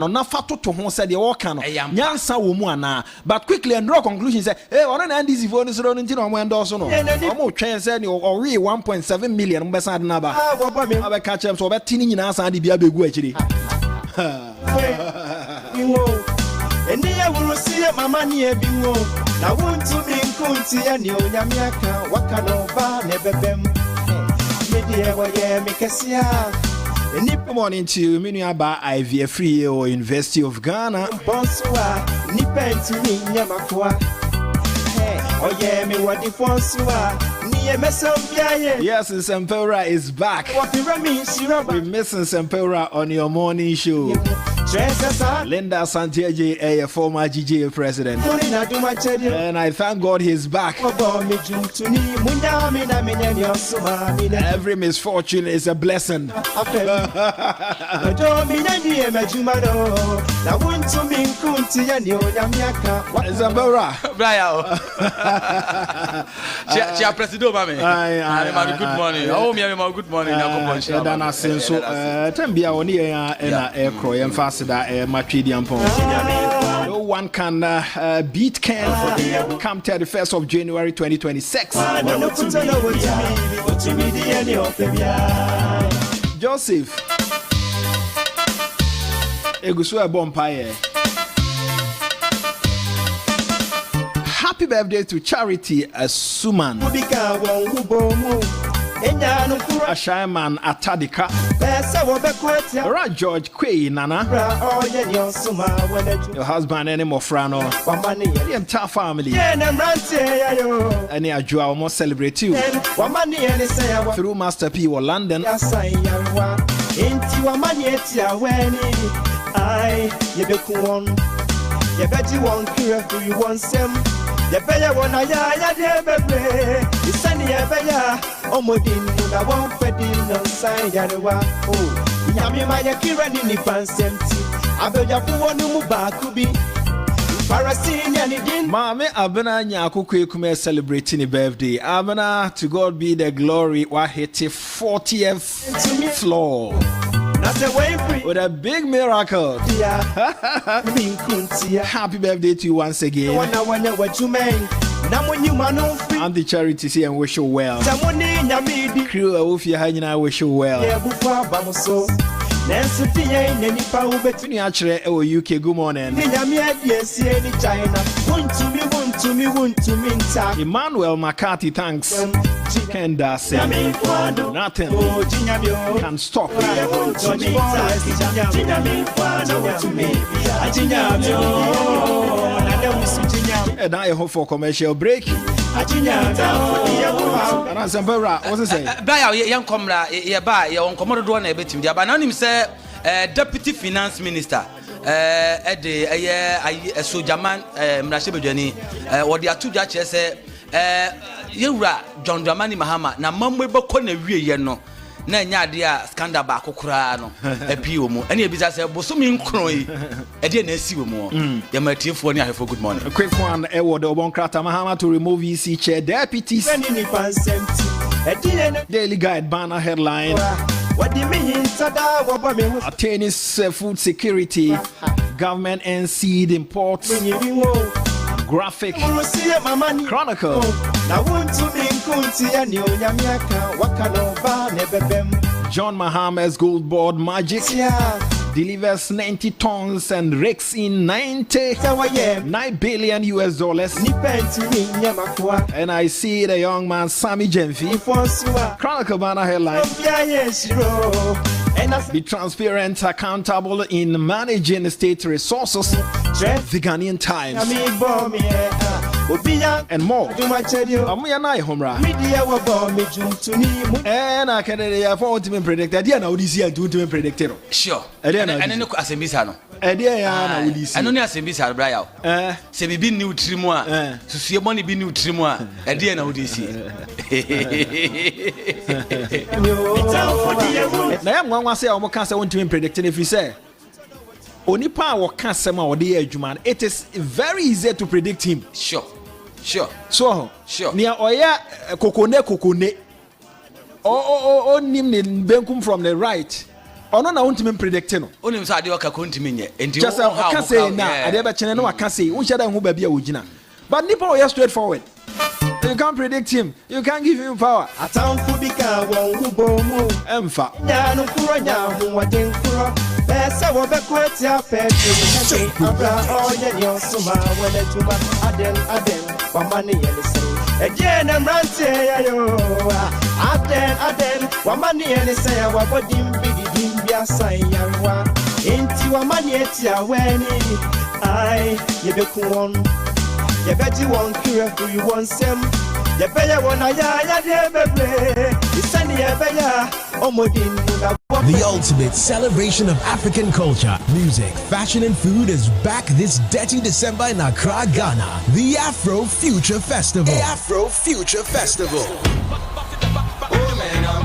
no na fato to ho said the work no nyansa wo mu ana but quickly and draw conclusion say hey ono na ndisi fo no so no ntino mo endorse no omo twen say ni o we 1.7 million mo besa na ba aba ka chem so be tini nyina san de bia begu akiri eni ya wuru si mama ni ebi wo na wontu mi nkunti ya ni onyamiaka waka no ba ne bebem me de wo ye me kesia. Good morning to Minuaba IVF Free or University of Ghana. Bonsoir, ni penti ni nyamakwa. Oh yeah, me what the bonsoir. Yes, Sempera is back. We're missing Sempera on your morning show. Linda Santiago, a former GGA president. And I thank God he's back. Every misfortune is a blessing. Sempera. Good morning. Oh, me good morning. Dana senso tambia oni na ekro emphasize no one can beat Ken come 31st of January 2026. Joseph Egusu Bompaye. Happy birthday to Charity Suman. Ashaiman Atadika. Alright, George Quay Nana. Your husband and Mofrano. The entire family. And I almost celebrate you through Master P or London. You bet you won't care for you want some. You bet you want ya baby. You send ya beya. Omodin, I won't pet in on side Yarawa. Oh, Yami Maya Kira Nini Pansempty. I bet you want to move back to be. Mame Abena Nyaku Kume celebrating a birthday. Abena, to God be the glory. Wa hit 40th floor. With a big miracle. Happy birthday to you once again. And the charity say and wish you well. Crew of your hand, I wish you well. UK, good morning. Emmanuel McCarthy, thanks. Kenda say nothing can stop. And I hope for commercial break. And I said, what's it say? Buy young comra, you buy your own commodore and a bit in the anonymous deputy finance minister. At the Sojaman Mrashibujani, or the two judges say, Yura John Dramani Mahama, na Mamwe Bokone Yeno, Nanya dia scandal Bakokrano, a Piomo, and you be as a Bosumi Croy, a DNA Siwamo, Yamati for good morning. A quick one, Edward Obankrata Mahama to remove EC chair deputies. Daily Guide banner headline. What do you mean? Attaining food security, government and seed imports. Graphic Chronicle. John Mahama's gold board magic delivers 90 tons and rakes in 9 billion US dollars. And I see the young man Sammy Jenfi. Chronicle banner headline. Be transparent, accountable in managing state resources. The Ghanaian Times. And more. And I can afford to be predicted. Yeah, now this year to be predicted. Sure. And then as a missano. And only as a missile, Brian. Say we be new trimoa. To see your money be new trimoa. And then now this year. Now, one say, I want to be predicted if you say. Onipa or Kasama or the Edgeman, it is very easy to predict him. Sure. So, sure. Near Oya Kokone. Oh, Nim Benkum from the right. ono na wontimi predict no onim so ade oka kontimi nye enti just I say na ade be chene no aka say wo sheda hu ba bia wogina but nipa we straightforward. You can't predict him. You can't give him power. A town could become one who boom. Emfa. Yano Kuranya, who was in Kura. Best I will be quite your pet. Abra, oh, yeah, Suma, when it's to Aden, for money, and the say. Again, I'm ranting, Aden, for money, and the say, our body, big, be a sign, into a money, it's your wedding. I, you be cool. You bet you won't cure for you want some. You better want a The ultimate celebration of African culture, music, fashion, and food is back this dirty December in Accra, Ghana. The Afro Future Festival. The Afro Future Festival.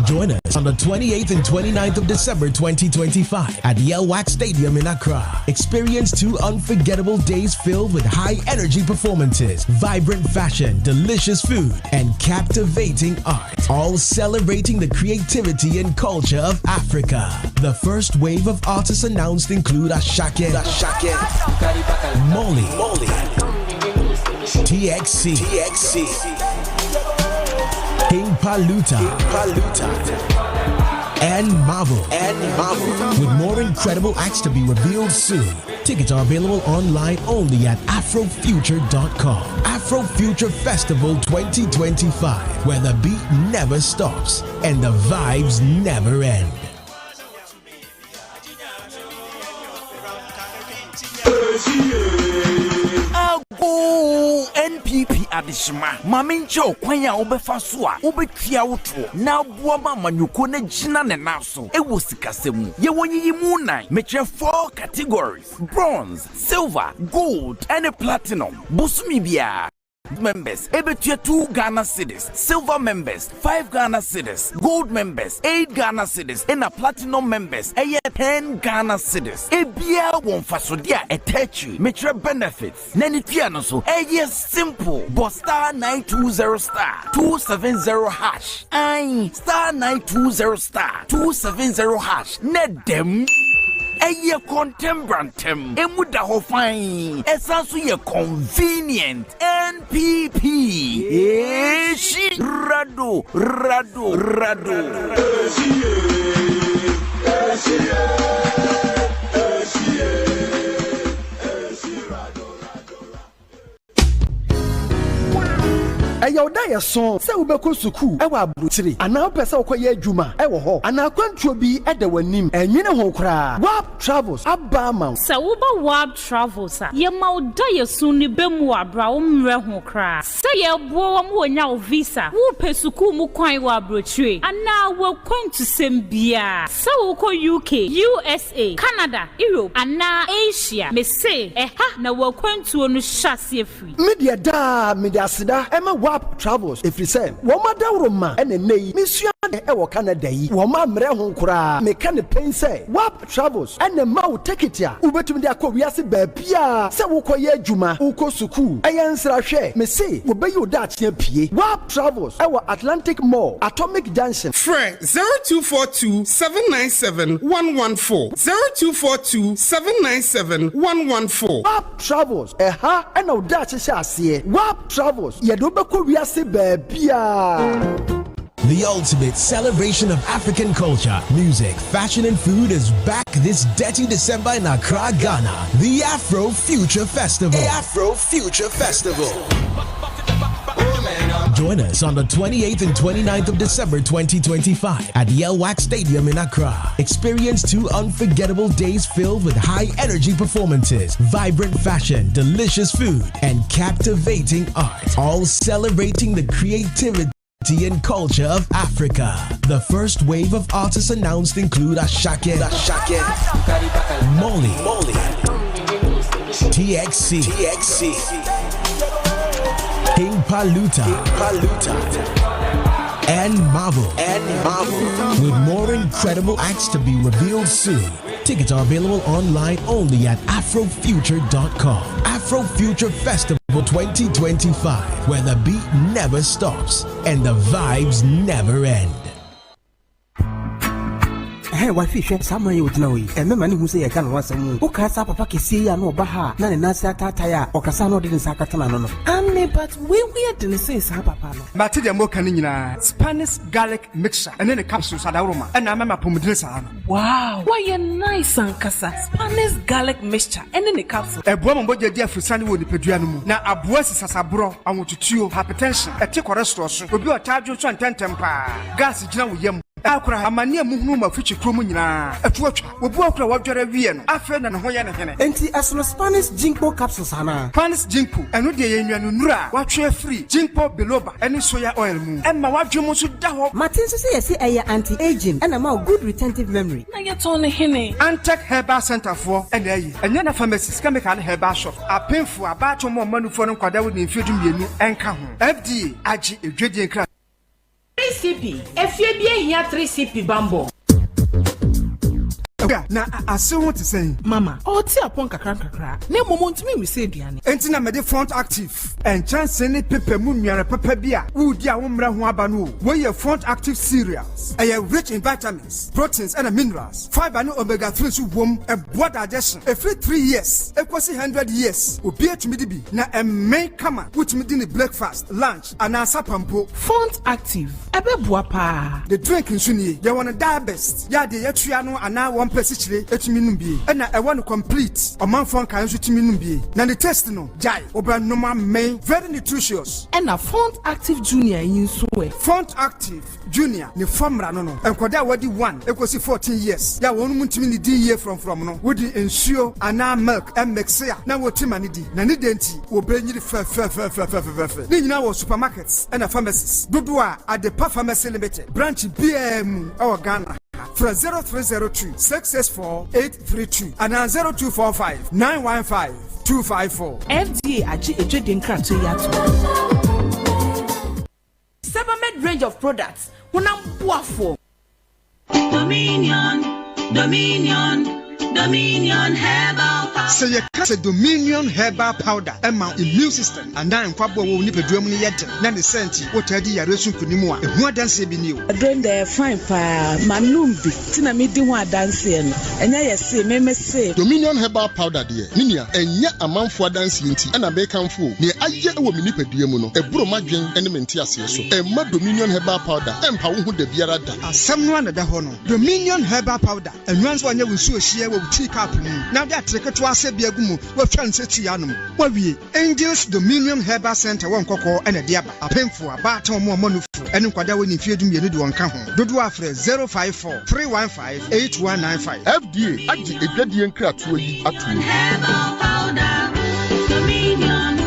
Join us on the 28th and 29th of December 2025 at the Elwax Stadium in Accra. Experience 2 unforgettable days filled with high-energy performances, vibrant fashion, delicious food, and captivating art, all celebrating the creativity and culture of Africa. The first wave of artists announced include Ashake, Molly, TXC, King Paluta, and Marvel. With more incredible acts to be revealed soon. Tickets are available online only at afrofuture.com. Afro Future Festival 2025, where the beat never stops and the vibes never end. NPP adishima mamincho kwanya obefa so a obetua woto na aboa ma manyuko na gina ne naso ewo sikasemu ye wonyi mu nan metre 4 categories: bronze, silver, gold and platinum. Busumi bia members ebetua 2 Ghana cedis, silver members 5 Ghana cedis, gold members 8 Ghana cedis, and platinum members 10 Ghana cedis. Ebia won fasodia etechi metre benefits nani tua no so simple. But star 920 star 270 hash ai star 920 star 270 hash nedem Eye contembrantem emuda ho fine esanso ye convenient. NPP eshi rado Ayo da ye so se wo beko suku e wa abruchiri ana pese okoye adwuma e wo ho ana kwantuo bi e da wanim enwene ho kra WAP Travels abama se wo ba WAP Travels a ye ma oda ye so ni bemu abra wo mre ho kra se ye bo wo mo nya o visa wo pesuku mu kwan wa abrochiri ana wo kwantu sembia se wo ko UK, USA, Canada, Europe ana Asia me say ha na wo kwantu no hyase afri media da media sida e ma WAP Travels if you say woma dawroma ene nei misua e wo Canada yi woma mre ho kura me ka ne pen say WAP Travels ene ma wo ticket a ubetumi de akọwiase ba bia se wo koye adwuma wo ko suku ensra hwe me say wo be you da chia pie WAP Travels e wo Atlantic Mall Atomic Junction Fred 0242 797 114 0242 797 114 WAP Travels ha ena wo da chia ase WAP Travels ye do be The ultimate celebration of African culture, music, fashion, and food is back this dirty December in Accra, Ghana. The Afro Future Festival. The Afro Future Festival. Join us on the 28th and 29th of December 2025 at the Elwax Stadium in Accra. Experience 2 unforgettable days filled with high-energy performances, vibrant fashion, delicious food, and captivating art, all celebrating the creativity and culture of Africa. The first wave of artists announced include Ashake, Molly, TXC, King Paluta, and Marvel. With more incredible acts to be revealed soon. Tickets are available online only at afrofuture.com. Afro Future Festival 2025, where the beat never stops and the vibes never end. Hey, why fish? Some you would know. And the man who say I can once a moon. Okay, Papa Kissi and Obaha, Nana Nasa Tataya, or Casano didn't Sakatana. Anne, but we didn't say Papa. Matidia Mokanina, Spanish garlic mixture, and then the capsules at aroma, and I'm a pomodressa. Wow, why a nice Sankasa, Spanish garlic mixture, and then the capsule. A woman bought your dear for Sunday with the Pedrianum. Now, a voice is a bro, I want to chew hypertension, a tick or restaurant, will be a charge of 10 temper. Gas is now with yam. Akura hamania muhuma fichi kromu nyina atwatwa obuakura wadware wiye no afa na ho ye ne hene enti asono Spanish ginkgo capsules ana Spanish ginkgo eno de ye nnuanu nura watwe free ginkgo biloba ene soya oil mu emma wadwemo so da ho Martin so say yesi eye anti aging and ma good retentive memory na ye to ne hene Antec Herbal Center for ene ayi enye na pharmacies chemical herbal shop apemfu abato mo manufo no kwada wo ne mfedu mienu enka ho FDA agi edwedie nkra 3CP efie bi ehia 3CP bambo na ase ho te sen mama o ti apon kakra na momo ntimi mi se aduane enti na mede front active and chance ne pepe mu nuare papa bia wudi a wo mra ho aba no we ye front active cereals are rich in vitamins proteins and minerals fiber and omega 3 so wom e boa digestion every 3 years equals 100 years obi atumi di bi na emme kama wutumi di ni breakfast lunch and asapampo front active ebe boa pa the drink nso ni ye won diabetes ya de yatua no ana one Pesichile etimi numbi and I want to complete Omanfm kan so timi numbi na the test no jai obra normal main very nutritious and a front active junior in so front active junior ne formra no no enkoda wadi 1 ekosi 14 years ya wonu mutimi ni di year from no wodi ensure ana milk and mixia na wotima ni di na ni denti obrenyiri fe ni nyina wo supermarkets and pharmacies dodo a Adepa Pharmacy Limited branch BM our Ghana from 0302 664 832 and 0245 915 254. FDA achi ejede nkrato yato. Sebamed range of products. Unam boafo. Dominion Herbal Powder. Say you say Dominion Herbal Powder. Emma immune system and now kwabo wo ni pedwam ni yete. Na ne senti wo tadi yare sun kunimu a. Ehu adanse bi ni o. Don the fine pa manum bi. Tina me di ho adanse no. Enya ye say me say Dominion Herbal Powder de. Ninia enya amanfo adanse nti. Ana be kanfo. Ne aye wo mi ni pedwam no. Eburo madwen ene menti ase so. Emma Dominion Herbal Powder. Empa wo hu da biara da. Asam no anada ho no. Dominion Herbal Powder. Enwanso anya wo nsuo hie wo tea cup mu. Na de atreketo ase bia gumu. Wa twa nseti yanom. Wa wie Angels Dominion Herbal Center won kokko ene de aba. Apemfo aba ta mo manufu. Ene nkwada wo ni fiedum ye ne de won ka ho. Dodo afre 054 315 8195. FDA agi edwadie nkratoa yi atu. Herbal Powder. Dominion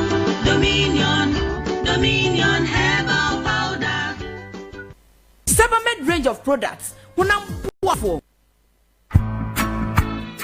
Herbal Powder. Sebamed range of products. Unam boafo.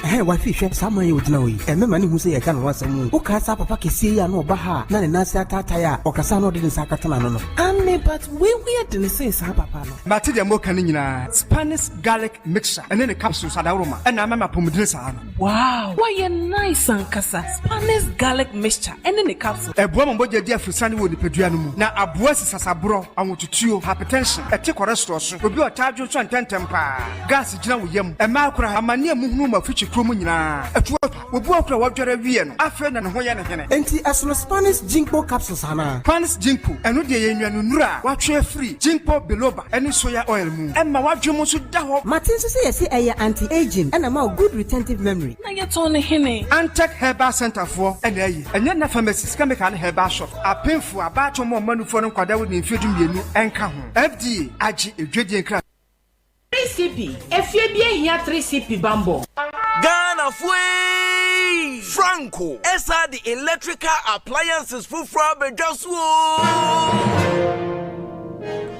Hey, why fish? Some you would know. And the man who say I can once a moon. Okay, Papa Kissi and Obaha, Nana Nasa Tataya, or Casano didn't Sakatana. Anne, but we didn't say Papa. Matidia Mokanina, Spanish garlic mixture, and then the capsules at aroma, and I'm a pomodressa. Wow, why a nice Sankasa, Spanish garlic mixture, and then the capsule. A woman bought your dear for Sunday with the Pedrianum. Now, a voice is a bro, I want to chew hypertension, a tick or restaurant, will be a charge of 10 temper. Gas is now with yam, and Malcra Hamania Muhuma Fichi kromu nyina atwatwa obuakura wadware wiye no afa na ho ye ne hene enti asono Spanish ginkgo capsules ana Spanish ginkgo eno de ye nnuanu nura watwe free ginkgo biloba ene soya oil mu emma wadwemo so da ho Martin so say yesi eye anti aging and ma good retentive memory na ye to ne hene Antec Herbal Center for ene ayi enye na pharmacies chemical herbal shop apemfu abato mo manufo no kwada wo ne mfedum mienu enka ho FDA agi edwedie nkra 3CP efie bi ehia 3CP bambo Ghana Fui Franco Esa the electrical appliances for Frabejaswo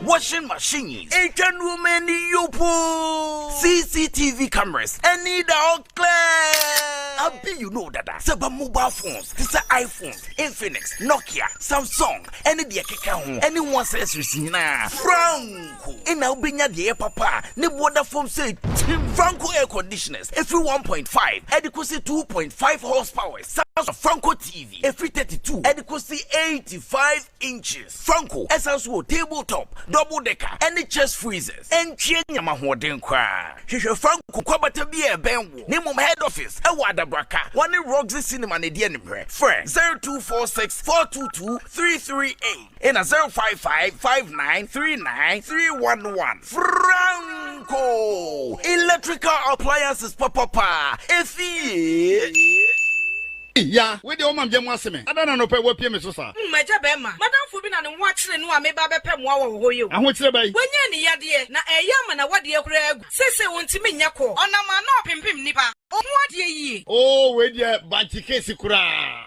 washing machines, Asian women yopo, CCTV cameras, and need out clear. I bet you know that. Saba mobile phones, this are iPhones, Infinix, Nokia, Samsung, any the home, anyone says Lucina, Franco. And now bring the air papa, ne water foam say Franco air conditioners, every 1.5, adequacy 2.5 horsepower, sounds of Franco TV, every 32, adequacy 85 inches. Franco, essence tabletop, double decker, any chest freezers, and change my hoarding cry. hwehwe Franco kwabata bi e benwo ne mum head office e wa Adabraka one Roxy Cinema ne die nimhwe frɛ 0246 422 338 and 055 5939311 Franco electrical appliances papa efi ya we de omam jemu aseme adana no pe wo pie me so sa mmaja be ma madam fo bi na ne ho akire no a me ba be pɛ mo awo ho yo aho kire bai wonya ne yade na eya ma na wade akura agu sese wontimi nya ko onama na opempem nipa ohu ade yi oh we de banti case kura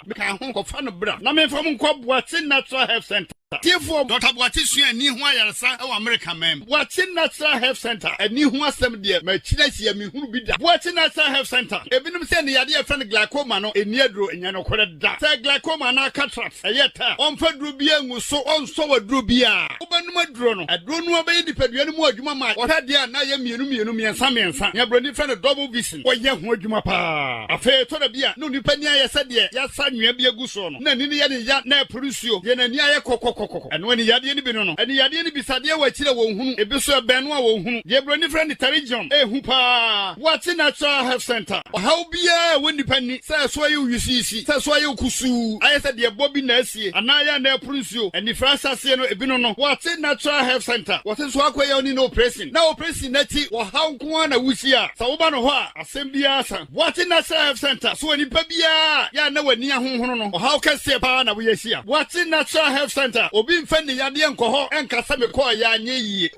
me ka ho ko fa no bra na me fa mo nko Boate Natural Health Center Tifo Dr. Boate sua ni ho ayaresa e wa America mem Boate Natural Health Center ani ho asem de ma kire sia me hunu bi da Boate Natural Health Center ebinim se ne yade e fa no glaucoma no eni aduro enya no kore da se glaucoma na cataract eyeta onfa duro bi angu so onso wa duro bi a obanum aduro no aduro no obayi dipadua no mu adwuma ma ohade a na ye mienu miensa nya broni fa no double vision oye ho adwuma pa afa to da bi a no nipa ni ayese de ya sa nwea bi agu so no na ni ye ne ya na producio ye na ni aye kokokoko eno ni yade ni bi no eni yade ni bisade wa kire wo hunu ebi so benu a wo hunu ye broni friend Tarijon ehu pa Boate Natural Health Center how bia wo nipa ni say so aye uyisi say so aye kusu ayese de bobi na asie anaya na producio eni fransase no ebi no Boate Natural Health Center what so akoya oni no operation na operation na ti wo how nko na wusi a sa wo ba no ho a asem bia sa Boate Natural Health Center so nipa bia ya na wani ahonhono no how kase pa na wo yesi a Boate Natural Health Center obi mfa ne yade enko ho enkasa me ko ya anye yie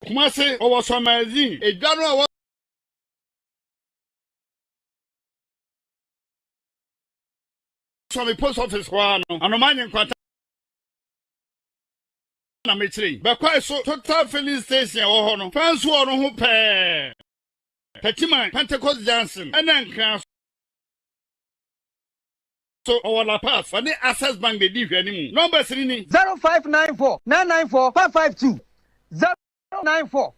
kuma se owo so magazine edwano so me post office kwa no anomanye nkwata na metri be kwa so total filling station wo ho no fans wo no ho pe Petiman Pentecost Johnson enanka so our pass for the access bank the div animu number 3 ni 0594 994 552 094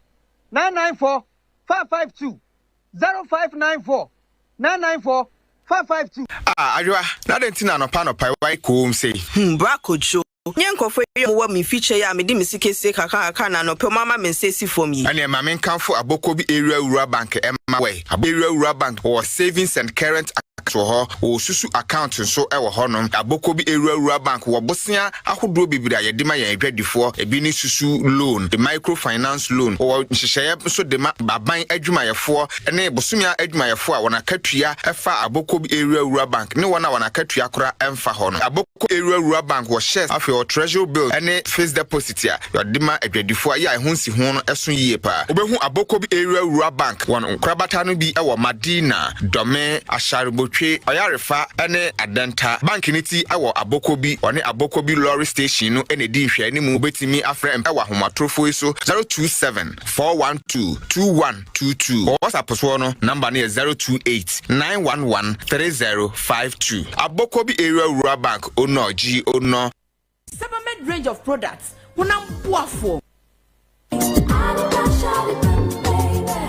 994 552 0594 994 552 Ajwa na dentina no pa why ko say brakojo nyenkofo yo me feature ya me di me sikese kaka na no pe mama me nsesi for me ane ma men kanfo abokobi area rural bank emma way area rural bank or savings and current ho o susu account so e wo honom abokobi area rural bank wo bosia ahodo bibira ye de ma ye adwadifo ebi ni susu loan the microfinance loan o nhihye so de ma baban adwumayefo ene bosumia adwumayefo a wona katua efa abokobi area rural bank ne wona katua kora emfa ho no abokobi area rural bank wo shares afi o treasury bill ene fixed deposit ya yo de ma adwadifo ya ehunsi ho no eso yie pa obehu abokobi area rural bank won krabata no bi e wo Madina Dome Asharbo Ayarefa ene adanta bank niti awo abokobi one abokobi lorry station no ene di hwe animu betimi afra ewa homatrofo iso 027 412 2122 WhatsApp so no number ne 028 911 3052 abokobi area rural bank ono G ono Supplement range of products unam boafo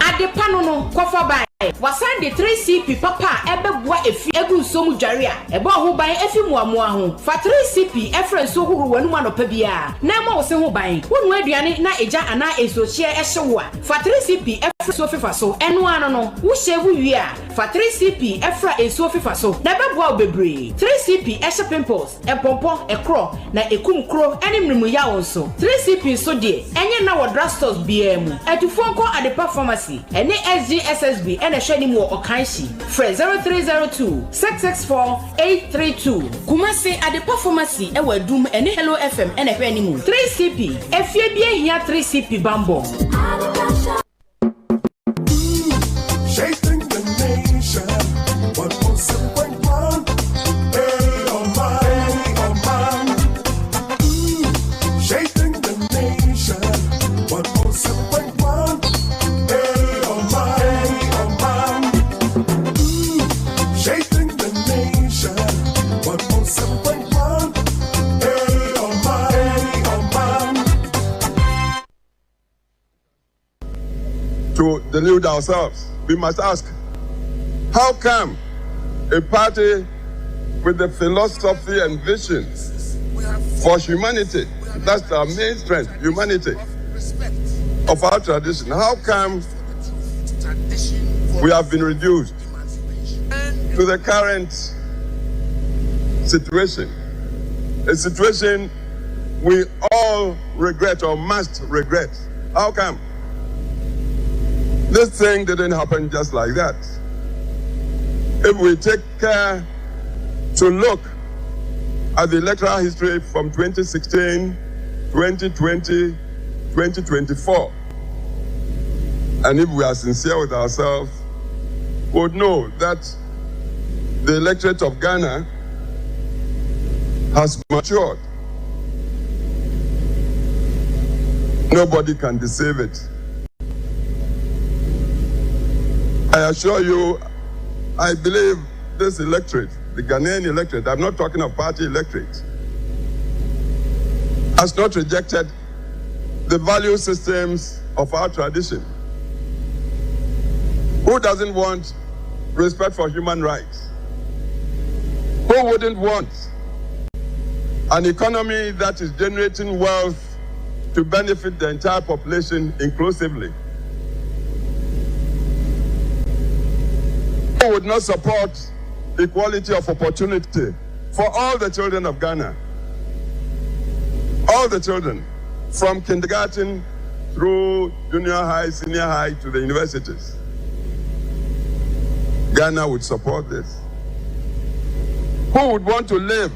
Adepano no kofa bai wasan de 3CP papa ebeboa efi egu nsomu dware a ebo ho ban efi muamoa ho fa 3CP efren so huru wanu anopa bia na ma wo se ho ban wonu aduane na eja ana esochie ehyewo a fa 3CP efren so fifa so eno ano no wo shewu wi a fa 3CP efra eso fifa so na beboa obebre 3CP ehye pimples empompo ekro na ekum kro ene mrimu ya won so 3CP so de enye na wo drugstores bia mu atufo ko Adepa pharmacy ene SGSSB na hwani mu okanshi fre 0302 664 832 kumase Adepa pharmacy e wadum ene Hello FM ene hwani mu 3CP efie bia hia 3CP bambo shaping the nation 107.1 shaping the nation 107.1 shaping the nation 107.1 To delude ourselves, we must ask, how come a party with the philosophy and vision for humanity, that's our main strength, humanity of our tradition, how come we have been reduced to the current situation, a situation we all regret or must regret. How come? This thing didn't happen just like that. If we take care to look at the electoral history from 2016, 2020, 2024, and if we are sincere with ourselves, we would know that the electorate of Ghana has matured. Nobody can deceive it. I assure you, I believe this electorate, the Ghanaian electorate, I'm not talking of party electorate, has not rejected the value systems of our tradition. Who doesn't want respect for human rights? Who wouldn't want an economy that is generating wealth to benefit the entire population inclusively? Who would not support equality of opportunity for all the children of Ghana? All the children, from kindergarten through junior high, senior high to the universities. Ghana would support this. Who would want to live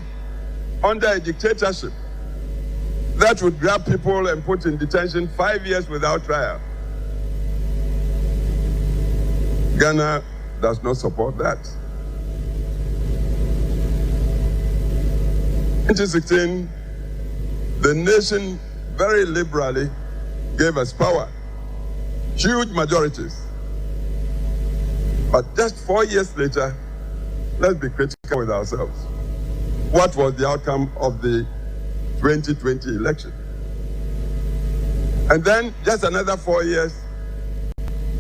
under a dictatorship that would grab people and put in detention 5 years without trial? Ghana does not support that. In 2016, the nation very liberally gave us power, huge majorities. But just 4 years later, let's be critical with ourselves. What was the outcome of the 2020 election? And then just another 4 years,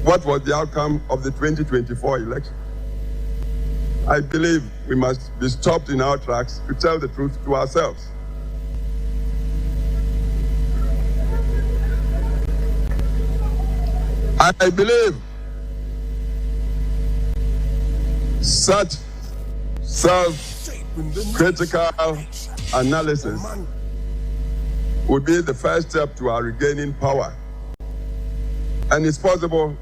what was the outcome of the 2024 election? I believe we must be stopped in our tracks to tell the truth to ourselves. I believe such self-critical analysis would be the first step to our regaining power. And it's possible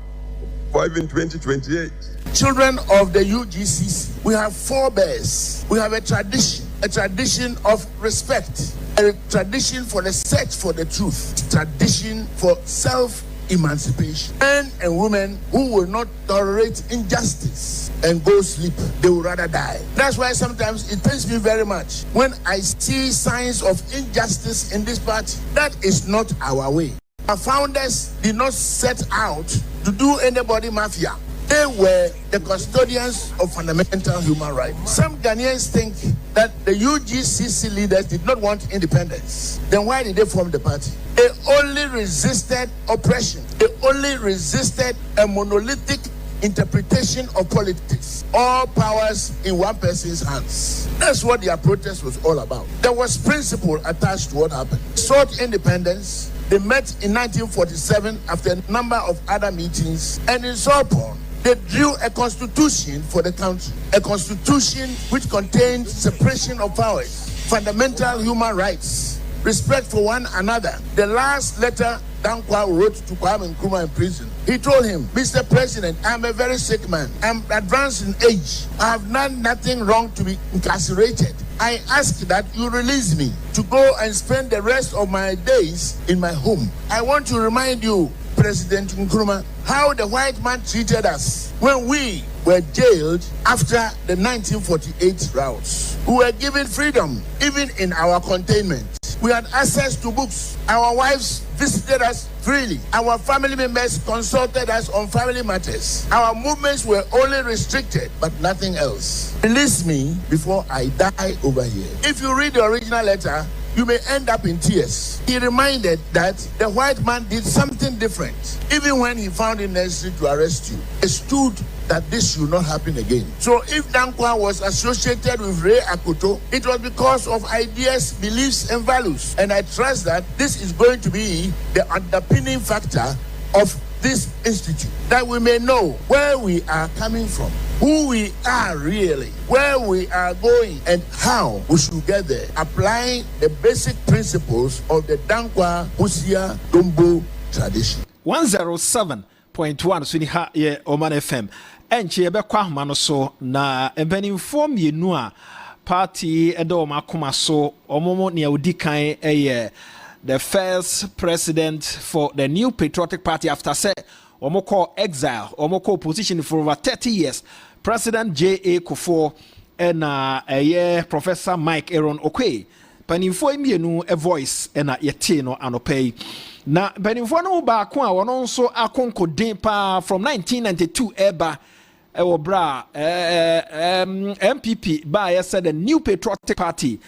for even 2028. Children of the UGCs, we have forebears. We have a tradition of respect, a tradition for the search for the truth, tradition for self-emancipation. Men and women who will not tolerate injustice and go sleep, they will rather die. That's why sometimes it pains me very much when I see signs of injustice in this party. That is not our way. Our founders did not set out to do anybody mafia. They were the custodians of fundamental human rights. Some Ghanaians think that the UGCC leaders did not want independence. Then why did they form the party? They only resisted oppression. They only resisted a monolithic interpretation of politics. All powers in one person's hands. That's what their protest was all about. There was principle attached to what happened. Sought independence. They met in 1947 after a number of other meetings, and in Sorbonne, they drew a constitution for the country, a constitution which contained separation of powers, fundamental human rights, respect for one another. The last letter Dankwa wrote to Kwame Nkrumah in prison, he told him, Mr. President, I'm a very sick man. I'm advanced in age. I have done nothing wrong to be incarcerated. I ask that you release me to go and spend the rest of my days in my home. I want to remind you, President Nkrumah, how the white man treated us when we were jailed after the 1948 riots. We were given freedom, even in our containment. We had access to books. Our wives visited us freely. Our family members consulted us on family matters. Our movements were only restricted, but nothing else. Release me before I die over here. If you read the original letter, you may end up in tears. He reminded that the white man did something different. Even when he found it necessary to arrest you, he stood that this should not happen again. So if Dankwa was associated with Ray Akoto, it was because of ideas, beliefs, and values. And I trust that this is going to be the underpinning factor of this institute that we may know where we are coming from, who we are really, where we are going, and how we should get there, applying the basic principles of the Dankwa Busia Dombo tradition. 107.1 so ni ha ye Oman FM enche ye bekwa ahoma no so na empanimfo mienu a party edo makoma so omomo ne odi kan the first president for the New Patriotic Party after say omoko exile omoko opposition for over 30 years, President J.A. Kufuor and Professor Mike Aaron Okwe. Panimfo mienu a voice na yete no anopai na panimfo no ba ko a wono nso akonko den pa from 1992 eba ewo bra MPP ba said the New Patriotic Party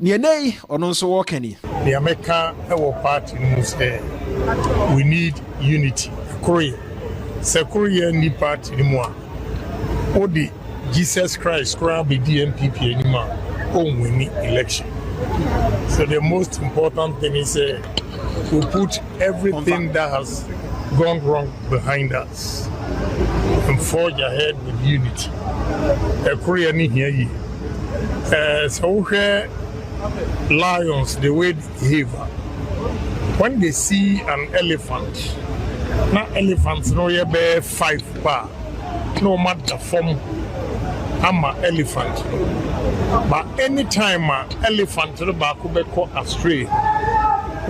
nienei ono nso wokani the America ewo party no say we need unity. Korea ni party ni mo odi Jesus Christ kra be DMPP anymore on winning election. So the most important thing is we put everything that has gone wrong behind us and forge ahead with unity. Korea ni here. So lions, the way they behave, when they see an elephant, not elephants, no you be 5 bar, no matter form. I'm an elephant. But anytime an elephant to the back be caught astray,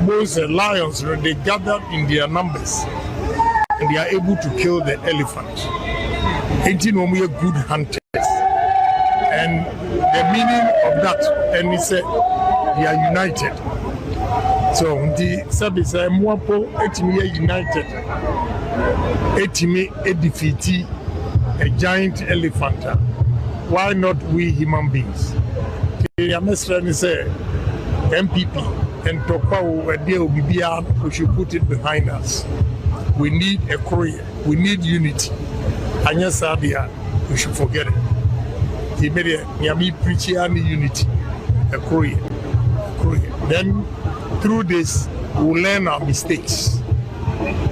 those lions they gather in their numbers and they are able to kill the elephant. Ain't you know we are good hunters? And the meaning of that, and it's they are united. So the service Mwapo etimi united, etimi defeat a giant elephant. Why not we human beings? The American say MPP and Tokao we should put it behind us. We need a Korea. We need unity. Anya Sabia, we should forget it. He made a Yami preaching unity. A Korea. Then through this we'll learn our mistakes.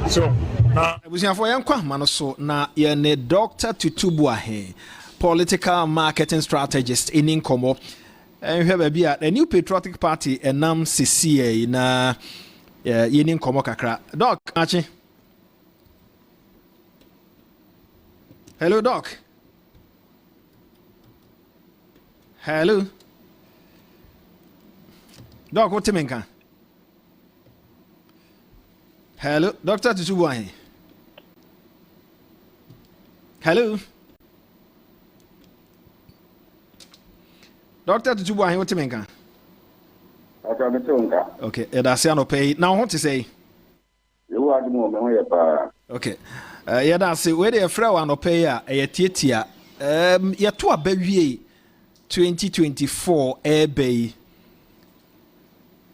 So now we see for yankwa manoso na ye ne Dr. Tutubuahe, political marketing strategist in Inkomo. And we have a New Patriotic Party and Nam CCA na yin Inkomo kakra. Doc, Achi. Hello, Doc. Hello. Doc, what you mean? Hello, Dr. Tutubuahe. Hello. Dr. Tutubuahe, what you mean? Okay, that's no pay. Now, what to say? You are the moment. Okay. Yeah, that's it. Where the fraud no pay a tietia. Ya to a baby 2024 bay.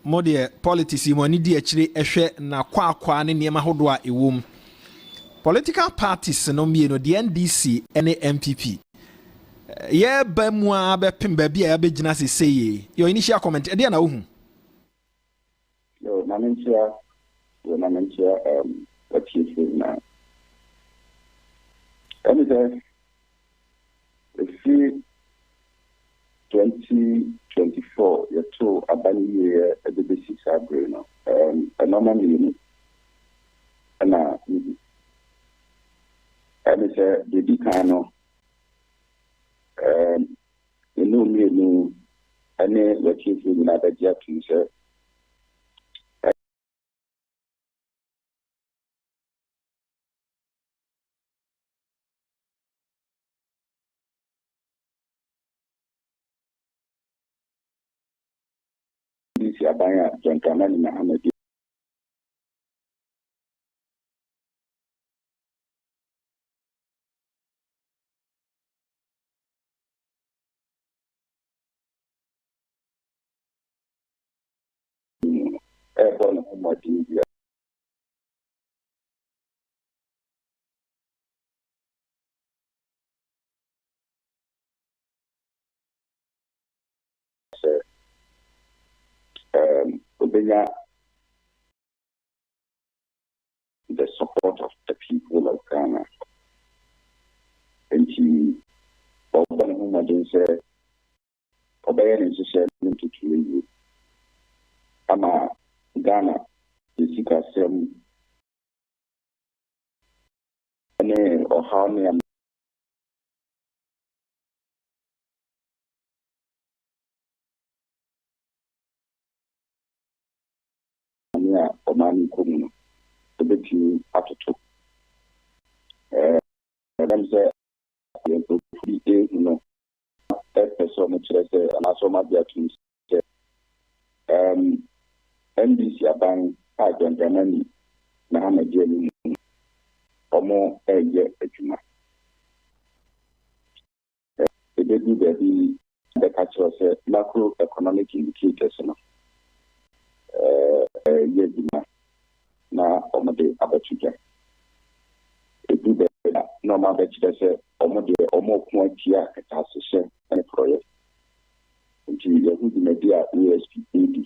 Modern politics money di actually ehwe na kwa ne niema hodo a ewom. Political parties no me no the NDC and MPP. Yeah, ba mu a be pem ba bia be gina say your initial comment e dey na wo hu. Yo na mentia what you say now. And if you 2024 you to abani year at the basic sabre no normally and it's the dikano you know me no any what you say na da dia to say Abaya John Kamani Mohammed Airborne Mohammed the support of the mmɔden sɛ ɔbɛyɛ ne nhyehyɛ no ntotoɔ yie ama Ghana yɛsikasɛm ne ɔhaw ne a ɔman nkɔ mu no ɛbɛtumi atoto ɛdɛm sɛ yɛntɔfiri ɛhu no ɛpɛ sɛ ɔmo kyerɛ sɛ anaasɛ ɔmo ade atom sɛ NDC aban a Dramani na Hamadi Anim ɔmo ɛyɛ adwuma ɛbɛdu baabi bɛka kyerɛ sɛ macroeconomic indicators no ɛyɛ adwuma na ɔmo de abɛto dwa ɛdu baabi na ɔmo abɛkyerɛ sɛ ɔmo de ɔmo ko atia ɛtaasehyehyɛ ne porɔyɛ nti yɛhu dwumadi a USP edi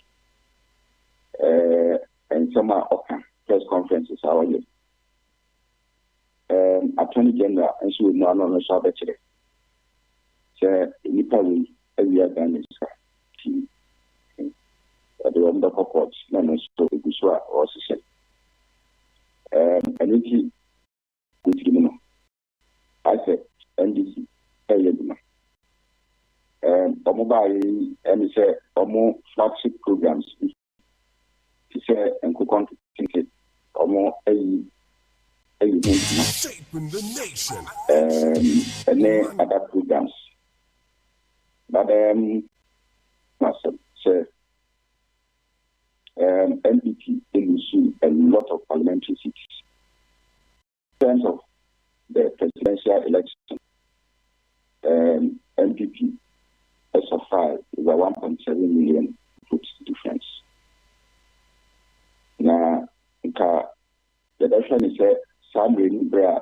nsɛm a ɔka press conferences a ɔyɛ Attorney General nso wɔ mu ano no so abɛkyerɛ sɛ nnipa wei awia Ghana sika ti ɛde wɔn bɛkɔ court na no nso egu so a ɔrehyehyɛ ɛno nti wotiri mu no asɛ NDC ɛyɛ adwuma ɔmo baayɛ ɛne sɛ ɔmo flagship programs bi ti sɛ nkokɔ nketenkete ɔmo ayi Shaping the nation. And then other programs. But NPP will a lot of parliamentary seats. In terms of the presidential election, NPP as of 5 is a 1.7 million votes difference. Now, the election is a Samuel Brea,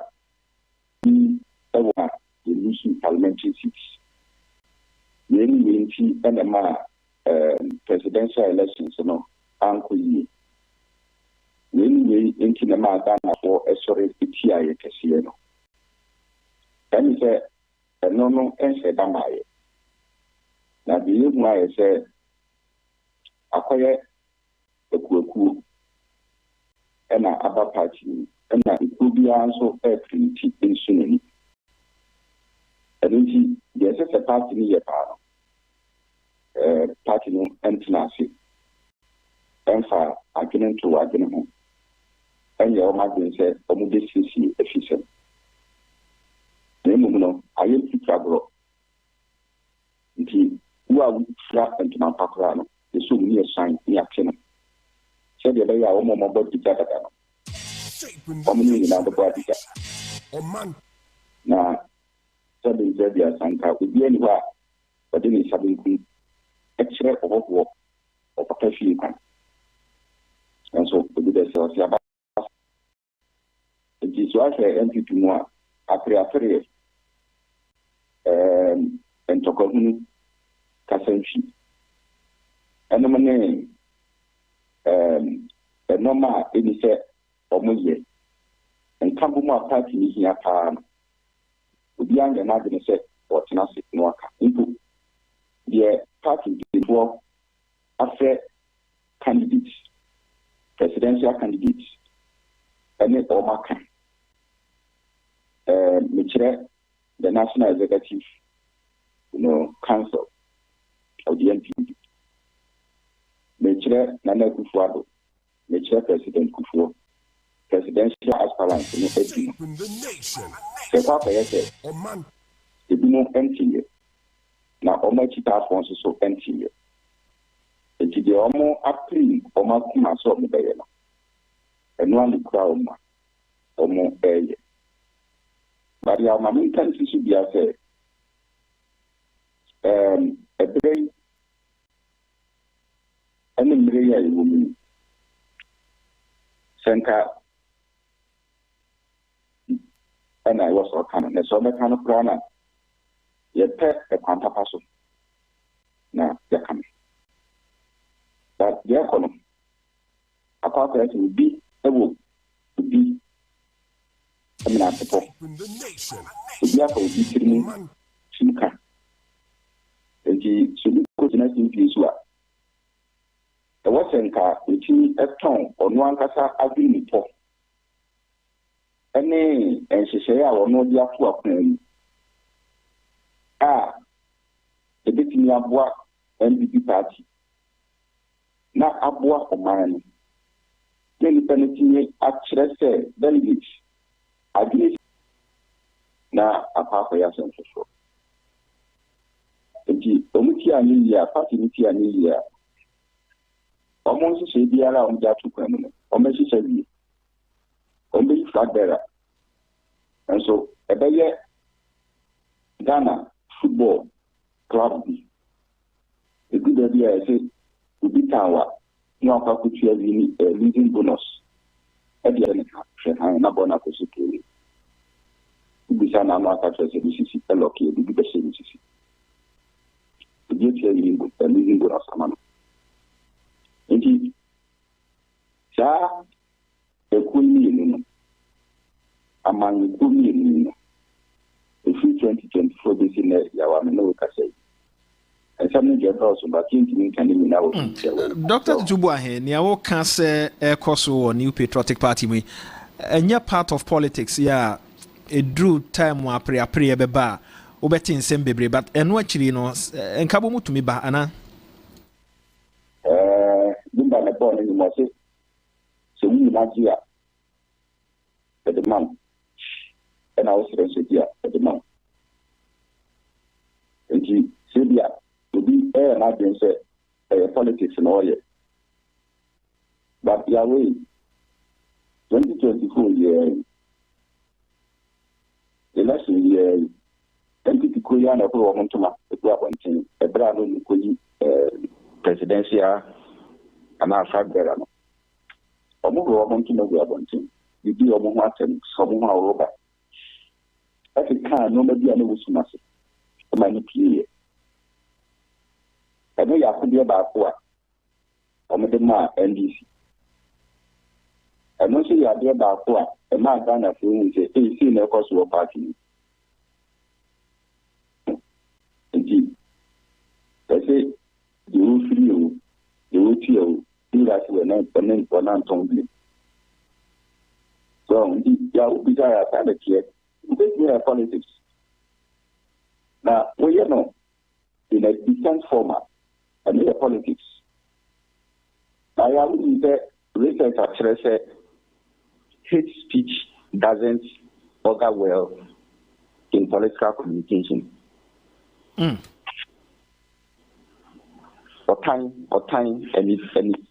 the losing parliamentary seats. When and presidential elections, Uncle Yi. When we into the Madana for a sorry PTI Cassiano. Then he said, no, and said, Damaye. Now, the young man said, acquire a cool and other party. And it could be also a pretty insulin. And there's a party near party no intimacy. And for arguing to arguing home. And your mother said, Omudisi efficient. Nemuno, I am to travel. Until you are flat and to my patrano, the soon near sign near China. Said the way I almost about the data. Omni na body na sabi Zebia Sanka would be anywhere, but then it's having extra of work of a passion. And so we did a about it is why I empty to more after and to go Kasenshi. And the name a normal any set. Omoye and Kambuma party is here. Would be young and I didn't say what Nasi Nwaka into the party before after candidates, presidential candidates, and then Omaka. Michelle, the National Executive, Council of the NPP. Michelle Nana Kufuado, Michelle President Kufuado. Presidential aspirants in the nation. The Papa said, the no empty. Now, Omachi task force is so empty. It is the Omo April, Oma Kuma so Mbayana. And one crowd, Omo Aye. But your mammy can see be a say, a brain and a brain woman. Senka. And I was all kind of so kind of prana. You pet a quanta passo. Now, they're coming. But the economy, apart from that, will be a wood, would be a man at the top. The Biafra will be sitting in Simka, nti so bi ko tina simple so a ɛwɔ sɛ nka ɛtumi ɛtɔn ɔno ankasa adwene ne pɔ ɛne nhyehyɛeɛ a ɔno de ato akwan mu a ɛbɛtumi aboa NDP party na aboa ɔman no na nipa no tumi akyerɛ sɛ delegates adwene na apaakɔyɛ asɛm foforɔ nti ɔmo tia ne yie a party no tia ne yie a ɔmo nhyehyɛ biara a ɔmo de ato kwan mu no ɔmo nhyehyɛ wie ɔmo bɛyi flag bearer nso ɛbɛyɛ Ghana football club bi ebi baabi a yɛsɛ obi kan wa na ɔkɔ akutua bi ni losing bonus ɛde ɛne ka hwɛ han na bɔ na akɔso kere bisa na ama aka kyerɛ sɛ bi sisi ɛlɔke ebi bi bɛhyɛ bi sisi ebi etia losing bonus ama no nti saa ekuo mmienu no amanyɔkuo mmienu no efi 2024 besi na yawa me na wɔkasa yi ɛsɛm no gyɛ dɔɔso ba kintimi nka ne nyinaa wɔ nkyɛn Dr. Tubu ahe nea wɔka sɛ ɛkɔ so wɔ New Patriotic Party mu ɛnyɛ part of politics ya ɛduru time apreapre ɛbɛba a wobɛte nsɛm bebree but ɛno akyiri no nka bɔ mu tumi ba ana Bimba ne bɔ ne nyuma sɛ sɛ mu nyinaa gye a ɛde ma no ɛna wosrɛ nso gye a ɛde ma no nti sɛ bi a obi ɛyɛ n'adwene sɛ ɛyɛ politics na ɔyɛ but yawei 2024 yɛ election yɛ NPP ko ya na ɛkoro wɔn ntoma ɛkoro abɔnten ɛbrɛ a no nkɔyi presidential anaa fagbera no ɔmo wɔ ɔmo ntoma gu abɔnten bibi ɔmo ho atɛm ɔmo ho aworoba ɛfi kaa nneɛma bi a ne wosum ase ɛma ne pie yɛ ɛno yɛ akodeɛ baako a ɔmo de maa NDC ɛno nso yɛ adeɛ baako a ɛmaa Ghana fo hu sɛ ɛyisi na ɛkɔ so wɔ party no nti ɛsɛ deɛ wofiri o deɛ wotie o ndra se wɔ na ntɔn bi so nti yɛ wobisa yɛ asa na teɛ wobɛtumi yɛ politics na woyɛ no in a decent format and the politics. I am in the research address hate speech doesn't augur well in political communication. Or time, and it's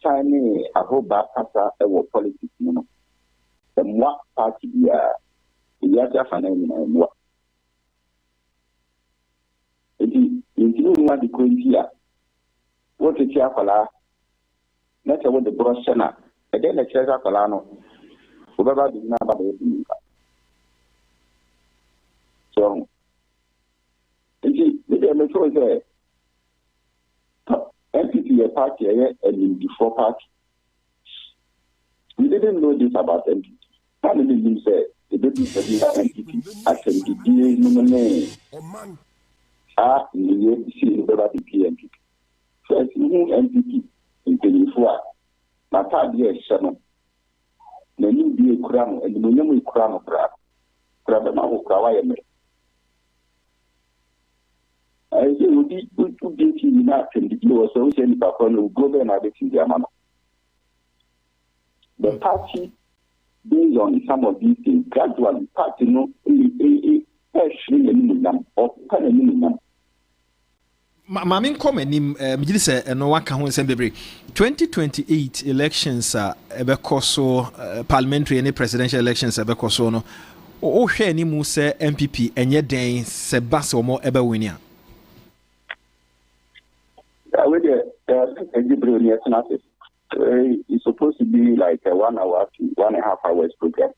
signing a whole back after our politics, you know. The more party the other financial and what. Including what the current here. What is your color? Let's say what the brush center. Again, the treasure colano. Whoever did not have it. So, maybe I'm sure that NPP a party and in before party. We didn't know this about NPP. Family you say the baby NPP. I can be no name. You see the NPP. First, you NPP in 24. My third year is 7. Then you be a crown and the name will crown of crab. Crab and Maho Kawai. I say, you did not and the blue association will go there and have it in the amount. The party, based on some of these things, gradually, party no, actually, a minimum or kind of minimum. Mamin komenim mjili se no waka ho nsem bebre 2028 elections ebekɔ so parliamentary and presidential elections ebekɔ so no o hwɛ ni mu se MPP enye den se base omo ebe wini a we it's supposed to be like a 1 hour to 1.5 hours program,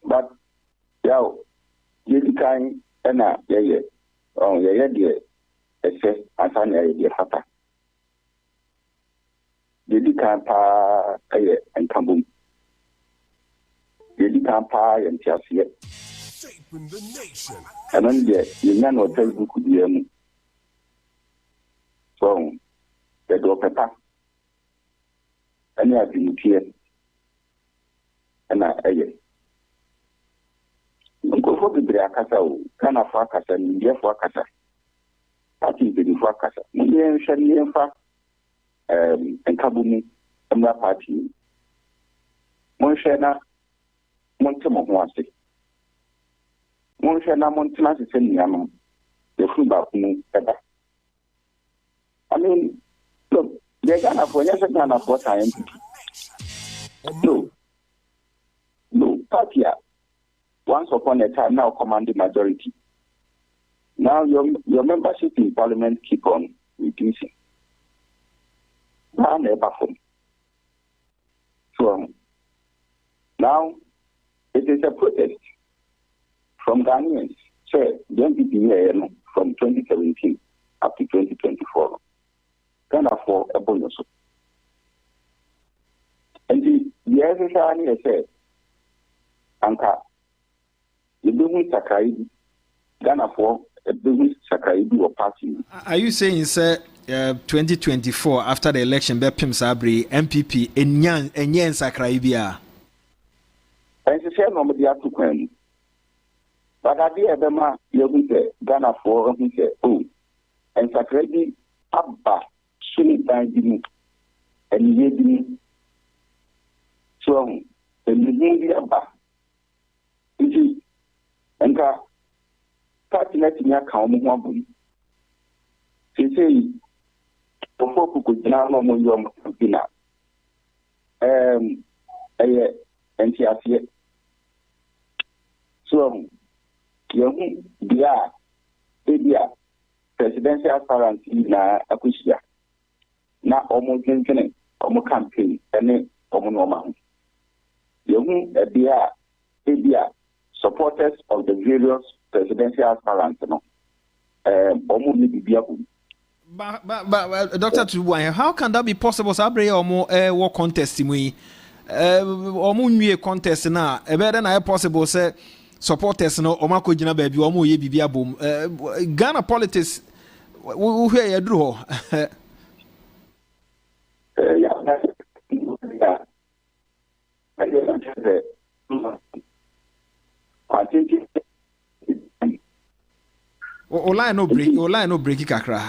but yeah, you can oh, yeah, essay as an idea happen. You can't pay and come boom. You can't pay and just yet. And then you know what Facebook could be papa and I didn't hear and I go for the Briacasa, can of Wakasa, and India for Wakasa. That is the Wakasa. Indian Shanifa and Kabumi and that party. Monshana Montemohwasi. Monshana Montenas is in Yamam, the Fubaku ever. I mean, look, they're gonna for yes, Ghana for time. No, party. Once upon a time, now command the majority. Now your membership in parliament keep on reducing. Now never from. So now it is a protest from Ghanaians. Say the MPP from 2017 up to 2024. Ghana for a bonus. And the SSRN said, Anka, the business Sakai, Ghana for a business Sakai or party. Are you saying, sir, 2024 after the election, Bepim Sabri, MPP, Enyan Sakraibia? And she said, nobody has to claim. But I did Bema, you say, Ghana for, he said, oh, and Sakrabi, Abba, Sunni Bandi, and Yedi, so, and the Yedi Abba. And party let me account one. She say, before we could now know your dinner. And she has yet. So, young, dear, presidential aspirant in Akusia. Now, almost drinking, almost campaign, and then almost normal. Young, dear, supporters of the various presidential aspirants, almost but Dr. Tubuan, how can that be possible? Sabre or more war contest we or moon contest now. Better than possible say supporters no or Marco Jina baby or more bibia boom. Ghana politics who hear you draw. I think Ola no break kakra.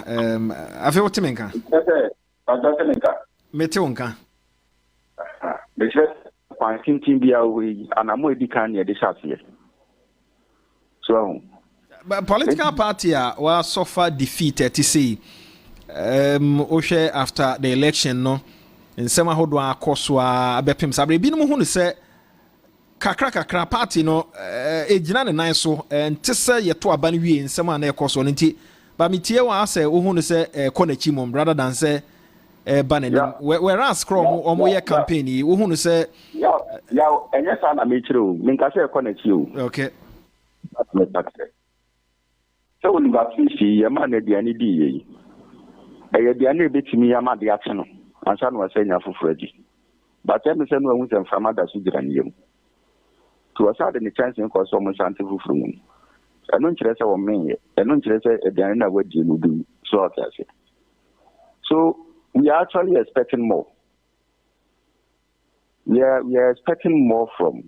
I feel what you mean. Metonka. The church, I think be away, and I'm with the can near the shop here. So, but political party was suffer defeated to see. Oshe after the election, no, in some hodwa koswa bepim sabre. Binu who say. Kakra party no ejina ne nan so ntese yeto aba ne wie nsema na ekoso no nti ba metie wa say wo hu no say konachi mom rather than say banen whereas crom omo ye campaign yi wo hu no say ya enye sa na me kire o me nka say konachi o okay that's me tax so we got fishi ye man na dia ni di yi e dia na betimi ya ma dia che no ansa no say nya fofuradi but tell me say no hu say fama da su gira ni yem to us had the chance in cause so much antifu from him. I don't chase our men, I don't chase a Diana what you do, so I say. So we are actually expecting more. We are expecting more from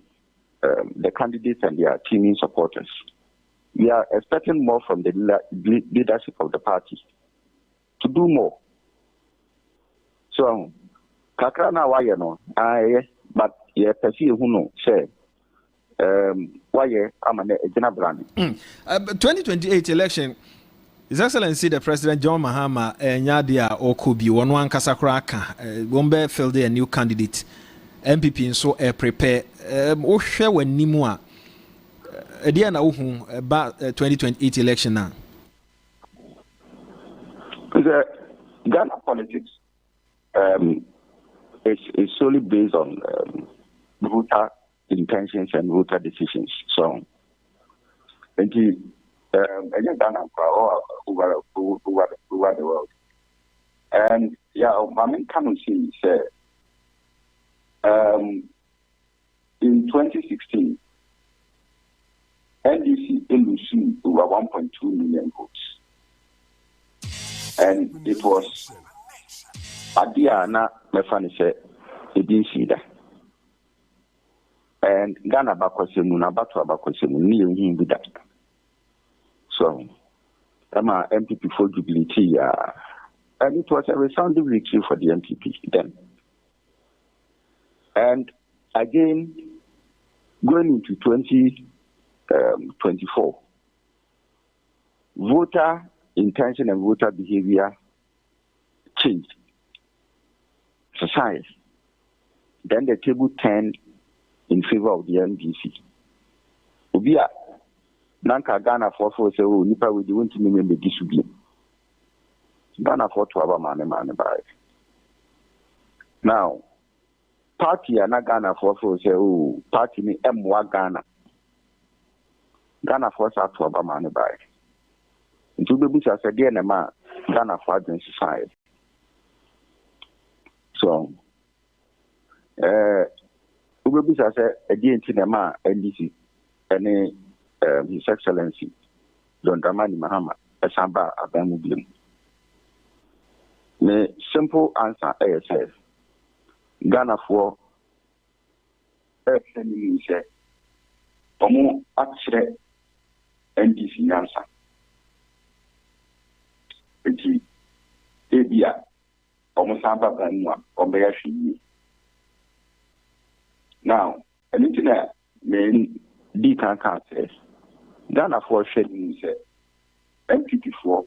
the candidates and their teaming supporters. We are expecting more from the leadership of the party to do more. So, Kakrana, why you know, but yeah, perceive who know, say. Why I'm a general brand. 2028 election. His Excellency the President John Mahama Nyadia Okubi one Kasakraka Gombe filled a new candidate. MPP and so prepare Oshe when Nimua Diana Uhun about 2028 election now. Ghana politics is solely based on voter intentions and voter decisions. So, and Ghana over the world. And yeah, my main comment is in 2016, NDC received over 1.2 million votes, and it was Adia na mefani say it didn't see that. And Ghana bakwasemu na batu abakwasemu ni yin bi that. So Emma MPP for jubility and it was a resounding victory for the MPP then. And again, going into 2024, voter intention and voter behavior changed. Society. Then the table turned in favor of the NDC. Ubia Nanka Ghana for say, oh, Nipa we want to name the disubie. Ghana for to have man by. Now, party and Ghana for say, oh, party ni M1 Ghana. Ghana for to have man by. Into the bush as a DNA man, Ghana for the society. So, Ubebis as a DNT NDC, and His Excellency, John Dramani Mahama, a Samba Abamubium. The simple answer is Ghana for say, Omo actually NDC answer. It's Abia, Omo Samba Banua, Obeyashi. Now, anything that men can't say, Ghana for shedding say, MPP for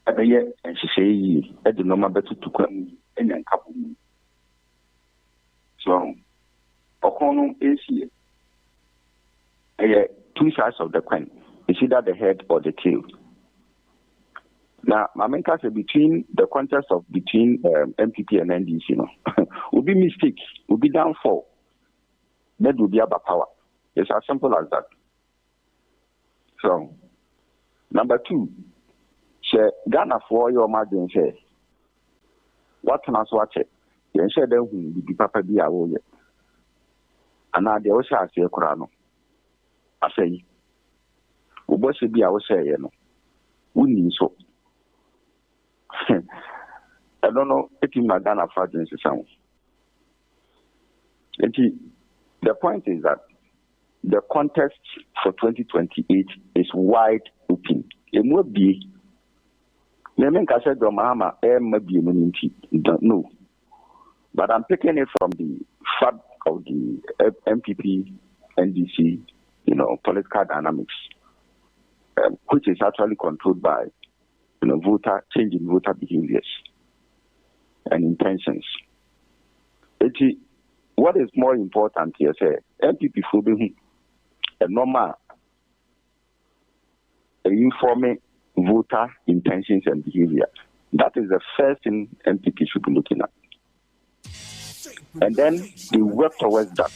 a year and she say, at the number better to come in a couple. So, Okono is here. Two sides of the coin. It's either the head or the tail. Now, my main case between the contest of between MPP and NDC, will be mistake, will be downfall. That will be about power. It's as simple as that. So, number two, Ghana for your margin say, what can I watch it? You say that we be papa be our way. And now they also ask you, Kurano. I say, we should be our say, we need so. I don't know if you Ghana for agency sound. The point is that the contest for 2028 is wide open. It would be, don't know. But I'm taking it from the fact of the MPP, NDC, political dynamics, which is actually controlled by, changing voter behaviors and intentions. What is more important here, say, MPP for being a normal, informing voter intentions and behavior. That is the first thing MPP should be looking at. And then they work towards that,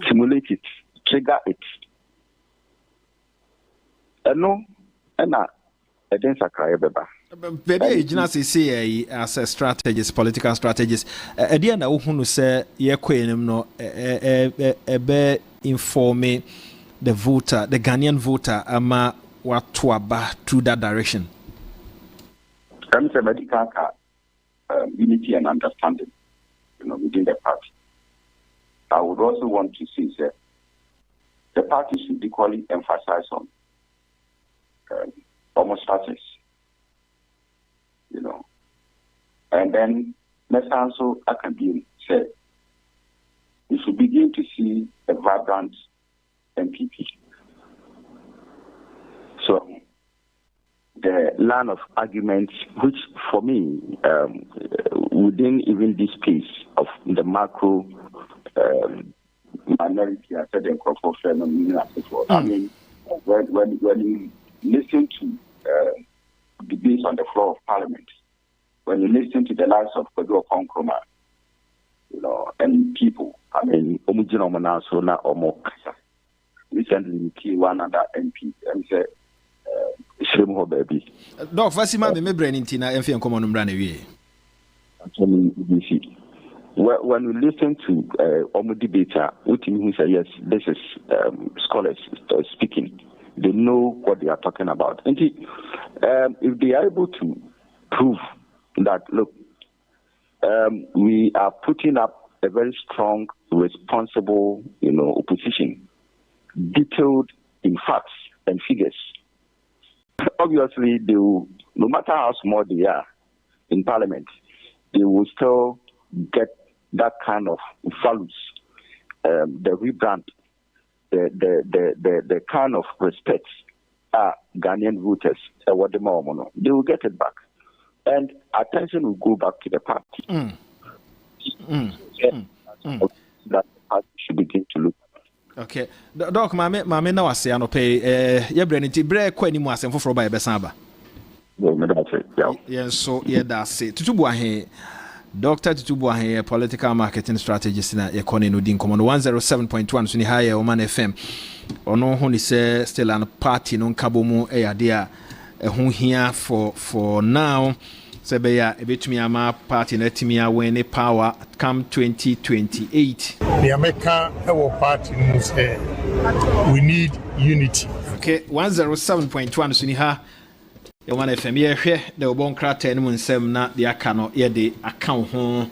stimulate it, trigger it. Baby, Janasi say as a strategist, political strategist. At the end, I want say, "Ye no be informing the voter, the Ghanaian voter, ama what to aba to that direction." I'm saying medical unity and understanding, within the party. I would also want to see that the party should equally emphasize on homostasis. And then let's also academia said we should begin to see a vibrant MPP. So the line of arguments, which for me, within even this space of the macro minority, I said, I mean, when you listen to debates on the floor of Parliament, when you listen to the likes of Pedro Konkroma, and people, I mean, recently killed one other MP and said, "Shame baby." Doc, Fasima, me brain in Tina, and common brand away. When we listen to Omo debater, who say yes, this is scholars speaking. They know what they are talking about. And if they are able to prove that, look, we are putting up a very strong, responsible, opposition, detailed in facts and figures. Obviously, they will, no matter how small they are in Parliament, they will still get that kind of values, the rebrand, the kind of respect Ghanaian voters, they will get it back. And attention will go back to the party. That party should begin to look. Okay. Doc, mame na wase anope ye bre nti bre kwa ni mu asem foforo ba ye besan ba. Yeah, so that's it. Tutubu ahe Dr. Tutubu ahe political marketing strategist na ye kone no din komo 107.1 so ni high Omanfm. Ono ho ni se still an party no nkabo mu eyade a ho hia for now. Sebeya ebetumi ama party na timi win power come 2028. The America our party must say we need unity. Okay, 107.1 so ni ha Omanfm ye hwe the obon krata no nsem na de aka no ye de account ho.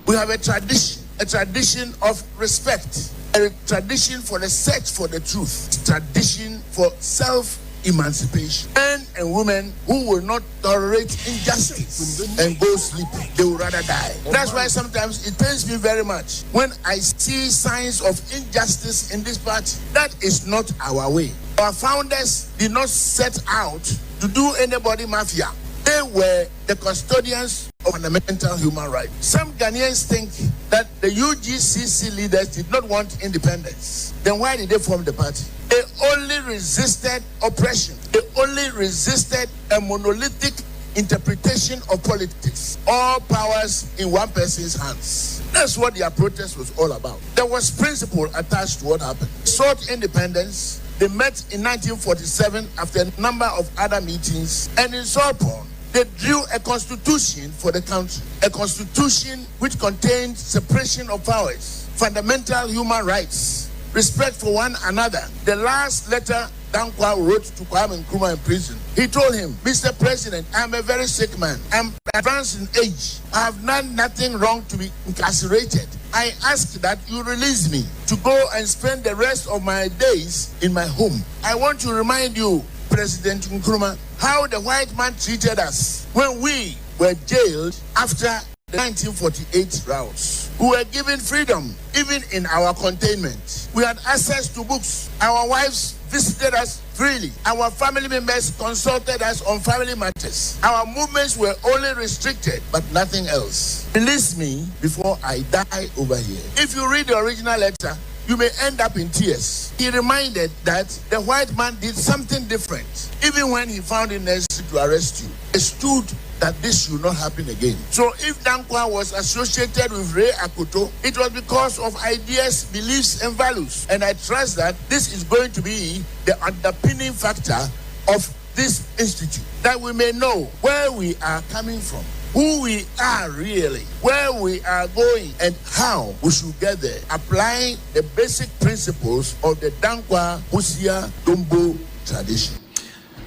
We have a tradition of respect, a tradition for the search for the truth, tradition for self-emancipation. Men and women who will not tolerate injustice and go sleeping, they will rather die. That's why sometimes it pains me very much when I see signs of injustice in this party. That is not our way. Our founders did not set out to do anybody mafia. They were the custodians of fundamental human rights. Some Ghanaians think that the UGCC leaders did not want independence. Then why did they form the party? They only resisted oppression. They only resisted a monolithic interpretation of politics. All powers in one person's hands. That's what their protest was all about. There was principle attached to what happened. Sought independence. They met in 1947 after a number of other meetings, and in Sorbonne, they drew a constitution for the country, a constitution which contained separation of powers, fundamental human rights, respect for one another. The last letter Dankwa wrote to Kwame Nkrumah in prison, he told him, Mr. President, I'm a very sick man. I'm advanced in age. I have done nothing wrong to be incarcerated. I ask that you release me to go and spend the rest of my days in my home. I want to remind you, President Nkrumah, how the white man treated us when we were jailed after the 1948 routes. We were given freedom, even in our containment. We had access to books. Our wives visited us freely. Our family members consulted us on family matters. Our movements were only restricted, but nothing else. Release me before I die over here. If you read the original letter, you may end up in tears. He reminded that the white man did something different. Even when he found it necessary to arrest you, he stood that this should not happen again. So if Dankwa was associated with Ray Akoto, it was because of ideas, beliefs, and values. And I trust that this is going to be the underpinning factor of this institute, that we may know where we are coming from, who we are really, where we are going, and how we should get there, applying the basic principles of the Dankwa Husia Dombo tradition.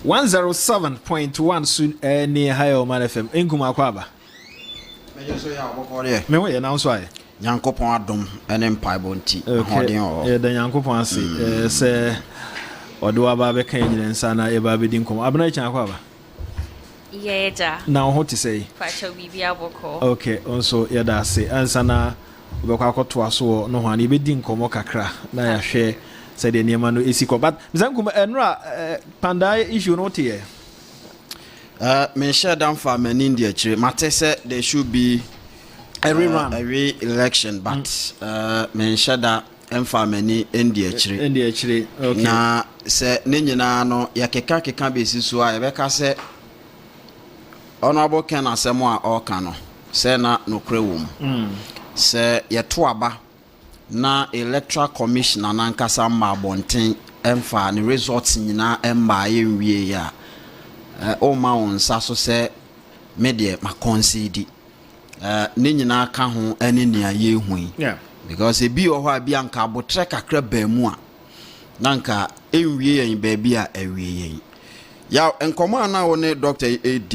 107.1 soon near high Omanfm. Inguma Kwaba. Me we announce why. Yankopon adom ene mpai bonti hodin o. The Yankopon say odo aba be kan nyinsa na e ba be din kom. Abna chan Kwaba. Yeah. Now what to say? Pacho bibi aboko. Okay, also yeah that say answer na obekwa akoto aso no ho ani be din komo kakra na ya hwe said the name no esiko but mzankum enra pandai issue no tie me share down for many India chire mate say there should be a rerun a re-election but me share that for many India chire okay na say ne nyina no yakeka keka besi so a ebeka say honorable Ken asemo a oka no say na no krewum say yeto aba na electoral commission anankasa ma bonten emfa ne results nyina emma yenwie ya o ma onsa so se media ma concede ne nyina ka ho ene nia ye hui because e bi o ho a bi anka abotre kakra ba mu a nanka enwie yen ba bi a ewie yen Ya nkɔmɔ ana wo ne Dr. AD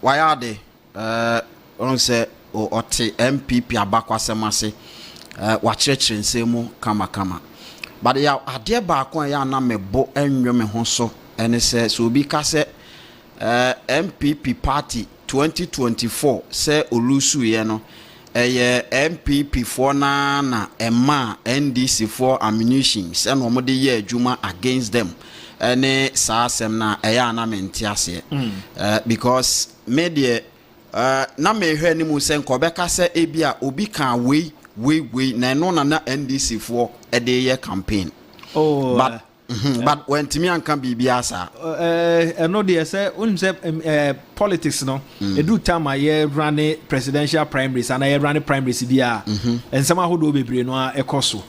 wayade on sɛ ɔte MPP abakwasɛm ase wakyerɛkyerɛ nsɛm mu kama but ya adeɛ baako a ya na mebo enwe me ho so ɛne sɛ so obi ka sɛ MPP party 2024 sɛ olusu ye no MPP for na ɛma NDC for ammunition sɛ no mo de yɛ adwuma against them any saasem na na mente ase because media na me hwɛ ni mu sɛ nkɔbɛka sɛ ebia obi kan we na no na NDC for de yɛ campaign but when timi anka bibia sa no dey say unim say politics no edu time aye run presidential primaries and aye run primaries bia ensem ahodo bebre no ekoso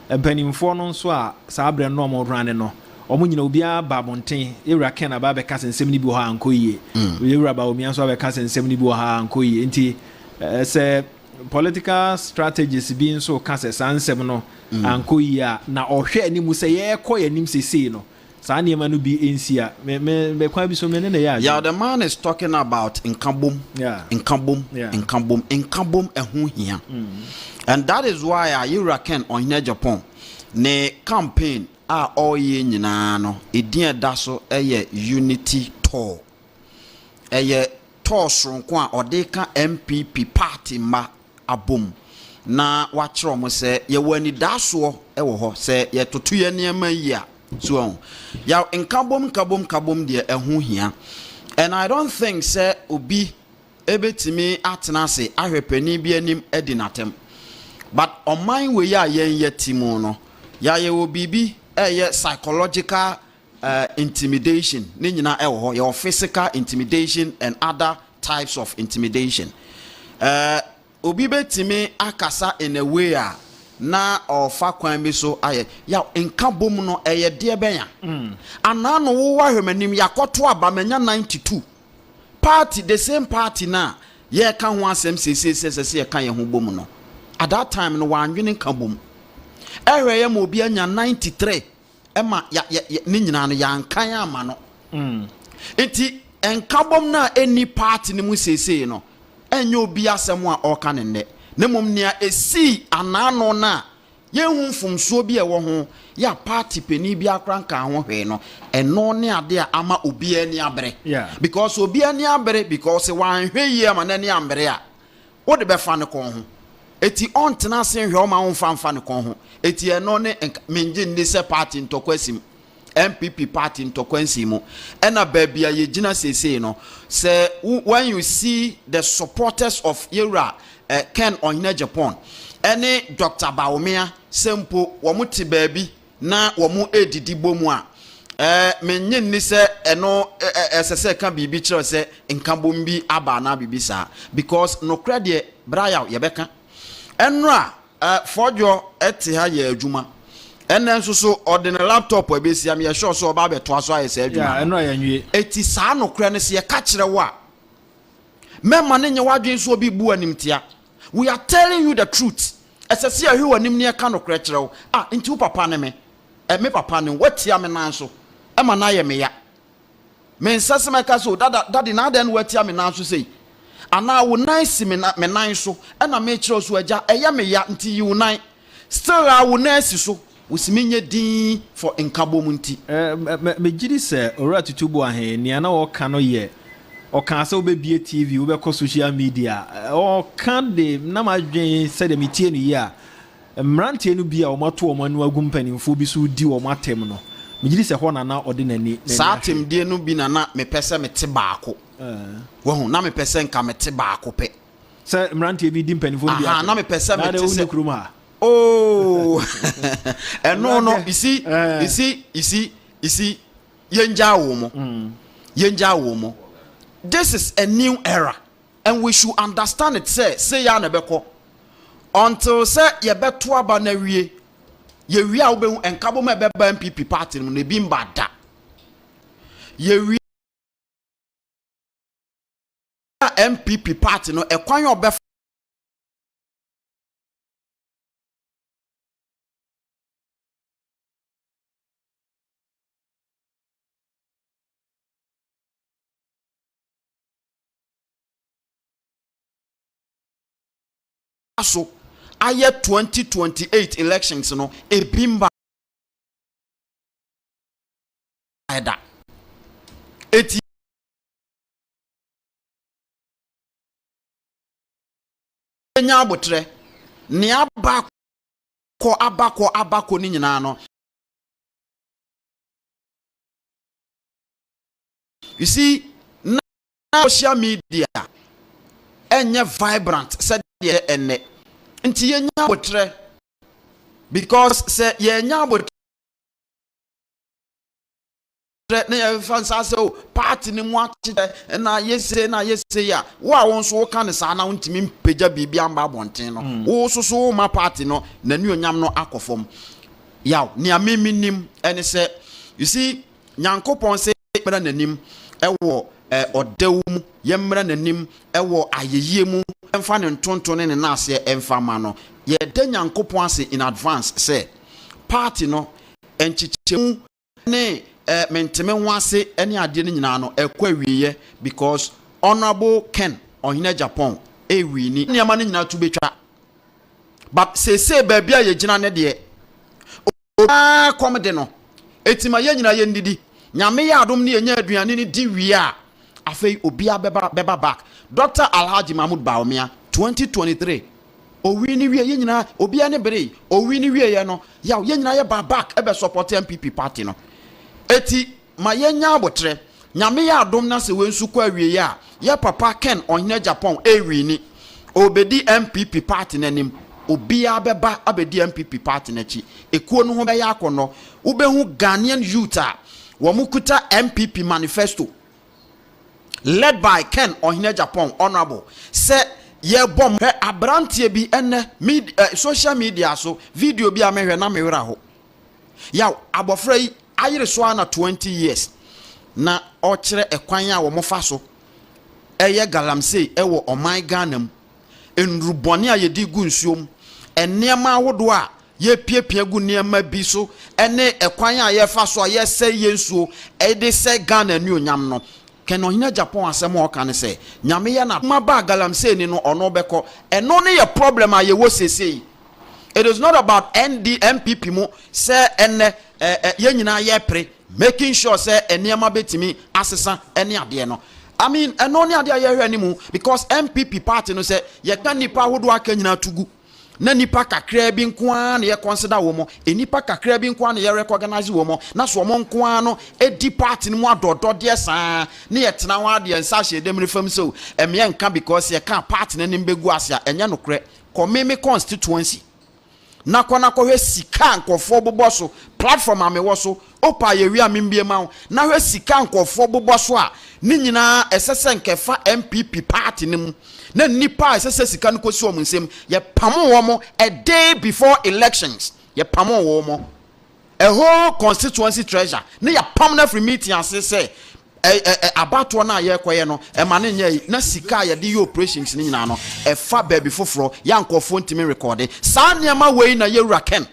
empanimfo no nso a saabre no mo run no omo nyina obia ba bonten ewura ken aba be ka sensem ni bi ho ankoyie ewura ba omi anso aba ka sensem ni bi ho ankoyie nti say political strategies bi nso ka se sansem no ankoyie na ohwe animu se ye kɔ yanim sesei no saa niema no bi ensia me kwa bi so me ne ya the man is talking about nkabom ehun hia and that is why you reckon on Japan ne campaign a oye nyina no edin da so unity tour tour sonko a odeka MPP party ma abom na wachro mo se ye wani daso ewo ho se ye toto ye niema yi a so ya nkabom de ehun hia and I don't think say obi ebetimi atena se ahwepani bi anim edinatem but on my way ya yen yetimu no ya ye obibi psychological intimidation ni nyina ewo ho your physical intimidation and other types of intimidation obi betimi akasa in a way na ofa kwan bi so aye ya nkabom no de benya ana no wo wahwemanim yakoto abamanya 92 party the same party na ye ka ho asem sese ye ka ye ho bom no at that time no wanwene nkabom ehwe ye ma obi anya 93 ema ya ni nyina no yankan ama no enti nkabom na any party ni mu sese no enye obi asem a oka ne nne ne mom nia esi anano na yehu mfumso bi ewo ho ya party peni bi akranka ho hwe no eno ne ade a ama obi ani abere because obi ani abere because wan hwe yi ama na ni ambere a wo de be fa ne kon ho eti on tena se hwe o ma won fa ne kon ho eti eno ne menje ndi se party ntokwasim MPP party ntokwansimu ena babia ye gina sese no say when you see the supporters of Yera Ken on Japan any Dr. Baumia sempo womuti baby na womu edidi bomu a menye ni se eno esese kan bibi kire se nkambom bi aba na bibi sa because no credit braya yebeka enra fojo eti ha ye adwuma enen so ordinary laptop ebesi am ye sure so ba beto aso aye se adwuma enra ya nwie eti saa no kre ne se ye ka kire wo a mema ne nye wadwen so obi bu animtia. We are telling you the truth. Esese ahi wanim ne ka no kre kire wo nti wo papa ne me papa ne watia me nanso ma na ye me ya me nsase me ka so dadi na den watia me nanso sei ana wo nice me nan so na me kire so agya eye me ya nti you nan still a wo nice so usiminye din for nkabom nti me gidi se ora tutubu ahe ne na wo ka no ye o kan se obebie TV obekọ social media o kan de na madwen se de metie no ya mrantie no bia o mato o manu agum panimfo bi so di o matem no me gidi se ho na ode nani sa tem die no bi na me pese me te baako wo hu na me pese nka me te baako pe se mrantie bi di panimfo bi na me pese me te se kruma oh and no you see yenja wo mo this is a new era and we should understand it say ya na beko until say ye beto aba na wie ye wie a wo be enkabo ma be ba MPP party no bi mbada ye wie MPP party no ekwan obe so aye 2028 elections no ebimba ada eti nya abotre ne abako ni nyina no. You see, now social media enye vibrant said ye ene nti ye nya botre because say ye nya botre na ye fansa say o party ni mu ache na yese ya wo a won so wo kan sa na ntimi mpagya bibia amba abonten no wo so ma party no na ni onyam no akofom yaw ni ameminim ene say you see nyankopon say mera nanim ewo odawum yemra nanim ewo ayeye mu emfa ne ntonto ne na ase emfa ma no ye da nyankopon ase in advance say party no enchichemu ne menteme ho ase ene ade ne nyina no ekwa wiye because honorable Ken ohine Japan ewi ni niama ne nyina tu betwa but say baby a ye gina ne de o komede no etima ye nyina ye ndidi nyame ya adom ne yenya aduane ne di wia afei obia beba back Dr. Alhaji Mahmoud Baumia 2023 owi ni wie ye nyina obia ne bere owi ni wie ye no ya ye nyina ye back ebe support MPP party no eti ma yenya abotre nyame ya adom na se wensu kwa wie ya ye papa Ken ohine Japan ewi ni obedi MPP party nanim obia beba abedi MPP party na chi ekuo no ho be ya akono ubehu Ghanaian youth a Wamukuta MPP manifesto led by Ken Ohine Japan honorable say ye bom abrantie bi ene social media so video bi amehwe na mewra ho yaw abofra yi ayire so na 20 years na okire ekwan a wo mofa so eye galamsey ewo oman Ghana enrubone a yedi gu nsuom enema ahodo a ye piepie gu niema bi so ene ekwan a ye fa so ye se yensuo e de se Ghana ni onyam no Ken Ohine Japan asem o kan se nyame ye na maba galamsey ni no ono beko eno ne ye problem a ye wo sesei. It is not about NDMPP mo say ene ye nyina ye pre making sure say eniema betimi asesa ene ade no I mean eno ne ade ye hwe ni mu because MPP party no say ye kan nipa hodo aka nyina tugu na nipa kakra bi nkoa na ye consider wo mo enipa kakra bi nkoa na ye recognize wo mo na so mo nkoa no edi party ni mu adodo de saa na ye tena ho ade nsa hye dem refam so eme nka because ye kan party na nimbegu asia enye nokre komeme constituency na kwana hwe sika nkofo boboso platform amewo so opa ye wi amembie ma na hwe sika nkofo boboso a ni nyina esese nkefa MPP party nim na nipa esese sika no kosi omo nsem ye pamo wo mo a day before elections ye pamo wo mo a whole constituency treasure na ye pam na free meeting asese abato na ye koye no e ma ne nya na sika ye de operations ni nyina no e fa baby foforo ya nkofo ntimi record sa niama wei na ye wura Ken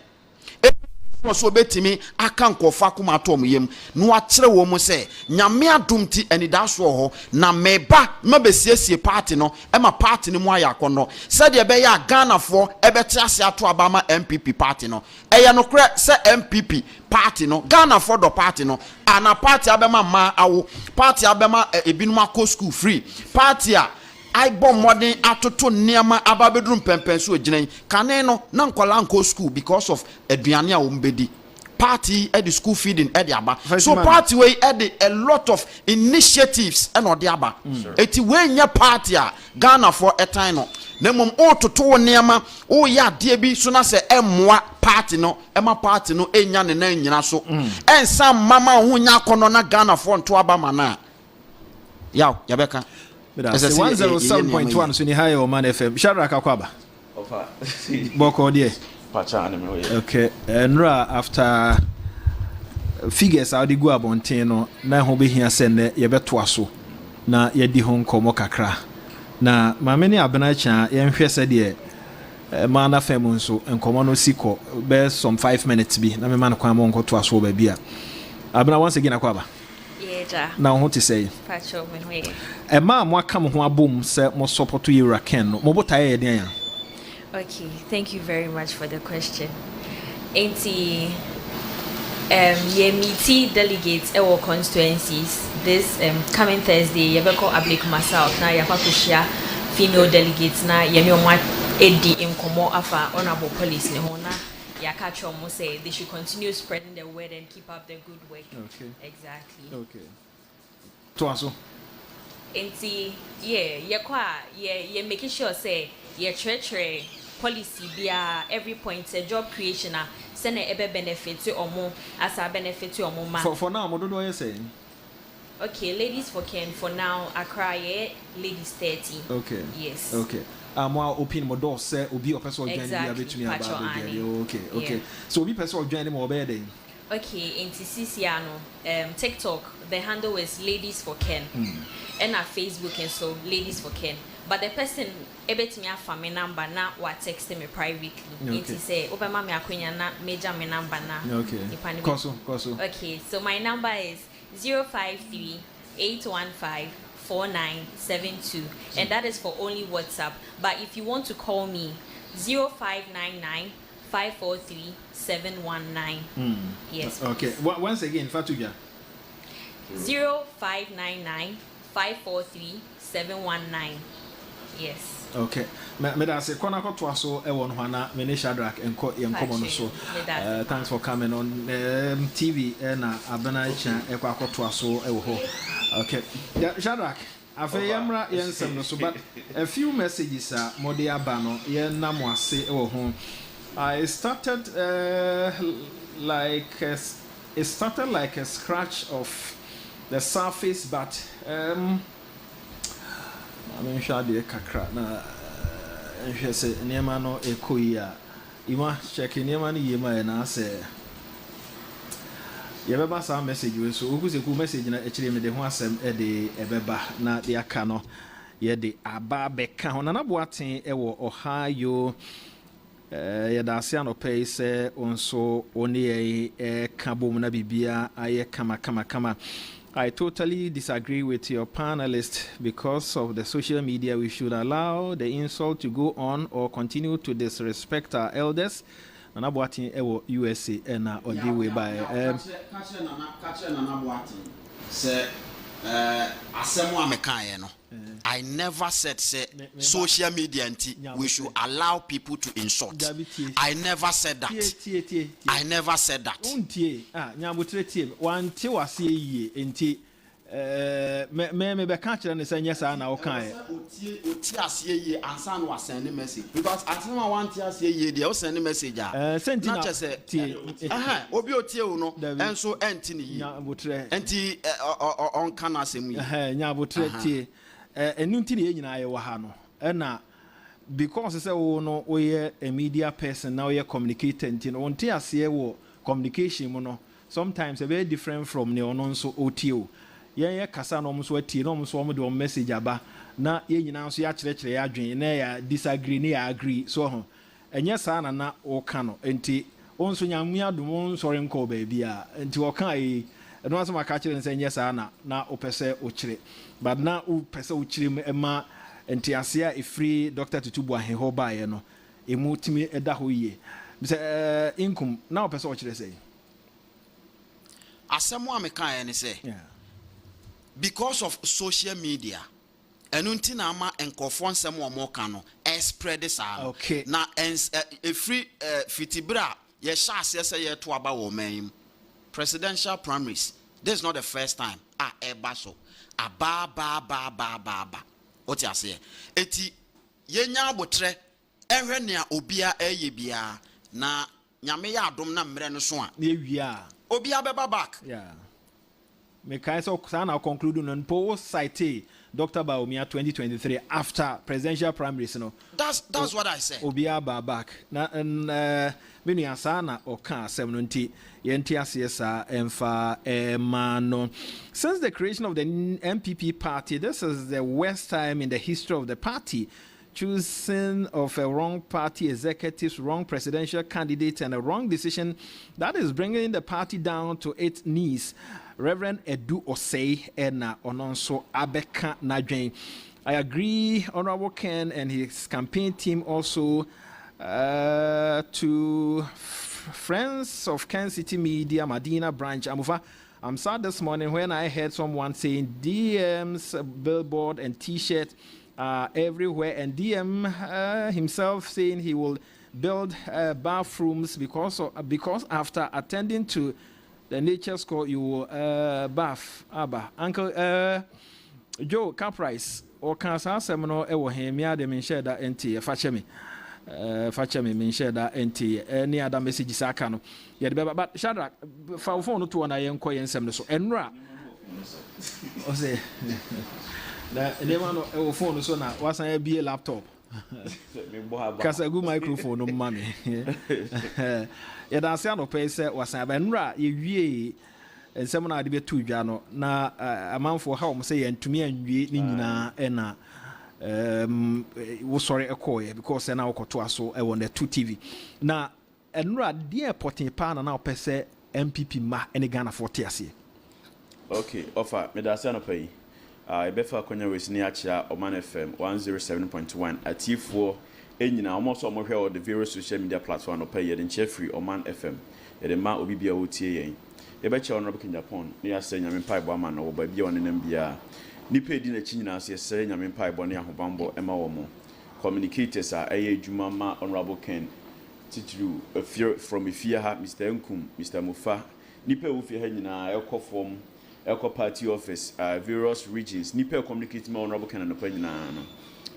so betimi aka nkofo akoma atom yem no akere wo mu se nyame adumti anidaso ho na meba mabesiesie party no e ma party ni mu ayakono se de be ya Ghana fo e beti ase ato abama MPP party no e ye no kre se MPP party no Ghana for the party no ana party abema ma awo party abema ebinum akọ school free party a I bomb modern atoto niama ababedrum pempenso oginan kane no na nkola nko school because of aduane a wombedi party at the school feeding at the aba so party way added a lot of initiatives and or the aba eti we nya party a Ghana for a time no na mom ototo niama o ya de bi so na se emmoa party no ema party no enya ne na nyina so ensa mama ho nya kono na Ghana for nto aba mana yaw yabeka 107.1 so ni high Omanfm Shadrack Akwaba ofa boko die pacha ane me okay nra after figures out the go abonten no na ho be hia sene ye beto aso na ye di ho nkomo kakra na mameni abenacha ye nhwe se de mana fam nso nkomo no siko be some 5 minutes bi na me man kwan mo nkoto aso ba bia abena once again Akwaba na ho te say pacho me hoye ma mo aka mo ho abom se mo support Ken no mo botaye ye den ya Okay, thank you very much for the question. Ainty ye meeting delegates our constituencies this coming Thursday. Yebeko Ablik myself na yapakushia female delegates na yemi omwa edi inkomo afa honorable police ne hona yakacho mo say they should continue spreading the word and keep up the good work. Okay. Exactly. Okay. Toaso. Ainty ye making sure say ye treachery policy be every point a job creation send ebe benefit to omo as a benefit to omo man. For now, what do you saying? Okay, ladies for Ken for now Accra ladies 30. Okay. Yes. Okay. More open more doors say obi person join Exactly. between about okay. Yeah. So obi person join more better. Okay, in Tisiano, TikTok, the handle is Ladies for Ken. And our Facebook and so Ladies for Ken. But the person ebet me afa me number na what text me privately. Okay. It say obama me akwenya na major me number na. Okay. Koso. Okay, so my number is 053 815 4972 and that is for only WhatsApp. But if you want to call me 0599 543 719. Yes. Okay. Once again, Fatuja. 0599 543 719. Yes. Okay. Me da se kona kotwa so e won hwana me ne Shadrack enko yenkomo no so. Thanks for coming on TV na abana cha e kwa kotwa so e wo ho. Okay. Shadrack, afa yamra yensem no so but a few messages are mode aba no ye nam ase e wo ho. I started like a scratch of the surface, but I mean, shade kakra na nhwe se niema no ekoyi a ima check niema no yema na se yebeba sa message we so ogu se ku message na ekire me de ho asem e de ebeba na de aka no ye de aba beka ho na boaten e wo Ohio ye da se anope se onso oni e ka bom na bibia aye kama. I totally disagree with your panelist. Because of the social media, we should allow the insult to go on or continue to disrespect our elders. And I'm watching USA and on the way by. I never said social media we should allow people to insult. I never said that. I never said that. Me be catch and say yes na o kan oti asiye ansa no send message because atima want asiye dey o send message sentina na say obi otie o no enso enti ni enti on kan asem yi nya botre tie enu nti ne nyina ye wa ha no na because say wo no wo ye a media person now ye communicator nti no wonte asiye wo communication mo no sometimes a very different from ne ono nso otio ye kasa no mso atie no mso mo de message aba na ye nyina nso ya kyerɛkyerɛ ya adwen na ya disagree na ya agree so ho enye saa na o ka no enti onso nyamu adom nsɔre nkɔ ba bia enti o ka yi no asema aka kyerɛ nse enye saa na o pese o kyerɛ but na o pese o kyerɛ ma enti ase a efri Dr. Tutubu aheho ba ye no emu timi eda ho yie bisa income na o pese o kyerɛ sɛ asɛm a meka ye ne sɛ because of social media enunti na ama enkofo nsɛm o mo ka no spread saa okay. Na efri fitibra ye hya ase sɛ ye to aba wo man presidential primaries. This is not the first time eba so aba oti ase eti ye nya abotre ehwe nea obia eye bia na nyame ya adom na mmerɛ no so a ye wia obia beba back me kai so sana conclude no po site Dr. Baumia 2023 after presidential primaries no that's what I said obia back na menu asana o ka asem no nti yenti asesa emfa emano. Since the creation of the MPP party, this is the worst time in the history of the party. Choosing of a wrong party executives, wrong presidential candidate, and a wrong decision that is bringing the party down to its knees. Reverend Edu Osei Ena Ononso Abeka Najwen. I agree, Honorable Ken and his campaign team also To friends of Kansas City Media, Medina branch, I'm sad this morning when I heard someone saying DM's billboard and T-shirt everywhere, and DM himself saying he will build bathrooms because after attending to the nature score you will bath. Uncle Joe Caprice or Cancer Seminole ewo him ya de share that NT fachemi me share that NT any other messages aka no ye de but Shadrack fa phone to na yen koye nsem no so enra o say na enema no ewo phone so na wasan ya bie laptop kasa gu microphone no mami ye da se anopɛ sɛ wasan ba enra ye wie nsɛm na ade betu dwa no na amanfo ha wo sɛ yɛntumi anwie ne nyinaa ɛna wo sorry ekoye because na wokoto aso e won the 2 TV na enura dia potin pa na opɛ sɛ MPP ma ene Ghana for tiase. Okay, offer me da se no pay e be fa konya we sini achia Omanfm 107.1 atifo enyina almost omo hwe the various social media platform no pay ye den che free Omanfm ye de ma obi bia wotie yen e be che Honorable Japan ne ase nyame pai bo ama no ba bia onenam bia nipa di na chi nyina ase sere nyame pai bo ne ahobambo ema wo mo communicators a eye adwuma ma Honorable Ken titru from Ifia ha Mr. Nkum Mr. Mufa nipa wo fie ha nyina ekofom Eco Party Office, various regions. Nipe communicate me Honorable Ken and nyina no.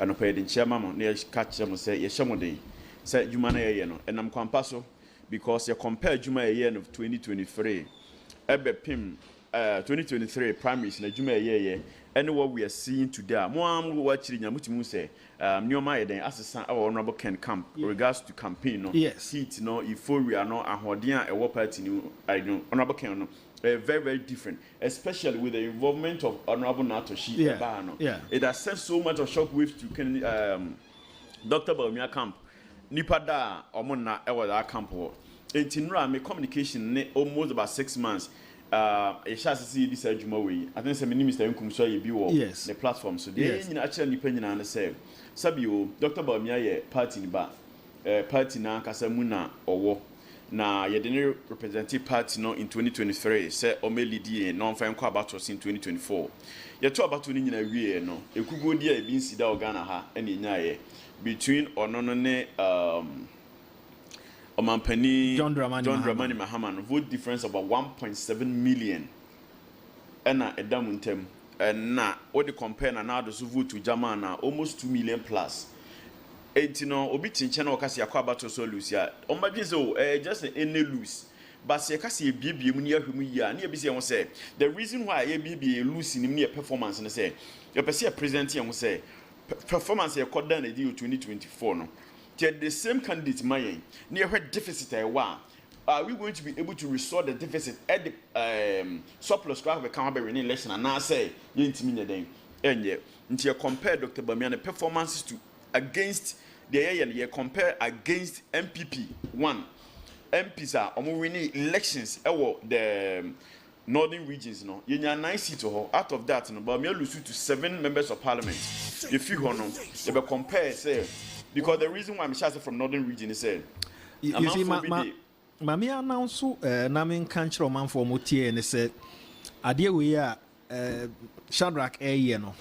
Anopa the chairman no catch them say ye shemode. Say juma na ye no. And I'm kwampaso because you compare juma year of 2023. Ebe pim 2023 primaries na juma ye and what we are seeing today. Mo am watching nyamutimu say nyoma ye den asesa our Honorable Ken camp regards to campaign no. Yes. Heat no euphoria no ahoden a wo party no I know Honorable Ken no. Very, very different, especially with the involvement of Honorable Natoshi. Yeah. It has sent so much of shockwaves to Dr. Baumia camp. Nipada Omona ewa that camp. Intinra me communication ne almost about 6 months. It shall see this way. I think some Mr. Nkum so you be the platform. So they actually depending on the same. Sabio, Dr. Baumia ye party ni ba party na kasamuna or na yedene representative party no in 2023 say o me lead no fan kwa about us in 2024 ye to about ni nyina wie no ekugo dia e bi nsida Ghana ha ene nyaye between onono ne Omanfm John Dramani Mahama no vote difference about 1.7 million ena edamuntem na what the compare na now the vote to German na almost 2 million plus. No, obi tinche na okasi akwa bato so lose ya. Omagye so just any lose. But se kasi ebie mu ni ahwemu ya na ebi se won say the reason why ebie lose ni me performance na say you person present here won say performance e koda na di 2024 no. The same candidate mayen na e deficit e wa. Are we going to be able to restore the deficit at the surplus crowd we can have a election and now say yentimi nyeden enye nti compare Dr. Bamian performances to against the year compare against MPP 1 MPs are winning elections the northern regions no yenya 9 seats out of that no but me lose to 7 members of parliament if you no you be compare say because the reason why I'm shouting from northern region is say you see Mami announce na men kanchro Omanfm motie ne say ade we a Shadrack no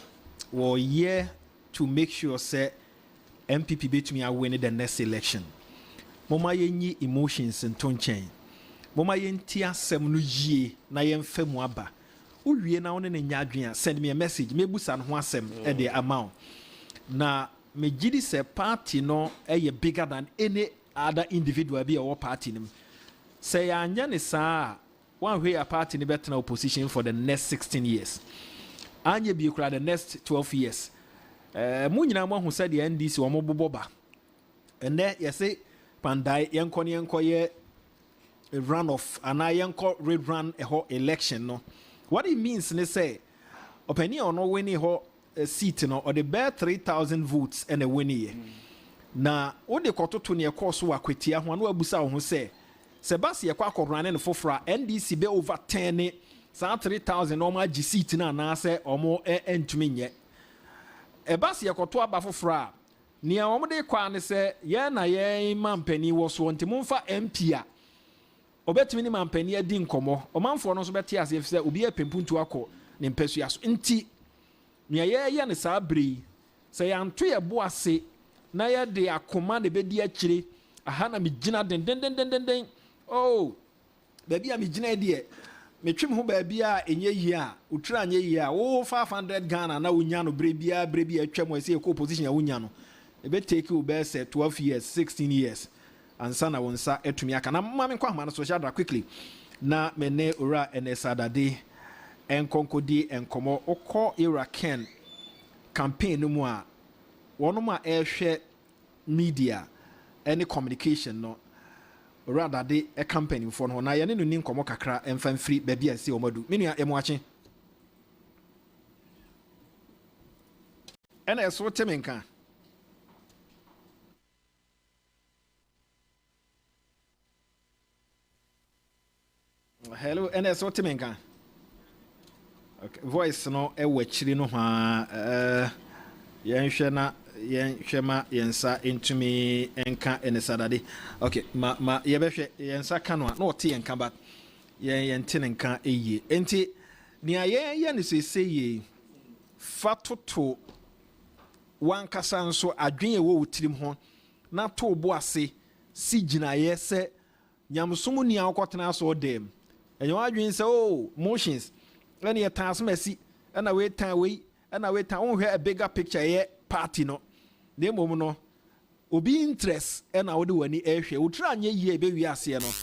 wo year to make sure say MPP betumi a win the next election. Moma yenyi emotions nto nchen. Moma yenti asem no yie na yemfa mu aba. Uwie na wona nya adwen a send me a message mebusa no ho asem e de amount. Na me gidi say party no e bigger than any other individual be our party nim. Say anya ne saa one way a party ni better opposition for the next 16 years. Anya bi kura the next 12 years. Mu nyina mo hu said the NDC wo mo boboba ene yese pandai yenko ye run off ana yenko rerun ho election no what it means ne say opani ono win ho seat no or the bare 3000 votes and a win ye na wo de kototo ne course wa kwetia ho na abusa ho say Sebasi yakwa korane no fofra NDC be over 10 sa 3000 no ma gi seat na na say omo entumi nye Ebasi yakoto aba fofra nia omde kwa ne se ye na ye mampani wo so nti momfa MP a obetimi ni mampani adi nkomo omanfo no so beti ase se obi epempuntu akọ ne mpasua so nti nia ye ne saa bri se yanto ye bo ase na ye de akoma ne bedi akire aha na migina den oh baby a migina de metwem ho baabi a enye yi a utra anye yi a wo 500 Ghana na wonya no brebia atwam ase ko position a wonya no ebe take you be say 12 years 16 years ansa na wonsa etumi aka na mama nkwa hama no social dra quickly na mene ora enesadade enkonkodi enkomo okọ era Ken campaign no mu a wono ma ehwe media any communication no rather de a company for no na ye ne no ni nkomo kakra emfa free baby ase omadu menua emuache ena eso temenka hello ena eso temenka okay voice no e wachiri no ha yenhwe na yenhwema yensa entumi enka enesadade okay ma yebehwe yensa kano na ote yenka ba yentene nka eye enti nia ye ne seseye fatoto wankasa nso adwen wo wutirim ho na to bo ase si ginaye se nyamsomu nia okotena so dem enyo adwen se oh motions ene ye tasmasi na we tan we na we tan won hwe a bigger picture ye party no de mom no obi interest na wo de wani ehwe utra anye yi ebe wi ase no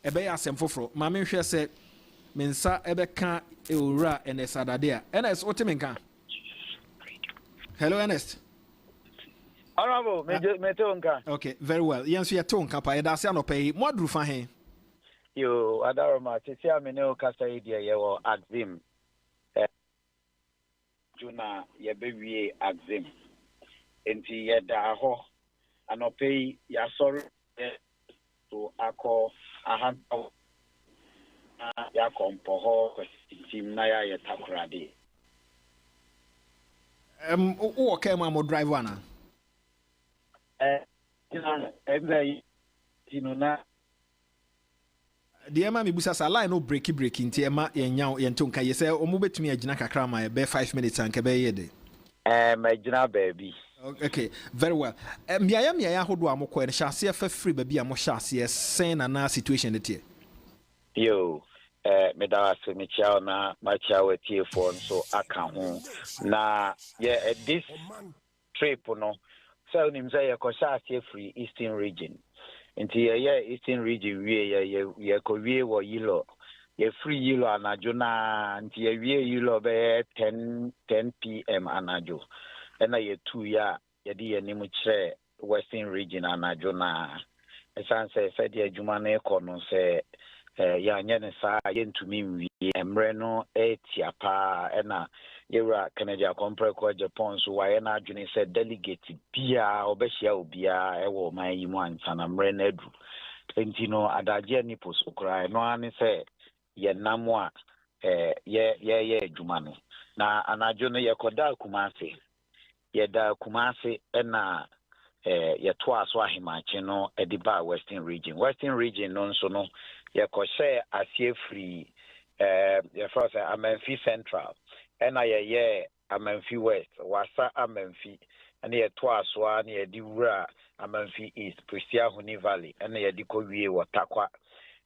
ebe ya asem foforo ma me hwe se mensa ebe ka ewura enesadade a ns otimenka hello Ernest honorable me tonka okay very well yenso ye tonka pa ye da se anopay modru fa he yo adaroma tisi amene o kasa idea ye wo axim juna ye bewie axim enti ye da ho anopay ya sorry to akọ ahanta ya kompo ho team na ya takurade o okay ma mo driver na na the ema me busa sa line no break nti ema yenyaw yentonka ye say omo betumi agina kakra ma be 5 minutes anke be ye de magina baby okay very well miaya hodo amokọ en hyase fa free baby amo hyase sen na situation tie yo me da se me chia na ma chia wetie for so aka ho na yeah this trip no so nim say ye ko hyase free eastern region nti ye eastern region wie ye ko wie wo yilo ye free yilo anajo na nti ye wie yilo be 10 pm anajo ena ye 2 ya ye di ye nimu kire western region anajo na esanse se di adwuma na ekono se ya nya ne sa ye ntumi wi emre no etiapa ena yewra Canada compare ko Japan so wa ye na adwene se delegate bia obehia obia ewo man yi mu ansa na mre na adu entino adaje ni posokra no ani se ye namo a ye adwuma no na anajo no ye koda kumase ye da kumase ena ye to aso ahimache no ediba western region no nso no ye ko share asie free ye first Omanfm central ena ye Omanfm west wasa Omanfm ena ye to aso a na ye di wura Omanfm east Prisia Huni Valley ena ye di ko wie watakwa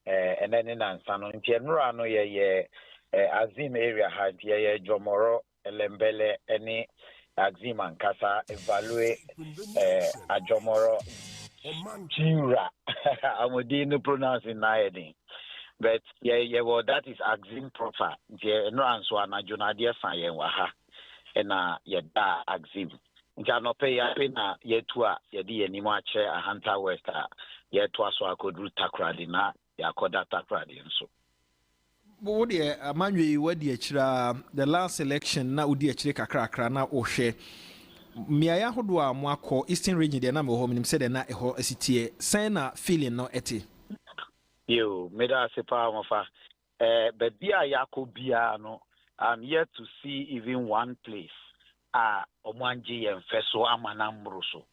ena ne nansa no nti enura no ye Azim area ha nti ye Jomoro Elembele ene Axim and Kasa evaluate Ajomoro Jura. I'm no pronouncing naedin. But yeah, well that is Axim proper. The no answer na Jonadia Sayen waha. And yeah da Axim. Njano pay ya na ye tua ye di ye nimo ache a Hunter West ye tua so akodru takradi na ya koda takradi nso. But Manuel wadi achira the last election na udi achire kakra na ohwe miaya hodo a mo akọ eastern region de na me ho minim se de na eho asitie sen na feeling no eti yo meda sepa mofa but bia yakobia no I'm yet to see even one place omanje yemfeso amana mbroso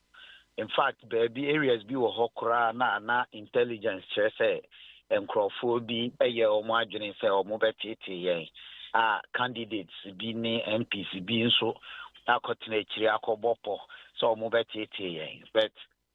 in fact baby areas bi wo hokra na intelligence kyerɛ sɛ nkrɔfoɔ bi ɛyɛ ɔmo adwene sɛ ɔmo bɛtete yɛn candidates bi ne MPs bi nso akɔtena akyiri akɔbɔpɔ sɛ ɔmo bɛtete yɛn but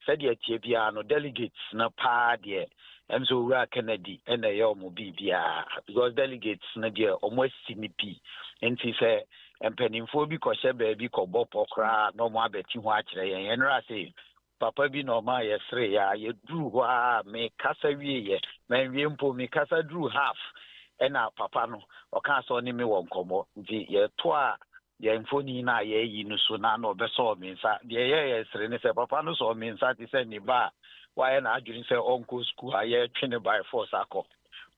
sɛdeɛ tie biara no delegates na paa deɛ ɛmso wura Kennedy ɛna ɛyɛ ɔmo biribiara because delegates na deɛ ɔmo asi ne pi nti sɛ mpanimfoɔ bi kɔhyɛ baabi kɔbɔpɔ koraa na ɔmo abɛti ho akyerɛ yɛn yɛnra sɛ papa bi na ɔma yɛsere ya yɛduru hɔ a me kasa wie manwie mpo me kasa duru half ɛna papa no ɔka sɛ ɔne me wɔ nkɔmmɔ nti yɛto a yɛmfoni na yɛyi no so na ɔbɛsɔ me nsa deɛ yɛsere ne sɛ papa no sɔ me nsa te sɛ ne ba wayɛ na adwene sɛ ɔnkɔ school a yɛtwe ne by force akɔ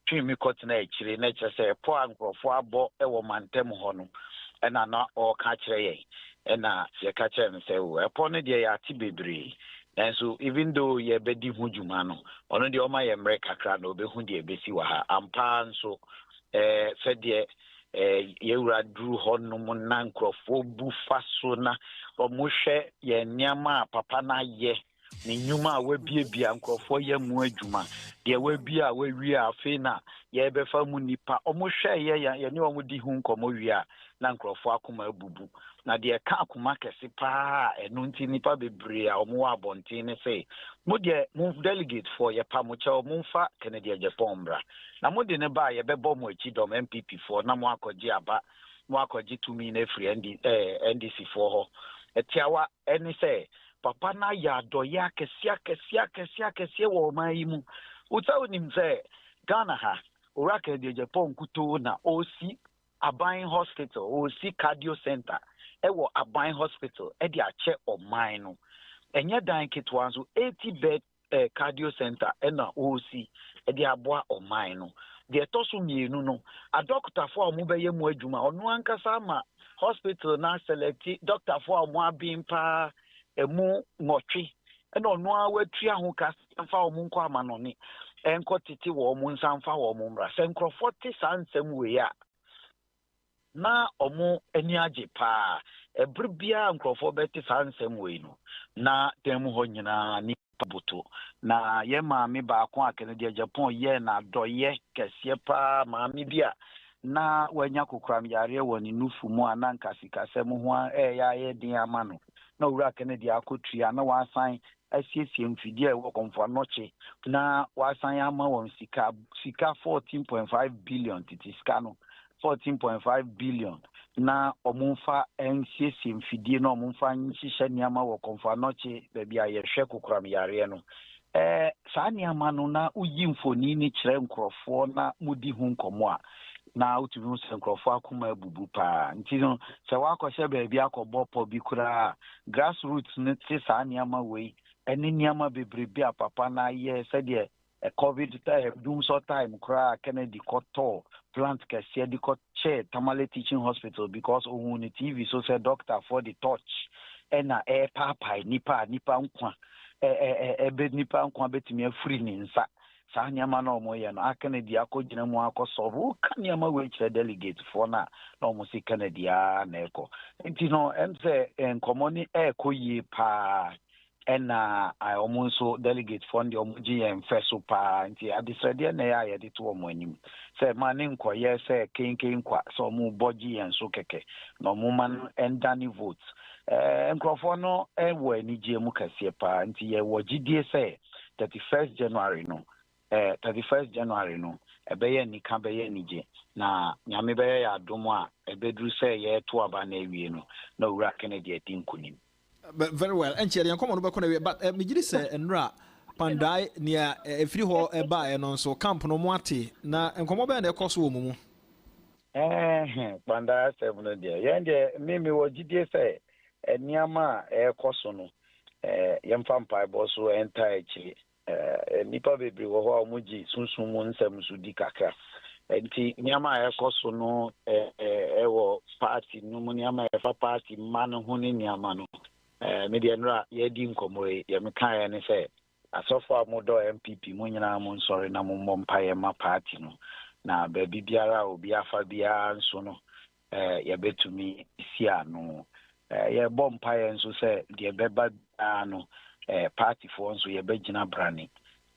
twe me kɔtena akyire na kyerɛ sɛ ɛpɔ a nkurɔfoɔ abɔ ɛwɔ mantam hɔ no ɛna na ɔka kyerɛ yɛn ɛna yɛka kyerɛ no sɛ ɛpɔ no deɛ yɛate bebree nanso even though yɛbɛdi ho dwuma no ɔno deɛ ɔma yɛ mmerɛ kakra na ɔbɛhu deɛ ɛbɛsi wɔ ha ampa nso sɛdeɛ yɛwura duru hɔ nom na nkurɔfoɔ bu fa so na ɔmohwɛ yɛn nneɛma a papa no ayɛ ne nnwuma a wabiebia nkurɔfoɔ yɛ mu adwuma deɛ wabia a wawie afei na yɛbɛfa mu nipa ɔmohwɛ yɛne ɔmo di ho nkɔmmɔ wie a na nkurɔfoɔ akoma abubu na deɛ ka akoma kɛse paa ɛno nti nipa bebree a ɔmo wɔ abɔnten ne sɛ mo deɛ mo delegate for yɛpa mo kyɛw momfa Kennedy Japan mbra na mo de ne ba yɛbɛbɔ mo akyi dɔm MPP for na mo akɔgye aba mo akɔgye tumi na afiri NDC for hɔ ɛtiawa ɛne sɛ papa na yɛ adɔyɛ akɛseɛ wɔ ɔman yi mu wotsa wonim sɛ Ghana ha owura Kennedy Japan kuto na osi Aban Hospital osi cardio center ɛwɔ Aban Hospital ɛde akyɛ ɔman no ɛnyɛ dan ketewa nso 80 bed cardio center ɛna osi ɛde aboa ɔman no deɛ ɛtɔ so mmienu no adɔktafoɔ a ɔmo bɛyɛ mu adwuma ɔno ankasa ama hospital na select doctorfoɔ a ɔmo abin paa emu nwɔtwe ɛna ɔno a watua ho ka mfa ɔmo nkɔ amanɔne ɛnkɔ tete wɔ ɔmo nsa mfa wɔ ɔmo mmra sɛ nkurɔfoɔ te saa nsɛm wei a na ɔmo ani agye paa ɛbere biara nkurɔfoɔ bɛte saa nsɛm wei no na dan mu hɔ nyinaa nipa boto na yɛ maame baako a Kennedy Japan yɛ na dɔyɛ kɛseɛ paa maame bi a na wanya kokoram yareɛ wɔ ne nufu mu a na nkasikasɛm ho a ɛyɛ den ama no na owura Kennedy akɔtua na wasan asiesie mfidie a ɛwɔ kɔmfoanɔkye na wasan ama wɔn sika 14.5 billion titi sika no 14.5 billion na ɔmomfa nsiesie mfidie na ɔmomfa nhyehyɛ nneɛma wɔ kɔmfoanɔkye baabi a yɛhwɛ kokoram yareɛ no saa nneɛma no na woyi mfoni ne kyerɛ nkurɔfoɔ na mudi ho nkɔmmɔ a na utumi hu sɛ nkurɔfoɔ akoma abubu paa nti no sɛ wakɔhyɛ baabi akɔbɔ pɔ bi koraa grassroots no te saa nneɛma wei ɛne nneɛma bebrebe a papa no ayɛ sɛdeɛ COVID doomsday time koraa Kennedy kɔtɔɔ plant kɛseɛ de kɔkyɛɛ Tamale Teaching Hospital because ohun ne TV so sɛ doctor for the touch ɛna ɛpaapae nipa nkwa ɛbɛ nipa nkwa bɛtumi afiri ne nsa saa nneɛma na ɔmo yɛ no Kennedy akɔgyina mu akɔsɔfo woka nneɛma wei kyerɛ delegate foɔ na ɔmo si Kennedy na ɛkɔ nti no ɛm sɛ nkɔmmɔ ne ɛɛkɔ yie paa ɛna ɔmo nso delegate foɔ no deɛ ɔmo gye yɛn fɛ so paa nti adesrɛdeɛ na ɛyɛ a yɛde to ɔmo anim sɛ ma ne nkɔyɛ sɛ kenkenkwa sɛ ɔmo bɔ gye yɛn so kɛkɛ na ɔmo ma no ɛndane vote nkurɔfoɔ no ɛwɔ anigye mu kɛseɛ paa nti yɛwɔ gyidie sɛ 31st January no ɛbɛyɛ nika bɛyɛ nigye na nyame bɛyɛ yɛ adom a ɛbɛduru sɛ yɛto aba na awie no na owura Kennedy adi nkonim very well enche de nkɔmɔ no bɛkɔ na wie but megyiri sɛ nnura pandai nea ɛfiri hɔ ɛbaeɛ no nso camp no mu ate na nkɔmɔ bɛyɛ na ɛkɔ so wɔ mu mu pandai asɛm no deɛ yɛn deɛ mimi wɔ gyidie sɛ nneɛma a ɛkɔ so no yɛmfa mpaebɔ so ɛnta akyiri nipa bebree wɔ hɔ a wɔgye sunsun mu nsɛm so di kakra nti nneɛma a ɛkɔ so no ɛwɔ party no mu nneɛma a ɛfa party mma no ho ne nneɛma no media nnura yɛdi nkɔmmɔ yi yɛmekaeɛ ne sɛ asɔfo a modɔ MPP mo nyinaa mo nsɔre na mommɔ mpaeɛ ma party no na baabi biara a obi afa biara nso no yɛbɛtumi si ano yɛbɔ mpaeɛ nso sɛ deɛ bɛba biara no party for nso yɛbɛgyina brane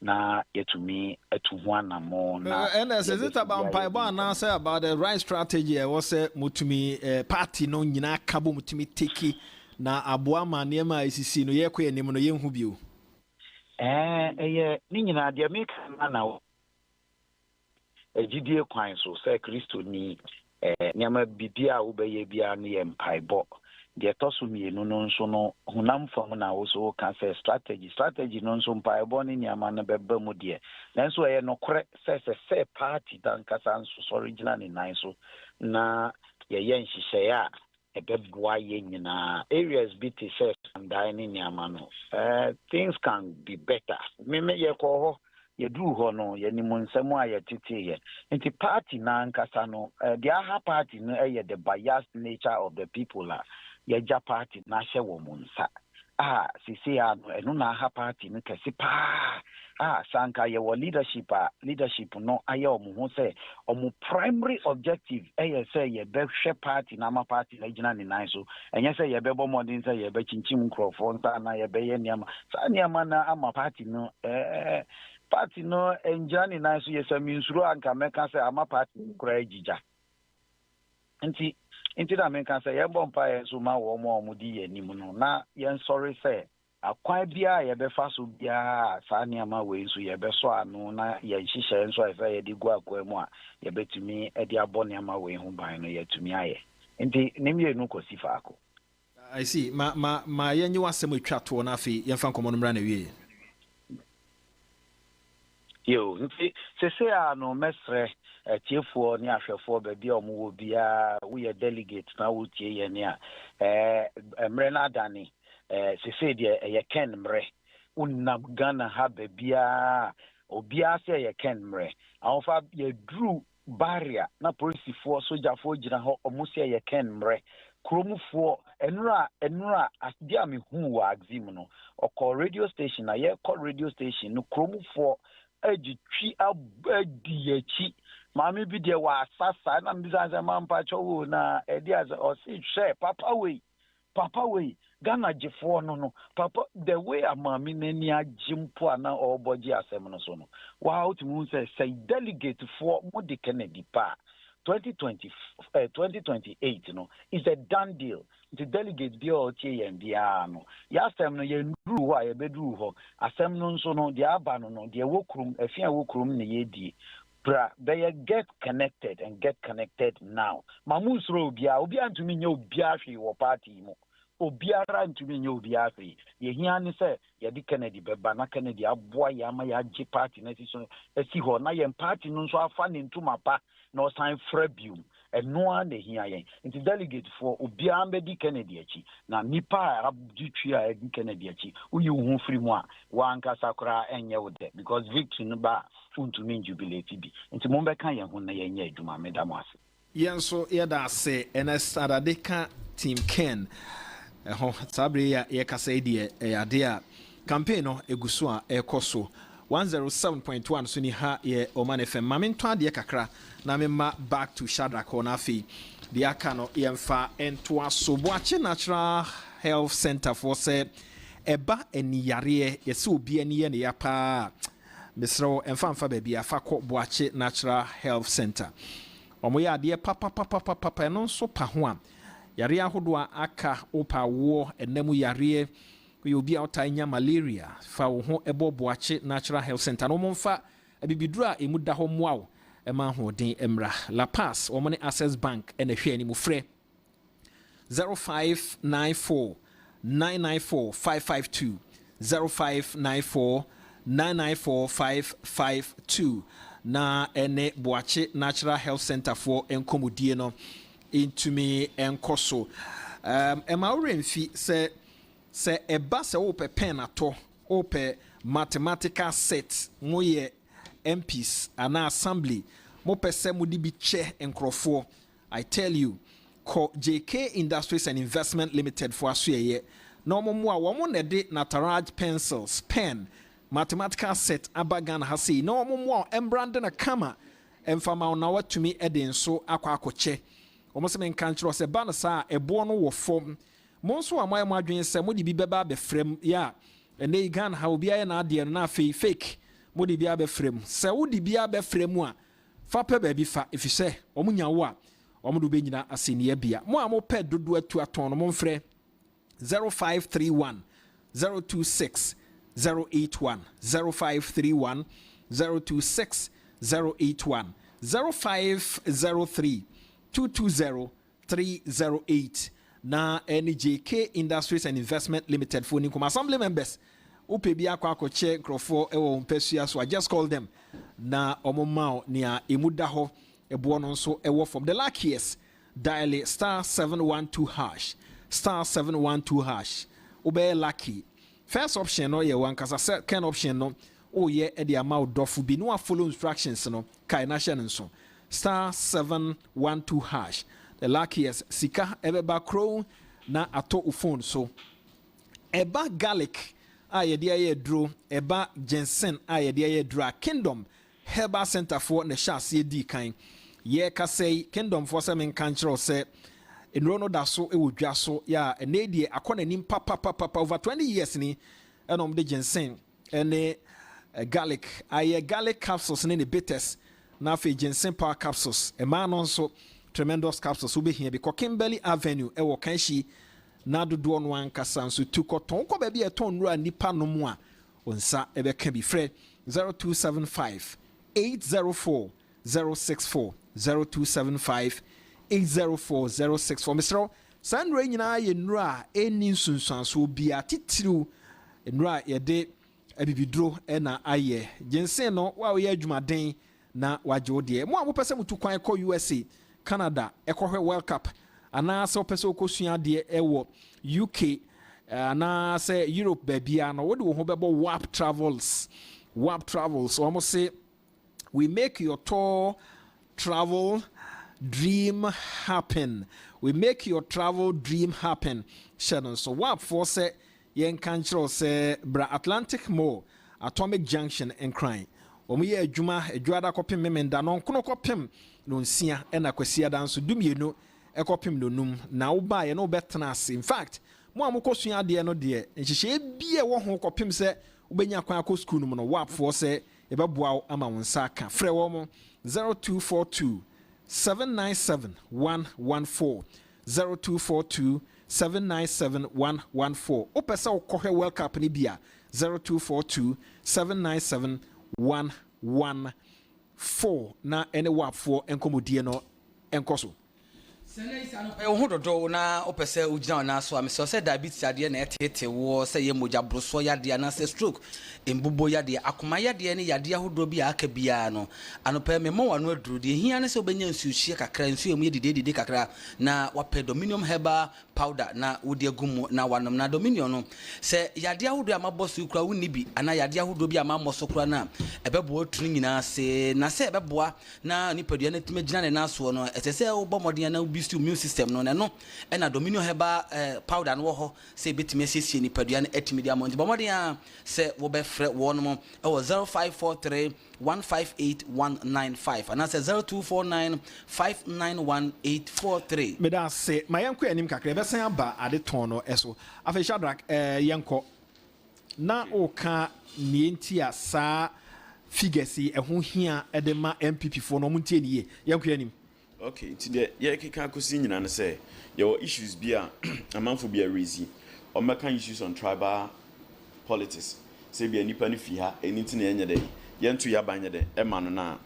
na yɛtumi atu ho anamo na and as is it about Paiba now say about the right strategy was say mutumi party no nyina kabo mutumi teki na aboa ma niema isisi no yekɔ anim no yenhu bio ɛyɛ ne nyina deɛ meka na agidie kwan so sɛ Kristo ni nyama bibia wo bɛyɛ bia no yɛ mpaebɔ deɛ tɔso mienu no nso no honam fam na wo so ka sɛ strategy no nso mpaebɔ ne nyama no bɛba mu deɛ nanso ɛyɛ nokorɛ sɛ party dankasa nso sɔre gyina ne nan so na yɛyɛ nhyehyɛeɛ a ɛbɛboa yɛ nyinaa areas bi te sɛ sandae ne nyama no things can be better meme yɛkɔ hɔ yɛduru hɔ no yɛnim nsɛm a yɛteteyɛ nti party na nkasa no the aha party no ɛyɛ the biased nature of the people a yɛgya party na hyɛ wɔ mu nsa sisi ano ɛno na aha party no kɛse paa sanka yɛwɔ leadership no ayɛ ɔmo ho sɛ ɔmo primary objective ɛyɛ sɛ yɛbɛhwɛ party na ama party na gyina ne nan so ɛnyɛ sɛ yɛbɛbɔ mmɔden sɛ yɛbɛkyinkyim nkurɔfoɔ nsa na yɛbɛyɛ nneɛma saa nneɛma na ama party no ɛngyina ne nan so yɛ sɛ mensuro anka mɛka sɛ ama party no koraa agyigya nti na menka sɛ yɛbɔ mpa yɛn so ma wɔ mo di yɛ anim no na yɛn sɔre sɛ akwan bia yɛbɛfa so bia saa nneɛma wei nso yɛbɛsɔ ano na yɛn hyehyɛ nso a sɛ yɛde gu akwan mu a yɛbɛtumi de abɔ nneɛma wei ho ban no yɛtumi ayɛ nti ne mmienu kɔsi faako I see ma yɛnye wasɛm atwa toɔ no afei yɛmfa nkɔmmɔ no mmra na wie yo nti sese a no mesre tiefoɔ ne ahwɛfoɔ baabi a ɔmo wɔ biara woyɛ delegate na wotie yɛ ne a mmerɛ no adane sese deɛ ɛyɛ ken mmerɛ wonnam Ghana ha baabiara obiara sɛ ɛyɛ ken mmerɛ ahofa yɛduru barrier na polisifoɔ sogyafoɔ gyina hɔ ɔmo sɛ ɛyɛ ken mmerɛ kromufoɔ enura asdi a mehu wɔ Axim no ɔkɔ radio station na yɛkɔ radio station no kromufoɔ agitwi abadi yachi maame bi de wa asasa na mbisa sɛ mampa chowo na edi as o si hwɛ papa wei Ghana gyefoɔ no papa the way amami nani agyimpo ana ɔbɔgye asɛm no so no wa utmu sɛ delegate for mo de Kennedy pa 2028 no is a done deal. The delegate bi o tie yen bia no. Ya asem no ye nduru ho a ye beduru ho. Asem no nso no de aba no no de wokrum afia wokrum ne ye die. Bra they get connected and get connected now. Mamusro obi antumi nye obi ahwe wo party mo. Obiara ntumi nye obi ahwe. Ye hia ne se ye di Kennedy beba na Kennedy aboa ya ma ya gye party na si so esi ho na ye party no nso afa ne ntuma pa no sign frebium enoa na hia yen nti delegate for obiara mbedi Kennedy achi na nipa abditwi a edi Kennedy achi uyi hu free mu a wanka sakura enye wo de because victory no ba untumi jubilate bi nti mo mbeka yen ho na yen nya adwuma medam ase yen so yeda ase enestarade ka team Ken ho sabre ya kasa die ade a campaign no eguso a ekoso 107.1 so ni ha ye Omanfm mamento ade kakra na memma back to Shadrack Onafi the akano yemfa ento asoboache natural health center for say eba eniyare yese obi ani ye ne ya pa mesro emfa baabi afa kɔ boache natural health center omo ya ade papa no so pa ho a yare ahodo aka opa wo enemu yare we obi outanya malaria fa wo ho eboboache natural health center no momfa abibidura emuda ho moawo ema ho den emra La Paz wo ne Access Bank ene hwe ani mu frɛ 0594 994 552 0594 994 552 na ene boache natural health center for enkomodie no intumi enkoso ema oremfi se eba se ope pen ato ope mathematical set moye MPs ana assembly mo pese mo di bi che enkrofo I tell you ko JK Industries and Investment Limited for asuye na omo a wo mo ne de Nataraj pencils pen mathematical set abagan ha sei na omo a embrand na kama emfama na watumi eden so akwakoche omo se men kan kiro se ba na sa ebo no wo fom monso amoy mo adwen se mo di bi beba be frem ya and they gan how be an idea na fake modi bia be frame se wodi bia be frame a fa pe ba bi fa if you say omunya wo a omudo be nyina asenie bia mo a mo pe dodo atu aton no mo mfre 0531 026 081 0531 026 081 0503 220 308 na NJK Industries and Investment Limited for Nikum Assembly members upe bia kwa akoche krofo ewo mpesua so I just call them na omomao nia emuda ho ebo no nso ewo from the luckiest dial *712# ube lucky first option no ye one kasa second option no o ye e de amount dofu bi no follow instructions no kai na hye nso *712# the luckiest sika ebeba crow na ato phone so eba garlic ayede aye dro eba ginseng ayede aye dro Kingdom Herbal Center for ne chase di kan ye ka say Kingdom for some kanchro say enro no da so e wodwa so ya ene die akona nim papa over 20 years ni enom de ginseng ene garlic aye garlic capsules ne bitters na fe ginseng power capsules e man no so tremendous capsules will be here because Kimberley Avenue ewo kanshi na dodo no ankasa nso tukoton ko ba bi eton ru anipa no mu a onsa ebe ka bi frɛ 0275 804 064 0275 804 064 Mr. Sandra nyina ye nura eni nsunsuanso bia titiriw nura ye de abibidro na aye jensen no wa ye adwumaden na waje ode mo a mo pese mutu kwan ko USA Canada ekohwe World Cup ana se opese okosua de ewo UK ana se Europe babia no wode wo ho bebo warp travels almost say we make your tour travel dream happen. We make your travel dream happen. Shannon so warp for say yen kanchro say Bra Atlantic Mall Atomic Junction and Crime omuye adwuma adwada kopem memenda no nkono kopem no nsia na kwasia dan so dumienu ekopem no num na wo ba ye no betena ase in fact mo amokosua de no de nhihye bie wo ho kopem se ubenya kwan akọ school no no wap for se ebeboa ama wonsa aka frɛ wo mo 0242 797 114 0242 797 114 opesa okɔhwɛ World Cup ni bia 0242 797 114 na ene wap for enkomodie no enkoso ho dodo na opese ugina na so amese se diabetes ade na etete wo se ye moja broso yade na se stroke embubo yade akoma yade ne yade ahodo bi aka bia no anopa me mo wano aduru de hia ne se obenya nsuhie kakra nsu emu yedede kakra na wape dominium herbal powder na wode agumu na wanom na dominium no se yade ahodo amaboso kura woni bi ana yade ahodo bi amamoso kura na ebebo otunu nyina se na se ebeboa na nipadua na timagina ne na so no etese obomodin na immune system no no na dominion herbal powder no ho say betime siesie ni padua na etimidia monji bomodin say wo be frɛ wo no e wo 0543 158 195 and say 0249 591 843 me da say mayanko anim kakra be san aba ade ton no eso afa Shadrack yanko na o ka nientia sa figures e ho hia e de ma MPP fo no muntie niye yanko anim. Okay, today yeah can kosi nyina na say your issues be a amanfo be a raise or make issues on tribal politics say be nipa ni fi ha anything na enye dey yentu ya banye dey e ma no na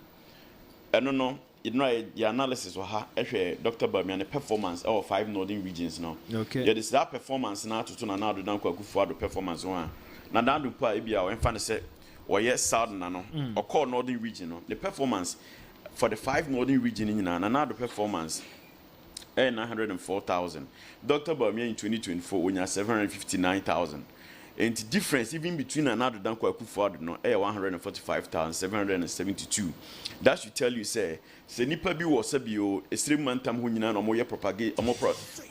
eno no you know your analysis wa ha ehwe Dr. Bamian performance our 5 northern regions no okay yeah this that performance na to na do dan kwa kufu ado performance one na dan do pa e bia o enfa ne say o yes south na no o call northern region no the performance for the 5 northern region in na the performance 904,000. Dr. Bamian in 2024 we have 759,000. And the difference even between another than Kwaku no 145,772. That should tell you say nipa bi wo sabio extreme mantam ho nyina no mo ye propagate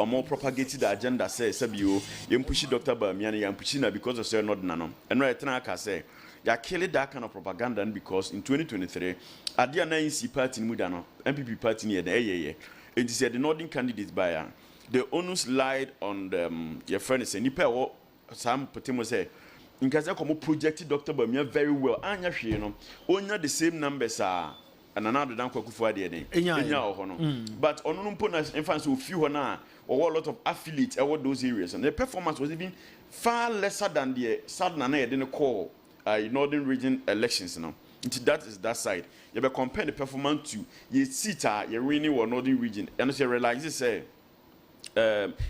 more propagated the agenda say sabio yem push Dr. Bamian yem push na because of say not na no. And right now ka say ya kill that kind of propaganda because in 2023 adia na NC party mu da no MPP party near the it is the northern candidates by the onus lied on your friend say nipa wo sam potimo say in case I projected Dr. Bamia very well. Anya Shino, only the same numbers are. And another down for the day. But on Numpona's infants with few or a lot of affiliates over those areas, and the performance was even far lesser than the Southern and I didn't call Northern region elections. That is that side. You be compare the performance to ye Sita, ye Rainy or Northern region, and you realize this say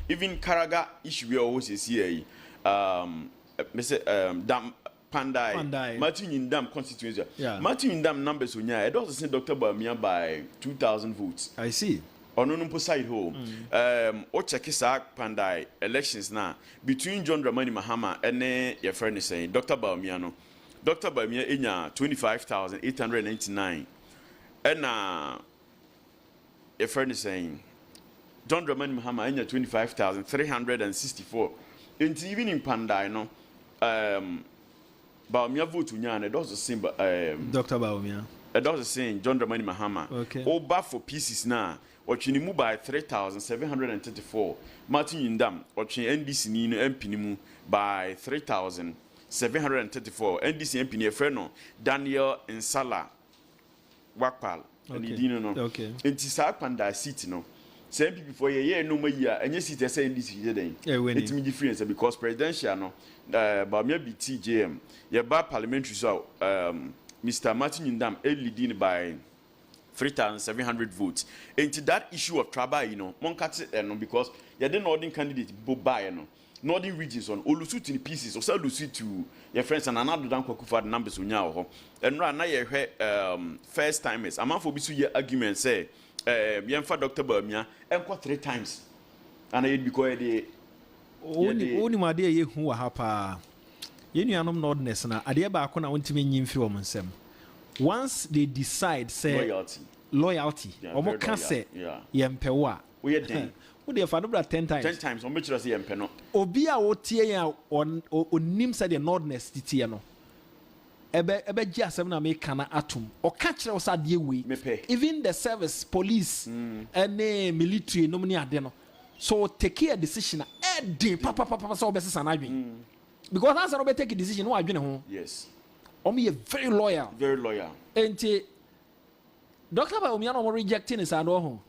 even Karaga issue we always see Dam Pandai. Martin in Dam constituency. Yeah. Martin in Dam numbers when it doesn't say Dr. Bamia by 2,000 votes. I see. On no side home. Ochekisa Pandai elections now between John Dramani Mahama and your friend is saying Dr. Bamiano. Dr. Bamia in 25,899. And your friend is saying John Dramani Mahama in 25,364. And even in Pandai, no, Bawumia vote to Nyan, it does the same. Dr. Bawumia. It does the same. John Dramani Mahama. Okay. Oba for pieces now. Watching him by 3,734. Martin Yindam. Watching NDC Nino Mpinimu by 3,734. NDC Mpini Freno. Daniel Nsala Wakpal. Okay. And Tisa Panda City no. Same people for a year no more year, and yes, it's saying this year. It's me difference because presidential no, but maybe TJM, your bad parliamentary so, Mr. Martin Yindam leading by 3,700 votes. And to that issue of trouble, because you're the northern candidate, Boba, northern regions on Olusu in pieces, or sell Lucy to your friends and another down for the numbers on now. And right now, you first timers, I'm for this argument say. Yemfa Dr. Bamia enko 3 times and it because the only my dear who hapa yenuanom nordness na ade ba ko na wontimi nyimfi wo nsem once they decide say loyalty omo ka say yempewo a we den wo de fa dobra 10 times 10 times omo kira say yempe no obi a wotie ya onim say the nordness titie no ebe gi asem na me kana atom o ka kire wo sa de we even the service police and military no many ade no so take a decision dey papa so obesesa na adwen because that's how we take a decision no adwen ho yes omo very loyal enti Dr. Bawumia no rejecting is and ho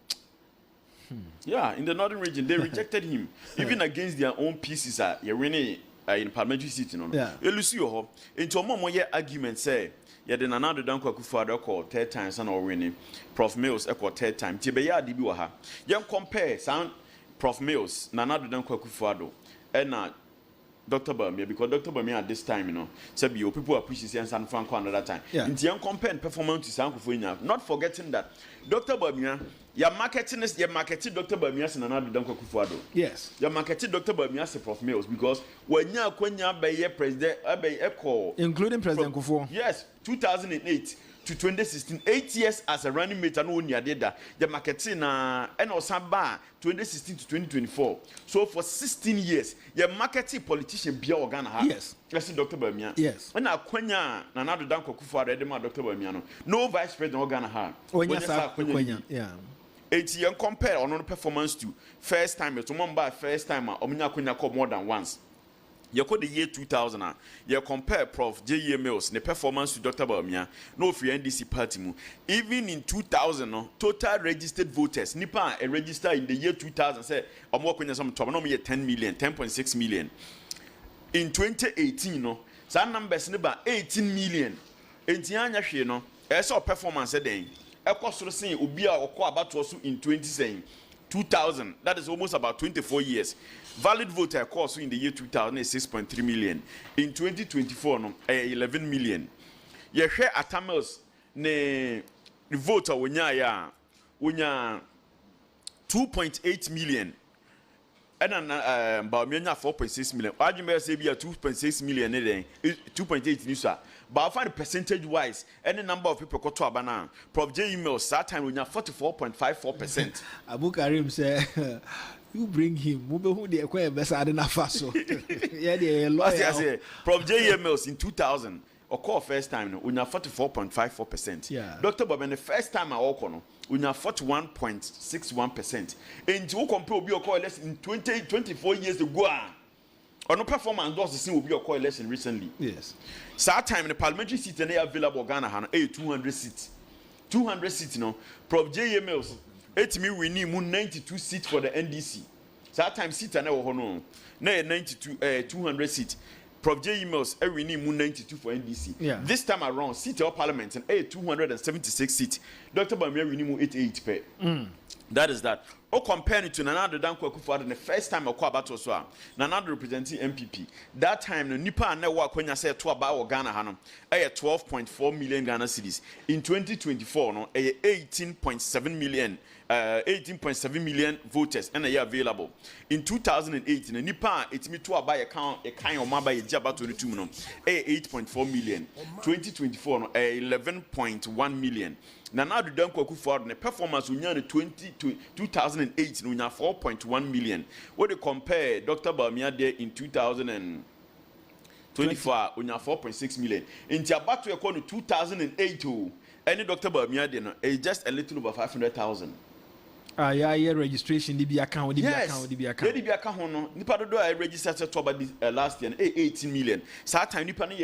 yeah in the northern region they rejected him even against their own pieces you winning in parliamentary seat no elusi ho enti omo ye argument say ye de Nana Addo Dankwa Akufo-Addo call 3rd times and winning Prof Mills call 3rd time ti be ya ade bi wo ha ye compare sound Prof Mills Nana Addo Dankwa Akufo-Addo and Dr. Bamia because Dr. Bamia at this time say be people are pushing San Franco another time enti ye compare performance to Sankofo not forgetting that Dr. Bamia your marketing is your marketing Dr. Bamia and Nana Addo Dankwa Akufo-Addo. Yes. Your marketing Dr. Bamia as Prof Mills because when you be president including President Kufuor. Yes, 2008 to 2016, 8 years as a running mate and only did that. Your marketing and Osamba 2016 to 2024. So for 16 years, your marketing politician be organa. Yes. Let's see Dr. Bamia. Yes. And now Kwenya Nana Addo Dankwa Akufo-Addo Dr. Bamia no vice president organa ha. Kwenya. Yeah. It's young compare on performance to first time. It's first time. More than once. You call the year 2000. You compare Prof J.E. Mills the performance to Dr. Bamia. No free NDC party. Even in 2000, total registered voters. Nipa register in the year 2000. Say I'm working some 10 million, 10.6 million. In 2018, some numbers about 18 million. In Tianya Shino, I saw performance then. Saying about in 2000. That is almost about 24 years. Valid voter course in the year 2000 is 6.3 million. In 2024, 11 million. You share Atamels ne voter wunya 2.8 million. And Bawumia 4.6 million. Argument say be 2.6 million 2.8 news. But I find percentage wise, any number of people go to Abana. Prof J emails that time we have 44.54%. Abu Karim say you bring him. Who the acquire best I didn't faso. Yeah, the lawyer. Prof J emails in 2000 or call first time we have 44.54%. Yeah. Dr. Bob the first time I walk on we have 41.61%. And you compare be call less in 24 years ago. Or no performance does the same will be a coalition recently. Yes. So that time in the parliamentary seat and they available Ghana Hana 200 seats. 200 seats, Prof. J. Mills, 8 me we need 92 seats for the NDC. So that time seats are never hono. Now 200 seats. Prof. J. Mills, we need 92 for NDC. Yeah. This time around, seat of parliament and 276 seats. Dr. Bamia, we need 88 per. That is that. O compare it to Nanado Danko Akufo-Addo the first time Akwa Abato so Nanado representing MPP. That time no nipa na work when you say to about Ghana Hanum. 12.4 million Ghana cedis. In 2024 no 18.7 million 18.7 million voters and are available. In 2008 no nipa it me to buy account a kind of maba jaba 22 no 8.4 million. 2024 no 11.1 million. Nanado Danko Akufo-Addo the performance unya 2008 unya 4.1 million. What they compare Dr. Bamia there in 2024 unya 4.6 million. In Tiabato economy 2008 any Dr. Bamia there no just a little over 500,000. Yeah, registration DB account, DB account, DB account. DB account no nipa do I registered to about last year 18 million. So that time nipa no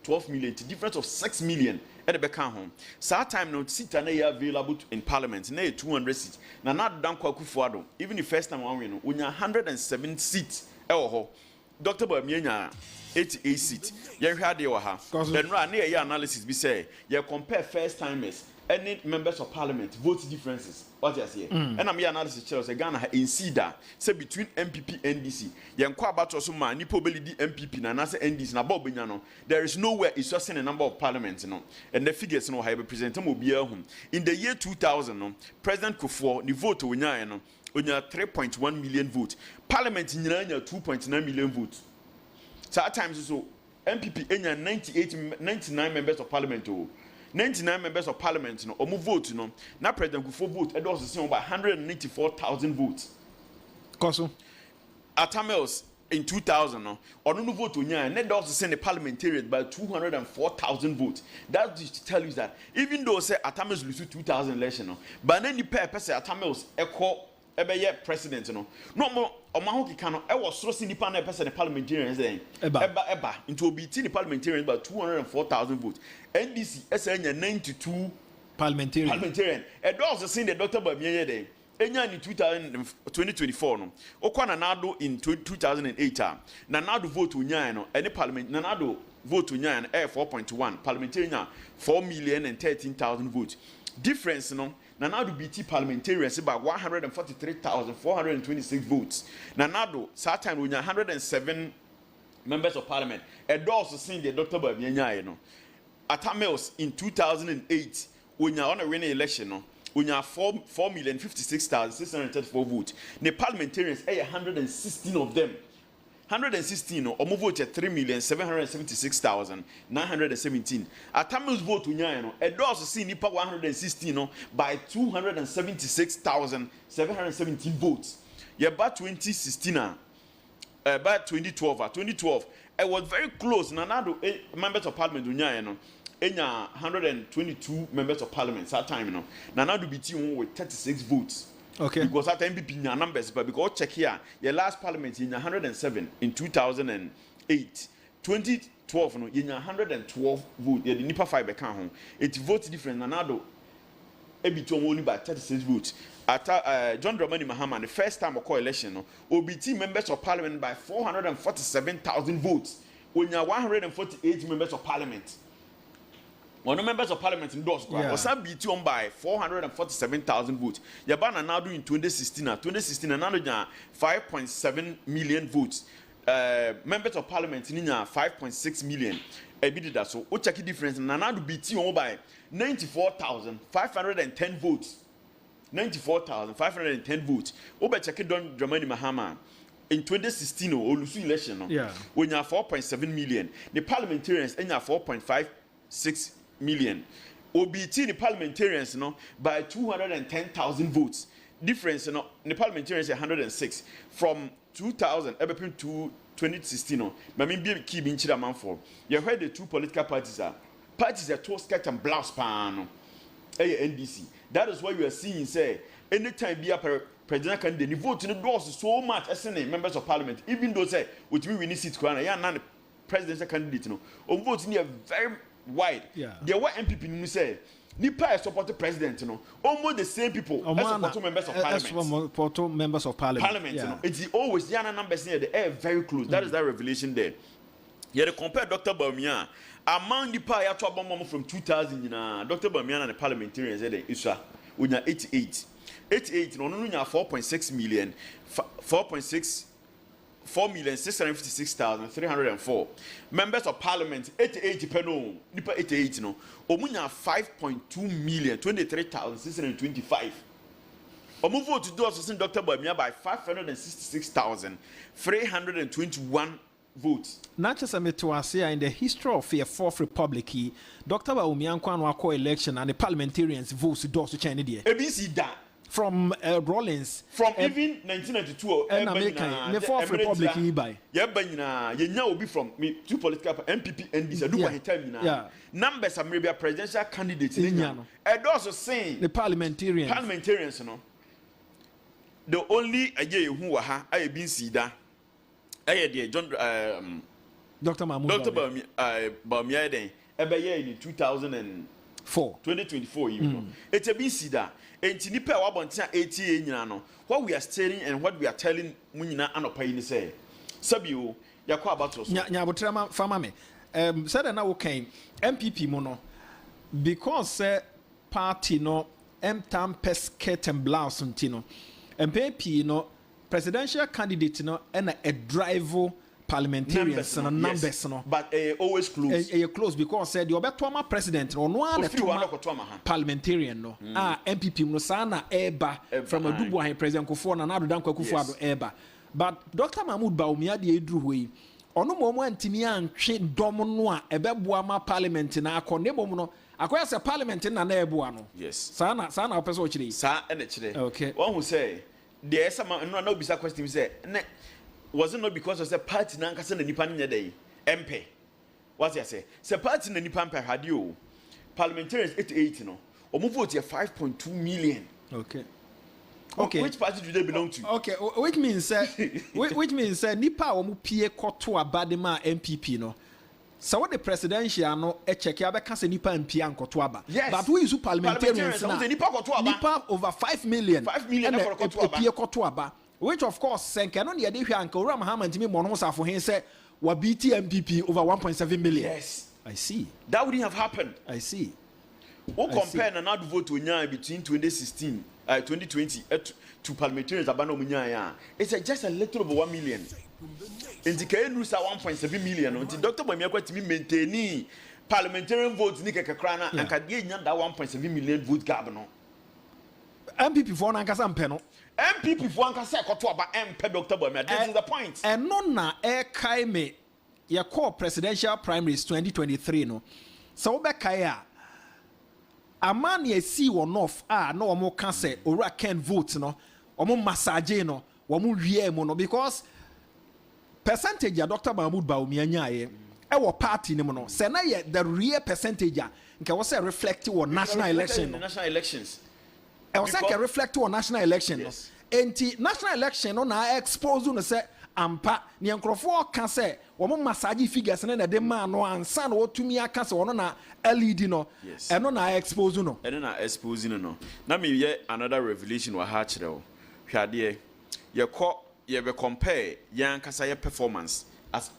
12 million, the difference of 6 million at the back home. So that time no seat are available in parliament, 200 seats. Now not Danko Akufo-Addo, even the first time we know, 107 seats. Dr. Bamiya 88 seats. You heard the waha. Then run near your analysis be say, you compare first timers. Any members of parliament vote differences. What you say? And I'm your analysis shows Ghana in Cedar say between MPP and NDC. Yankwa about also man nipo beli di MPP na nasa NDC na Bob Binyano. There is nowhere it's just in a number of parliaments, and the figures have represented home. In the year 2000, President Kufuor the vote unya 3.1 million votes. Parliament in 2.9 million votes. So at times so MPP enya 99 members of parliament 99 members of parliament omu vote na President Kufuor vote and also see about 194,000 votes. Koso Atamels in 2000 or no vote unya and also send the parliamentarians by 204,000 votes. That is to tell you that even though say Atamels lose 2000 election but then the person Atamels echo ebe president no more Omanfm kano e was so nipa na person parliamentarians eba into obiti the parliamentarians by 204,000 votes. NDC SN 92 parliamentarian and also seen the Dr. Bamiya there enya in 2024 no okwa Nanado in 2008 Nanado vote unya no any parliament Nanado vote unya no 4.1 parliamentarian 4,013,000 votes difference Nanado BT parliamentarians about 143,426 votes. Nanado Satan unya 107 members of parliament. And also seen the Dr. Bamiya Atamels in 2008 unya on a winning election unya 4,056,634 votes. The parliamentarians 116 of them. 116 omo vote 3,776,917. Atamels vote unya and also see nipa 116 by 276,717 votes. Yeah, by 2016 by 2012 it was very close. Nanado members of parliament unya enya 122 members of parliament that time Nanado BT with 36 votes. Okay. Because at MPP numbers, but because check here, your last parliament in 107 in 2008, 2012 no in 112 vote. The Nipa 5 account home. It votes different. Nanado ebitu only by 36 votes. At John Dramani Mahama, the first time of election, no, OBT members of parliament by 447,000 votes. When you 148 members of parliament. One members of parliament endorsed was BT on by 447,000 votes. Yabana now doing 2016 another 5.7 million votes. Members of parliament in 5.6 million. That so what check the difference? Nanado BT on by 94,510 votes. 94,510 votes. Oba check it Don Dramani Mahama. In 2016 Olusu election when you have 4.7 million. The parliamentarians in 4.56 million. OBT the parliamentarians by 210,000 votes. Difference the parliamentarians 106 from 2000 to 2016 Mami be key in Chidaman for. You heard the two political parties are two skirt and blouse pan NDC. That is why you are seeing say anytime be presidential candidate the vote in the doors so much as in members of parliament even though say with me we need seat kwana ya na presidential candidate no vote in very wide there were MPP no say nipa support the president no almost the same people as support members of parliament no it's always the numbers near the air very close that is that revelation there. You compare Dr. Bawumia among the pa ya to abom from 2000 Dr. Bawumia and the parliamentarians there isha unya 88 no no nya 4.6 million 4,656,304 members of parliament 88 peno nipa 88 no omunya 5.2 million 23,625 omu vote do us Dr. Bawumia by 566,321 votes. Not just a metuasia in the history of the Fourth Republic, Dr. Bawumia Nkwanwa election and the parliamentarians votes to do China. ABC that from Rollins from even 1992 and American the Fourth Republic by you will be from me two political MPP and this do what time now numbers of maybe presidential candidates and also saying the parliamentarians no the only who were I been see that John Dr. Bawumia then in 2024 even it's a been see that and nipa wa bontia 80 nyina no what we are stating and what we are telling munyina anopa ni say sabio yakwa abato so nya botrama fama me said na wo kan MPP mo no because party no tam pesket and blouse ntino MPP no presidential candidate no and a drive parliamentarians and numbers no but always close close because said you better my president or no one parliamentarian no MPP no sana eba from a dubu president Kufuor na do dan Kufuor eba but Dr. Mahmoud Bawumia de edru hoyi ono mo antimi antwe dom no a ebeboa ma parliament na akonnebo no akoya se parliament na eboa no yes sana opese o chire sa ene chire okay one who say there is some no bisa question say was it not because of the party na nkasa na nipa nya dey MP what you say party na nipa mpa hade o parliamentarians 88 no omo vote 5.2 million okay which party do they belong to okay which means nipa omo pie koto abade ma MPP no so what the presidential no check ya be ka se nipa MP ankoto aba but we use parliamentarians na nipa over 5 million na pie koto aba which of course senke no dey hwe anka ora mahama ntimi mo no safo hen say wa BT MPP over 1.7 million yes I see that wouldn't have happened I see we compare na now vote onya between 2016 2020 to parliamentarians abano munya ya it's just a little over 1 million indicate no say 1.7 million until Dr. Bawumia kwatimi maintain parliamentarian votes ni kekekra na anka dey nya that 1.7 million vote gap no MPP for na nkasa mpe no MPP for nkasa ekoto aba MP Dr. Bawumia this is the point and no na kai me ya call presidential primaries 2023 no so be kai a amani esi won off no omo ka say ora can vote no omo massage no omo wie mo no because percentage ya Dr. Mahmoud Bawumia nyaaye e wo party ni mo no say na ye the real percentage nke wo say reflect on national election no national elections e wo say can reflect on national election no enti national election no na expose no say ampa ne nkrofo ka say wo mo massage figures na de man no ansa na wotumi aka say wono na LED no eno na expose no eno na expose no na me ye another revelation wa ha kire wo hwade ye ko ye be compare yan kasa ye performance as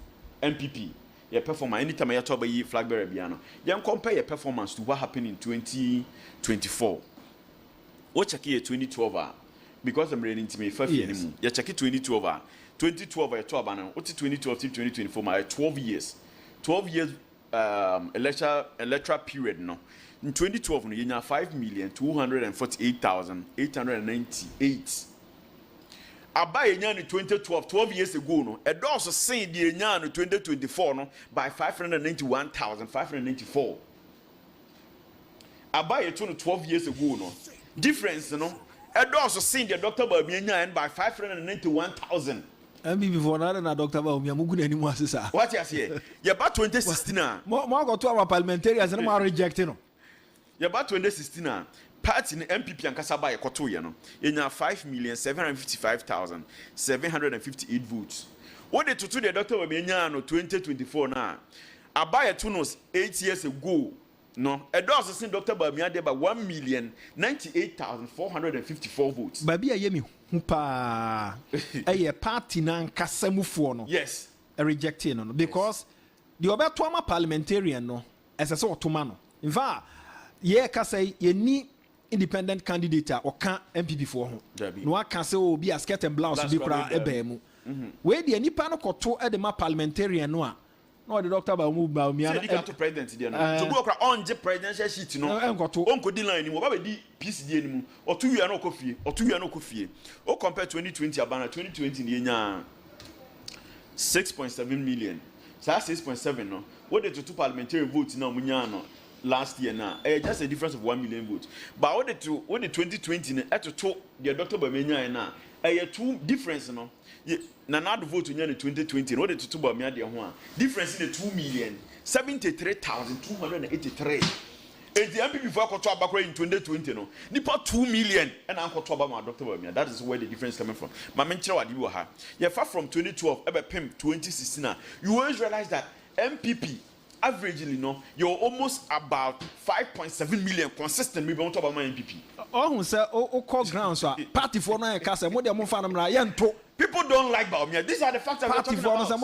MPP ye performance anytime ye to ba yi flag bearer bia no yan compare ye performance to what happened in 2024 o check ye 2012 because I'm reading to me first year anymore ye check 2012 2012 ye to aba no 2012 to 2024 my 12 years electoral period no in 2012 no ye nya 5,248,898 abaye nya no 12 years ago no e do so sen de nya no 2024 no by 591,594 abaye to no 12 years ago no difference no e do so sen de Dr. Bawumia nya by 591,000 MPP for na Dr. Bawumia mugu na ni mu asesa what you say ye ba 2016 mo go to our parliamentarians no mo reject no Yeah, about 2016 party in MPP and Kasaba Ekoto no. Yenya 5,755,758 votes. What they to the doctor we no 2024 na. Abaya Tunos 8 years ago. No, a dozen seen Dr. Bamia by 1,098,454 votes. Baby Yemi Humpa a party nan Kasamufu no. Yes. A rejecting no because the other Toma parliamentarian no as a sort of man. In fact, yeah, can say you need independent candidate or can MPP for him. No, I can say oh be a skirt and blouse be pra ebemu. Where the nipa no koto e de ma parliamentarian no. No, the doctor ba move ba mi ana. Say the president there no. To go kra on the presidential sheet no. Onko di line ni mo ba be di PCD ni mu. O 2 year no kofie. O 2 year no kofie. O compare 2020 abana 2020 ni nya 6.7 million. So 6.7 no. What the two parliamentary votes now munya no last year now. Just a difference of 1 million votes. But what the 2020 at to the doctor ba menya na. Two difference no. Na na the vote in 2020 what the two ba me dey ho difference in the 2,73,283 and the MPP for akoto abakora in 2020 no nipa 2 million and akoto abama Dr. Bamia. That is where the difference coming from. Ma menchira wadi wo ha yeah far from 2012 ebe pem 2016 you always realize that MPP averagely no you're almost about 5.7 million consistent maybe on top of my MPP. Oh who say o call ground so party for no kasa mo de mo fa na yanto. People don't like Bawumia. These are the facts I'm talking about. That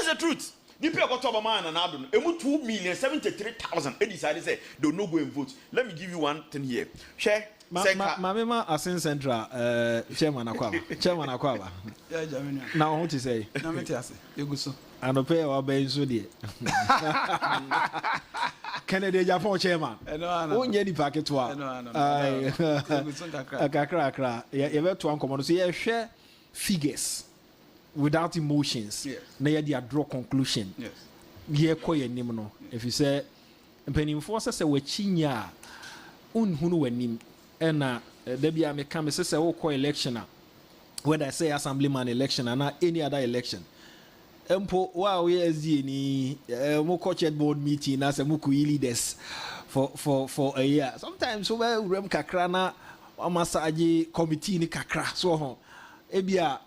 is the truth. The people got to Obama and Adon. 2,073,000. They decided say they no go and vote. Let me give you one thing here. Share. Mama Asin Central Chairman Akwaba. Now what to say? No me tiase. You go so. And pay our ben so there. Kennedy Japan chairman. No. Onye di packet wa. No. Kakra. You better to come on. So you share figures without emotions. Yes. Na you dey draw conclusion. Yes. Ye koye nim no. If you say mpanimfo say we chinya unhunu wanim na da bia me come say we call election whether I say assemblyman election or any other election. Empo wow we ni mo coached board meeting as a muku leaders for a year. Sometimes we rem kakra na amasaje committee ni kakra so ho ebia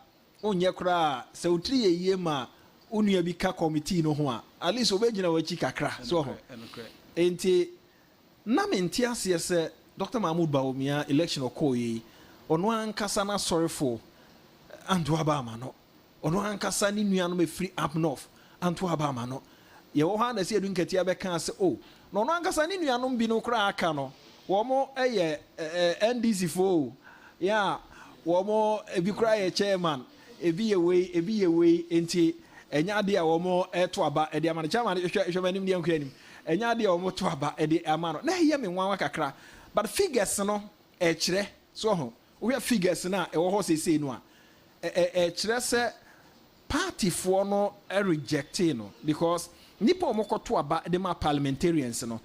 onye kra se utri ye ma unua bi ka committee no ho a at least obegina wachi kakra so ho enti na menti ase se Dr. Mahmoud Bawumia election okoyi ono ankasa na sorry for anto abama no ono ankasa ni nua no me free up north anto abama no ye wo ha na se edu nketia be kan se oh no ono ankasa ni nua no bi no kra aka no wo mo eye NDC fo ya wo mo ebi kra ye chairman ebi ye we enti enya de a wo mo eto aba e de ama chairman hwe manim de nkwa nim enya de a wo mo to aba e de ama no na ye me nwanwa kakra but figures no e kire so ho we figures na e wo ho sesei no a kire se party for no rejecting no because nipa omokoto aba de ma parliamentarians no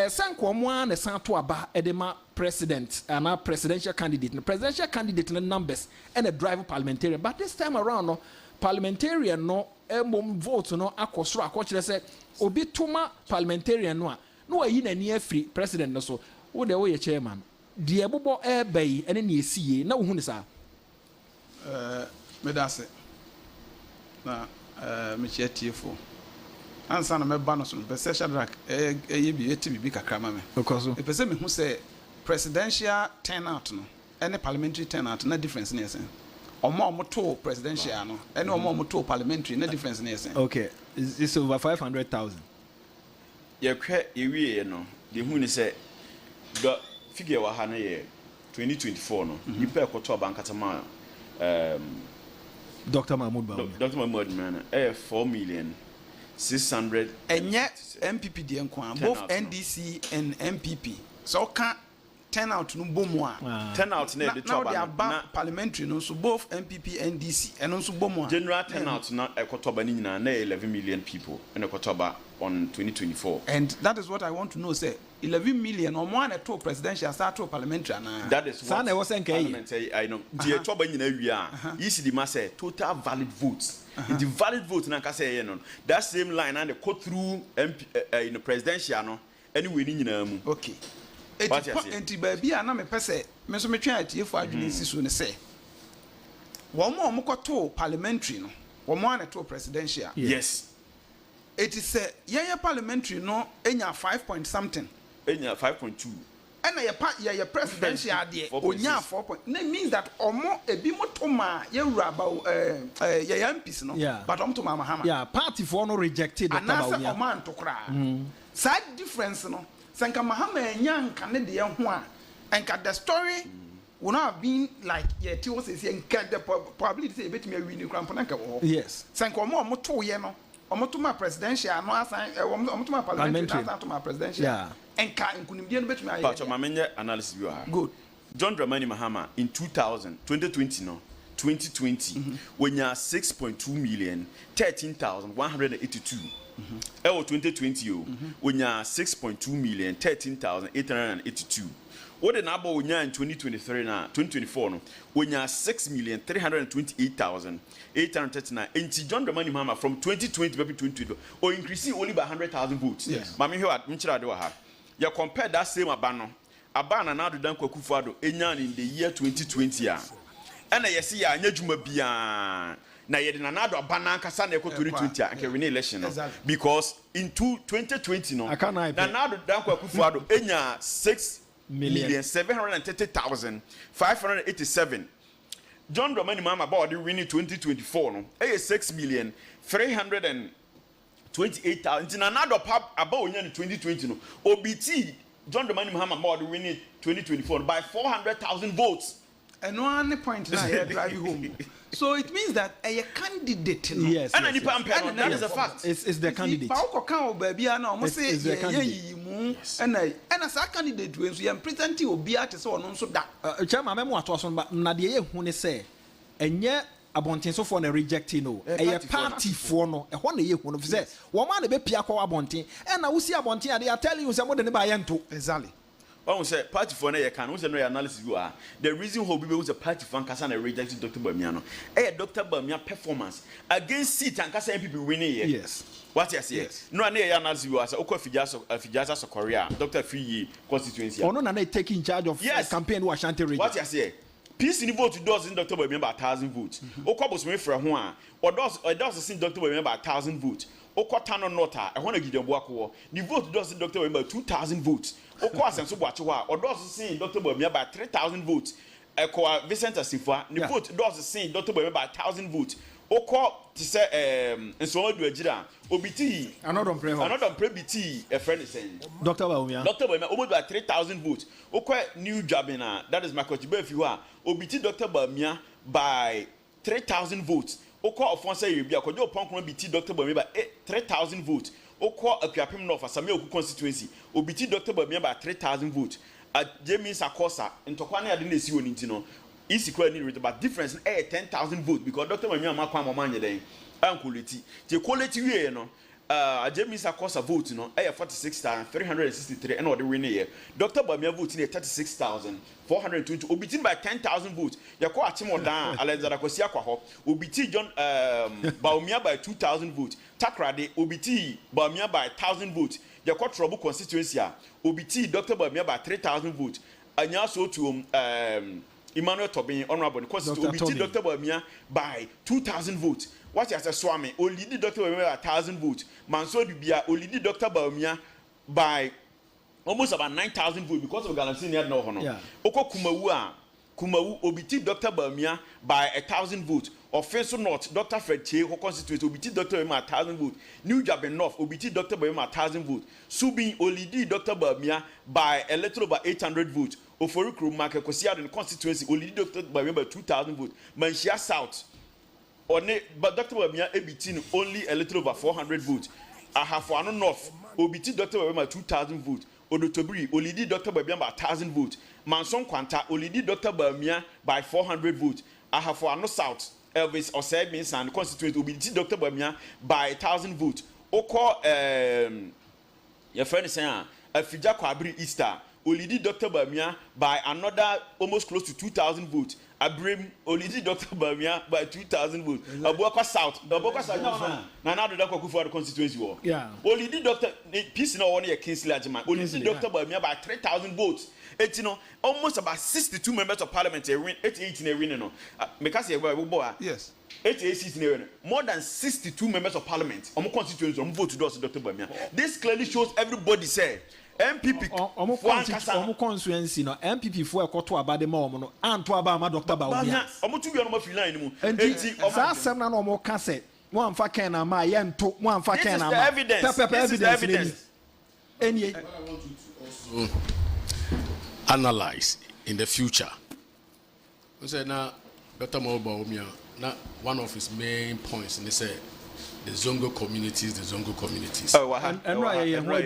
sanko mo an san to aba de ma president and a presidential candidate no numbers and a drive parliamentarian but this time around no parliamentarian no mom vote no akosoro akokire se obi toma parliamentarian no a no ayi na ni afri president no so wo de wo ye chairman de ebobo bai ene na esiye na wo hu ni sa medase na me chiatifo ansa na me ba no so be se Shadrack ye bi eti bi kakra ma me because e pese me hu se presidential turnout no any parliamentary turnout na difference na yesen omo to presidential no any omo to parliamentary na difference na yesen okay it's over 500,000 ye hwe ye wie no de hu ni se the figure wa ha na ye 2024 no nipa ekoto abankatama Dr. Mahmoud Bawumia. Dr. Mahmoud man 4,600,000 enye MPP de nkwa both NDC and MPP so can turn out no bomu a turn out na the top na parliamentary no so both MPP NDC and also bomu a general turn out na ekotoba ni nyina na 11 million people in ekotoba on 2024 and that is what I want to know say 11 million or more na to presidential start to parliamentary na that is what I know the etoba nyina wi a isi di ma say total valid votes the valid vote na ka say no that same line and the go through MP in the presidential no anyway ni nyina mu okay enti baabi a na me pese me so metwe atiefo adwene si so ne se wo mo koto parliamentary no wo mo an to presidential yes it is ye parliamentary no enya 5 point something enya 5.2 and ye presidential de onya 4 point that means that omo ebi motoma ye raba ye MPs no but omo to mama hama party for no rejected Dr. Bawumia and omo antokra side difference no senka mahama enya nka ne de ho a enka the story would not have been like ti was say enka the probability say betimi win krampo na nka wo yes senka omo to ye no omo to ma presidential no asan omo to ma parliamentary no asan to ma presidential enka nkunimdie no betumi aye but ma menye analysis you are good John Dramani Mahama in 2020 no 2020 when you 6.2 million 13,182 2020 when you 6.2 million 13,882 what the number when you in 2023 na 2024 no when you 6,328,839 and John Dramani Mahama from 2020 to 2020 or increasing only by 100,000 votes mama here at Minchira do ha you compare that same abano now do dan Kwakufuado enyan in the year 2020 and I see ya nyadwuma bia na yede na nado abana nkasa na ekọ 2020 anke win election no because in 2020 no na nado dan Kwakufuado enya 6,730,587 John Dramani Mahama about the winning 2024 no 6,328,000 na nado pap about onya in 2020 no OBT John Dramani Mahama about the winning 2024 by 400,000 votes. And one point now here drive you home. So it means that a candidate. No? Yes. And that is a fact. It's the candidate. Baby, I know. Say it's the candidate. And as a candidate, when we are presenting Obiate so on so that. Chairman, I'm what was on, but Nadia who say, and yet. Abontin so for na rejecting no a party for no e ho na ye hu no say woman na be pia kwa abontin and na wo si abontin they are telling you say mo de ne ba ye nto exactly when we say party for na ye can we say no analysis you are the reason how people was a party for nkasa na rejecting Dr. Bawumia no Dr. Bawumia performance against seat and nkasa people winning here yes what you say no na ye analysis you are say okwa so Korea Dr. Fiyi constituency ono na taking charge of campaign wa Ashanti region what you say peace in vote does in Dr. Bawumia by 1,000 votes. Okwa me fra ho a or does sin Dr. Bawumia by 1,000 votes. Okwa tano nota e ho na gidan boako the vote does in Dr. Bawumia by 2,000 votes. Okwa asenso boache ho a or does sin Dr. Bawumia by 3,000 votes. Ekwa Vincent Asifua the vote does sin Dr. Bawumia by 1,000 votes. Okwa ti say enso do agira obiti another pray biti a friend is saying Dr. Bawumia almost by 3,000 votes. Okwa new job in that is my coach if you are obiti Dr. Bawumia by 3,000 votes. Okwa ofonse yebi akojo oponkron biti Dr. Bawumia by 3,000 votes. Okwa akuapem no for Samuel Oku constituency obiti Dr. Bawumia by 3,000 votes. James Akosa ntokwa na ade na esi woni ntino isi kwa ni rate but difference 10,000 votes because Dr. Bawumia makwa amanye den quality the quality we no James Akosa vote no 46,363 and the winner here Dr. Bawumia vote in 36,420 obiti by 10,000 votes yakwa achimodan Alexander Kosia kwa ho obiti John Bawumia by 2,000 votes Takrade obiti Bawumia by 1,000 votes yakwa trouble constituency obiti Dr. Bawumia by 3,000 votes anya so to Emmanuel Tobin honorable constituency obiti Dr. Bawumia by 2,000 votes. What you say Swami only the Dr. Bawumia 1,000 votes. Manso Dubia only the Dr. Bawumia by almost about 9,000 votes because of Galamsey near no honor. Oko Kumawu obiti Dr. Bawumia by 1,000 votes. Offensive North Dr. Fred Che who constitutes obiti Dr. Bawumia 1,000 votes. New Japan North obiti Dr. Bawumia 1,000 votes. Subin only Dr. Bawumia by a little over 800 votes. Oforukru Market Kosia in the constituency only Dr. Bawumia by 2,000 votes. Manchia South but Dr. Bawumia ebitin only a little over 400 votes. Ahafo North obiti Dr. Bawumia 2,000 votes. Odotobiri olidi Dr. Bawumia by 1,000 votes. Manson Kwanta olidi Dr. Bawumia by 400 votes. Ahafo South Elvis Osei and constituency obiti Dr. Bawumia by 1,000 votes. Oko your friend is saying Afija Kwabri Easter olidi Dr. Bawumia by another almost close to 2,000 votes. Abrim Olidi Dr. Bamia by 2,000 votes. Abuaka South. Abuaka South. No. Now the Dr. Kufuor constituency war. Yeah. Olidi Dr. Peace no one here Kingsley Ajima. Olidi Dr. Bamia by 3,000 votes. It's almost about 62 members of parliament. 88 in a win. No. Because yes. 88 seats in a win. More than 62 members of parliament. Constituency vote to Dr. Bamia. This clearly shows everybody say. MPP omo constituency no MPP fo ekoto aba de ma omo no anto aba ma Dr. Bawumia omo tu bi ono ma free line mu enti sa asem na no omo ka se mo amfa ken na ma ye nto mo amfa ken na ma this is the evidence any what I want you to also analyze in the future. We say now Dr. Bawumia now one of his main points and they say the Zongo communities. Oh, and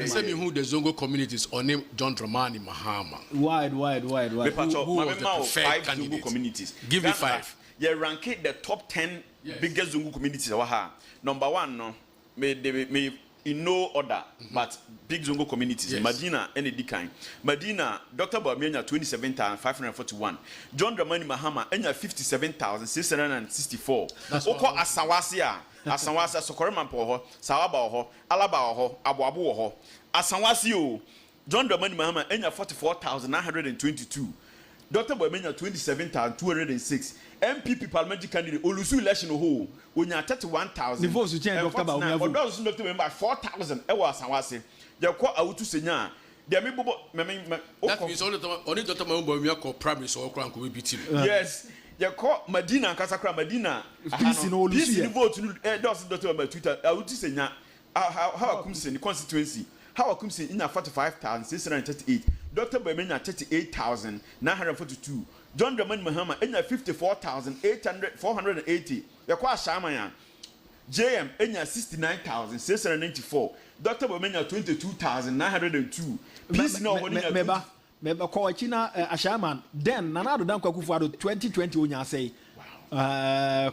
say me who the Zongo communities on name John Dramani Mahama. Wide. Who was the preferred candidate? Communities. Give me 5. Yeah, rank the top 10 biggest Zongo communities. Number 1, no, may in no order, but big Zongo communities. Yes. Medina and Edikine. Medina, Dr. Bawumia 27,541. John Dramani Mahama 57,664. Oko Asawasia. Asanwasi Sokorema ho, Sawaba ho, Alaba ho, Abuabu ho. Asanwasi o. John Dramani Mahama enya 44,922. Dr. Bawumia 27,206. MPP parliamentary candidate Olusu election ho. Onya 31,000. The votes change Dr. Bawumia. For those who Dr. Bawumia 4,000 ewa Asanwasi. Yakwa awutu senya. That means only Dr. Bawumia ko primary so okra ko be team. Yes. You call Medina Kasakra Medina. Peace in vote does Dr. Twitter. I would say how comes in the constituency. How comes in 45,638. Dr. Bawumia 38,942. John Dramani Mahama 54,480. You call Shamaya. JM 69,694. Dr. Bawumia 22,902. Peace no one. Meba ko china ashaman then Nanado Dankwa Kufuor 2020 onya say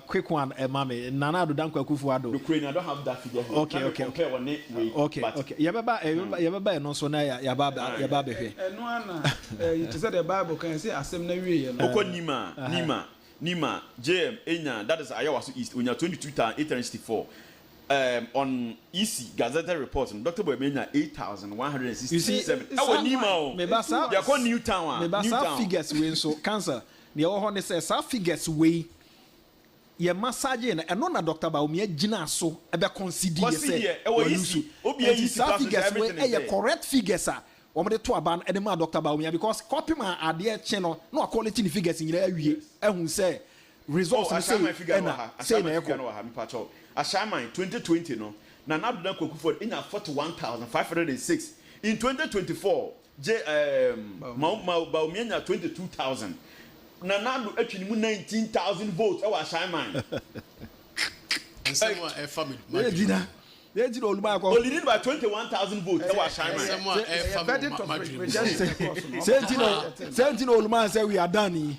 quick one mame Nanado Dankwa Kufuor Ukraine I don't have that figure here. Okay yababa no so na yababa hwe no ana you said the Bible can say asem na wie no oko nima JM enya that is Ayawaso East onya 22,864. On EC Gazetted report, Dr. Bawumia 8,167. Our Nima, they are called Newtown. Newtown figures we so cancer. The other says some figures we. Ye massage and no Dr. Bawumia Gina so ebe consider say. Some figures we correct figures are. Omo de to aban e de ma Dr. Bawumia because copy man ade channel no quality figures in here ehun say results say na say na eko. Ashaman 2020 no Nanado Dankwa Kufuor in 41,506. In 2024 Bawumia 22,000. Nanado actually 19,000 votes. Ewa Ashaman. And someone a family. Only by 21,000 votes. Ewa Ashaman. Someone Oluma say we are done.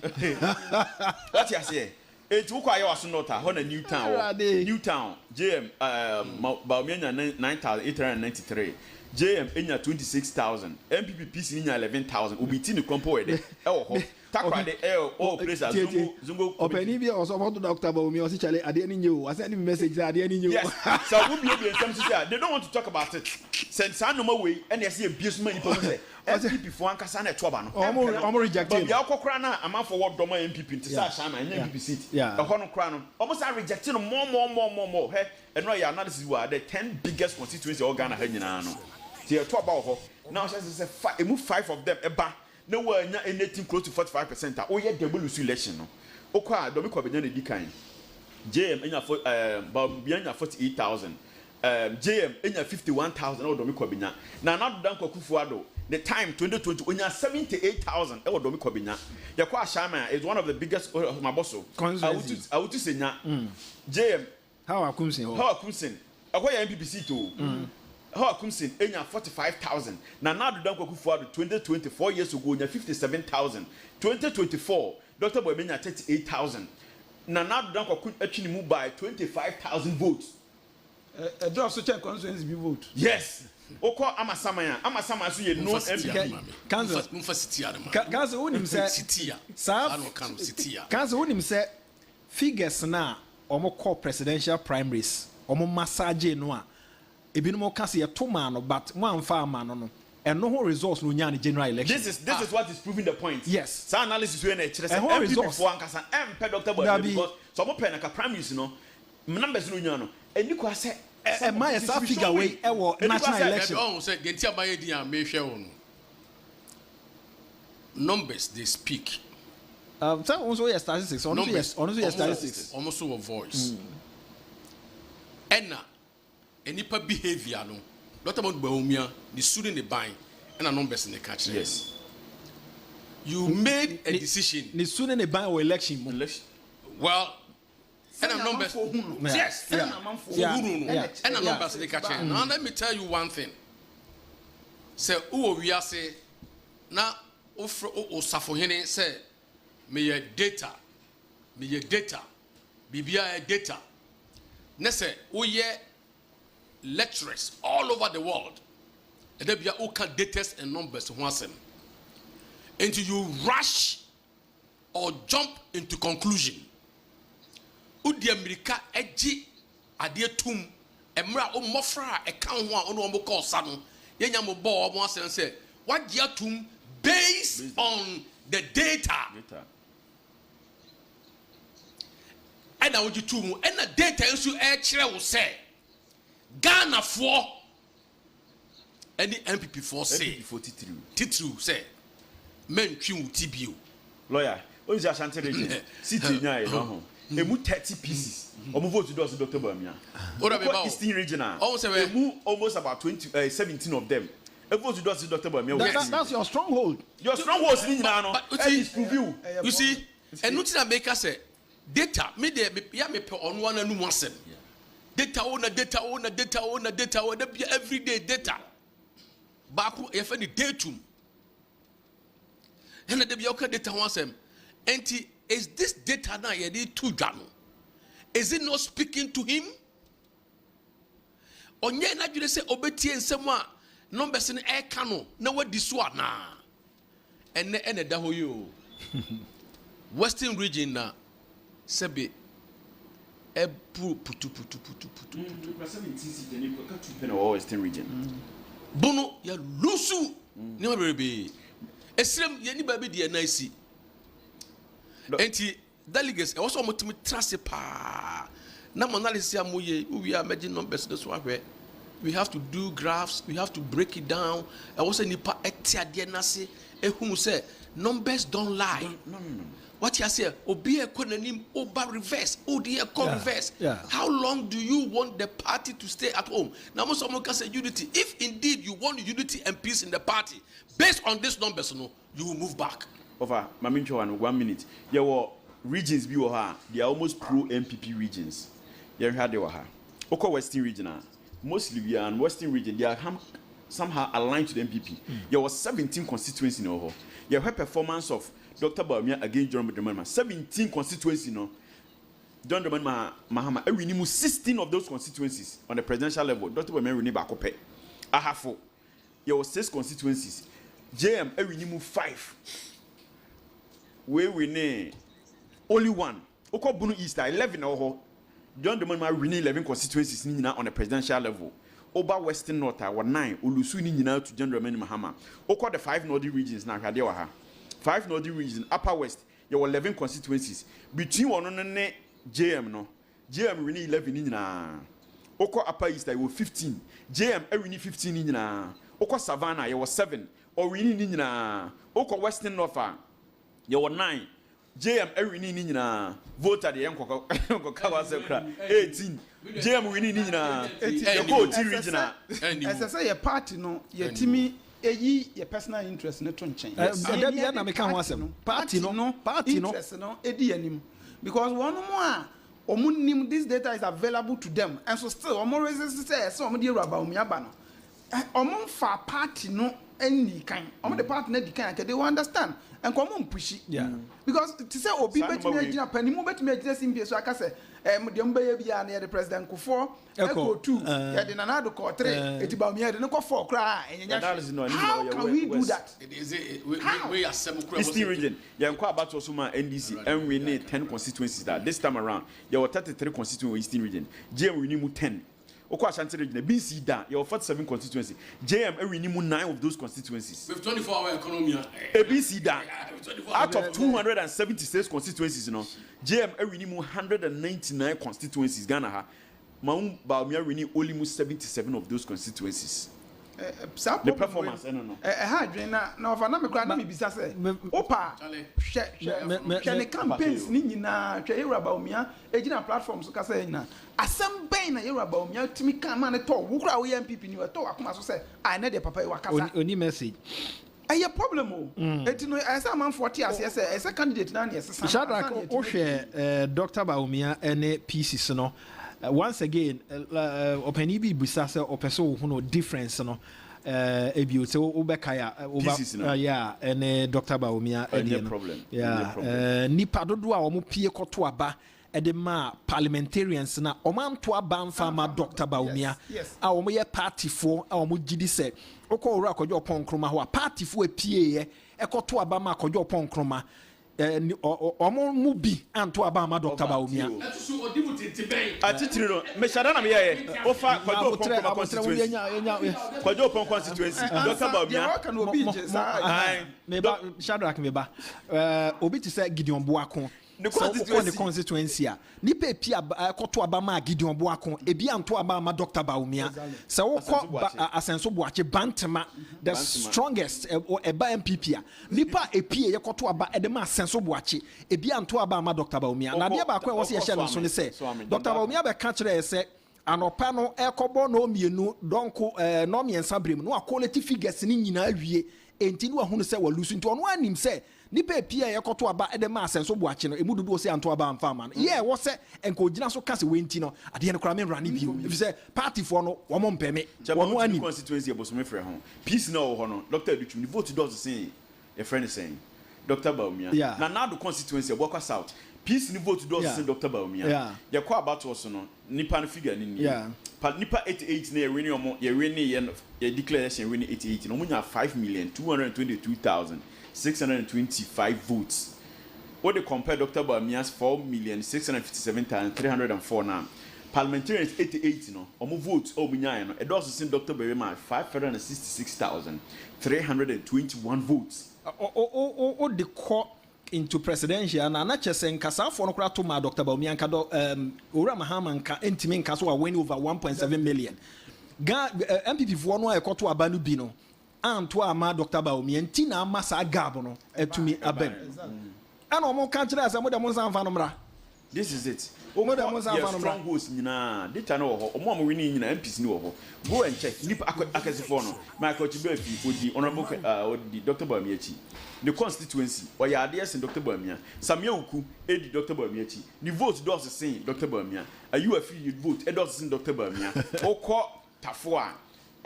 What you say? It's who I was not a Newtown, JM, Bawumia 9,893, JM Enya 26,000, MPP PC Enya 11,000, Ubitini Compoed, Takwa the L, all places, Zungo, Openibia or some Dr. Bawumia, or Chale, I didn't know. I sent him a message that I didn't know. Yes, so we'll be able to say they don't want to talk about it. Send some no more way, and they see abuse money. MPP for Ankasana Twabano. I'm rejected. The Alcocrana, I'm out for what Doma MPP to Sashama and MPP seat. Yeah, a Honor Crown. Almost I rejected more. Hey, and no, your analysis were the 10 biggest constituency organ. Here, talk about her. Now, she says, move 5 of them. No one anything close to 45%. Oh, yeah, they will lose election. Okwa, Domiko Benyan Dikine. JM in Bawumia 48,000. JM in 51,000. Oh, Domiko Benya. Now, not Dankwa Kufuor. The time 2020 when you are 78,000 ewo domi Kobinya. Yakwa Shama is one of the biggest maboso. I would say JM how akumsin akoya MPPC to how akumsin enya 45,000 na Nadu Dankwa Kufuor 2024 years ago enya 57,000 2024 Dr. Bawumia 38,000 na Nadu Dankwa atwini mu by 25,000 votes A draw so check constituency be vote. Yes. Oko Amasama so ye no MP. Council unim say Sitia. Council unim say figures na omo call presidential primaries omo massage no a ebinom ka say to man no but one farmer no and no results no nya general election. This is what is proving the point. Yes. So analysis we na chere say MP results for ankasa MP Dr. Boy because so mo pen na primaries no numbers no nya no eni kwa say my figure way national election. Oh, say the entire buy dia me hwe numbers they speak. So also yes statistics. Also yes statistics. Almost a voice. Enna enipa behavior no. Not about Baumia, the student the buying and a numbers in the catch. Yes. You made a decision. The student the buying or election. Well, and a numbers. Yes. And a numbers in the catch. Now let me tell you one thing. Say, oh, we are say now offer Safohene say me your data. BBI data. Nese, oh yeah. Lecturers all over the world, and they be all data and numbers once until you rush or jump into conclusion. Udi America edgy adie tum emra o mofra e kan ho a ono mo call sano yenya mo ball mo say what dia tum based on the data. And I would you tum and the data nso e kire wo say Ghana for any MPP for say Titru say men twi TBO lawyer only Ashanti region city nya e no emu 30 pieces omo vote do Dr. Bamia Eastern region emu almost about 17 of them e vote do Dr. Bamia. That's your stronghold ni nyina no is preview you see and nothing make us say data me dey ya me pe onu wana nu asem data everyday data baku e fa ni datum and the bioka data wansem enti is this data na ye dey to dwano is it not speaking to him onye na dwere se obetie nsem a numbers ni e ka no na wadi so ana ene da ho yo western region na sebe putu. Western region. Bono ya lusu ni mabrebe. Esrem ye ni baby de na isi. Enti delegates e also motumi trust pa. Na analysis amoye we are making numbers this one where we have to do graphs, we have to break it down. I also nipa etiade na se ehunu say numbers don't lie. No. What you say, obi ekonanim oba reverse, odi reverse. How long do you want the party to stay at home? Now, most of them can say unity. If indeed you want unity and peace in the party, based on these numbers, no, you will move back. Over, Mamincho, 1 minute. There were regions, they are almost pro-MPP regions. You heard they were. Okay, Western region, mostly we are in Western region. They are somehow aligned to the MPP. There were 17 constituencies in Oho. You heard performance of Dr. Bawumia against John Dramani 17 constituencies, no. John Dramani Mahama, we need 16 of those constituencies on the presidential level. Dr. Bawumia we need back up. I have 4. There were 6 constituencies. JM, we need 5. We need only 1. Oko Bunu East 11 or John Dramani we need 11 constituencies on the presidential level. Oba Western North 9. Ulusu ni nyina to John Dramani Mahama. Oko the 5 northern regions na hade wa ha. 5 northern regions, Upper West, there were 11 constituencies. Between one and JM, no. JM, we need 11 in na. Oko Upper East, there were 15. JM, we need 15 in na. Oko Savannah, there were 7. Or we need in na. Oko Western North, there were 9. JM, we need in na. Voter, the Yanko 18. JM, we need in na. As I say, a party, no, your Timmy. Your personal interest no to change. Party no interest no edi because one more this data is available to them and so still resist say so omo dey raba omi aba no omo fa party no any kind. The partner the kind they will understand and come on push it. Yeah. Because to say obi betumi agina pani mu betumi agina simbi so aka say de mba bia na the president Kufuor Echo 2 ya de Nana ko 3 etiba mi de ko 4 kra enyanya. How can we do that? We are seven Eastern region. Yeah, quite about also my NDC and we need 10 constituencies that this time around. There were 33 constituencies in Eastern region. JM we need 10. Okwa Ashanti region, BC da, you have 47 constituencies. JM we need 9 of those constituencies. With 24-hour economy. BC da. Out of 276 constituencies, you know, JM we need 199 constituencies. Ghana ha. Maum Baumia we need only 77 of those constituencies. The performance, I don't know. Na of na me kra na me bisa say opa hwe campaigns ni nyina hwe Yoruba Umia ejina platforms so ka say nyina asem ben na Yoruba Umia timi kan ma ne to wo kra wo MPP ni we to akoma so say I na de papa e wakasa oni message a problem o etino esa man 40 as say esa candidate na na esa Shadrack o hwe Dr. Baumia ene pieces no once again opani bi busa se opeso hu no difference no ebio se obekaya yeah and Dr. Baumia no problem yeah nipa dodo a omo pie koto aba ede ma parliamentarians na omanto aba mfa ma Dr. Baumia a omo ye party fo a omo gidi se okọ ora akojo opon ho a party fo epie ye ekoto aba ma akojo opon kroma omo mu bi anto aba ma Dr. Baumia atitiri no me shada na me ye ofa kwajo opon constituency kwajo opon constituency Dr. Baumia me ba Shadrack me ba obi ti say Gideon Boakon the constituency nipa epia koto aba ma Gideon Boakon ebi anto aba ma Dr. Baumia se wo ko asenso boache bantama the strongest eba MPP nipa epie ye koto aba ede ma asenso boache ebi anto aba ma Dr. Baumia na de ba kwa wo se ye share so ne se Dr. Baumia be ka kire se anopa no ekobo no mienu donko no miensa brem no quality figures ni nyina awie enti no ahunu se wa lusu nti ono anim se nipa epia ye koto aba ede ma asenso boache no emu dodo se anto aba amfa ma no ye wo se enko gina so kase wenti no ade ne kra me rani bio if say party for no wo mo mpeme wo ani constituency abosume frɛ ho peace na wo ho no Dr. Educhum the vote does say your friend is saying Dr. Baumia na do constituency Bokwa South peace ni vote does say Dr. Baumia ye kwa about us no nipa no figure ni nipa 88 na ye win ye declaration win 88 no munya 5,222,625 votes. What they compare Dr. Baumia's 4,657,304 now. Parliamentarians 88 no omo votes munya no it also seen Dr. Baumia 566,321 votes. The court into presidential na na chese nkasafo no kra to ma Dr. Baumia nka do ora mahama nka entimi nka so win over 1.7 million MPP fo no ekoto aba no bi no anto ama Dr. Baumia ntina ama sa gab no etumi abem ana omo kan kire asa mo de mo nsan fa no mra this is it mo de mo nsan fa no mra strong host nyina data no ho omo am win nyina MPs ni wo ho go and check nipa akasifo no Michael Chibefi odi honorable odi Dr. Baumia chi the constituency or your ideas in Dr. Baumia Samuel Uku edi Dr. Baumia chi the vote does the same Dr. Baumia are you a free vote it does the same Dr. Baumia oko tafoa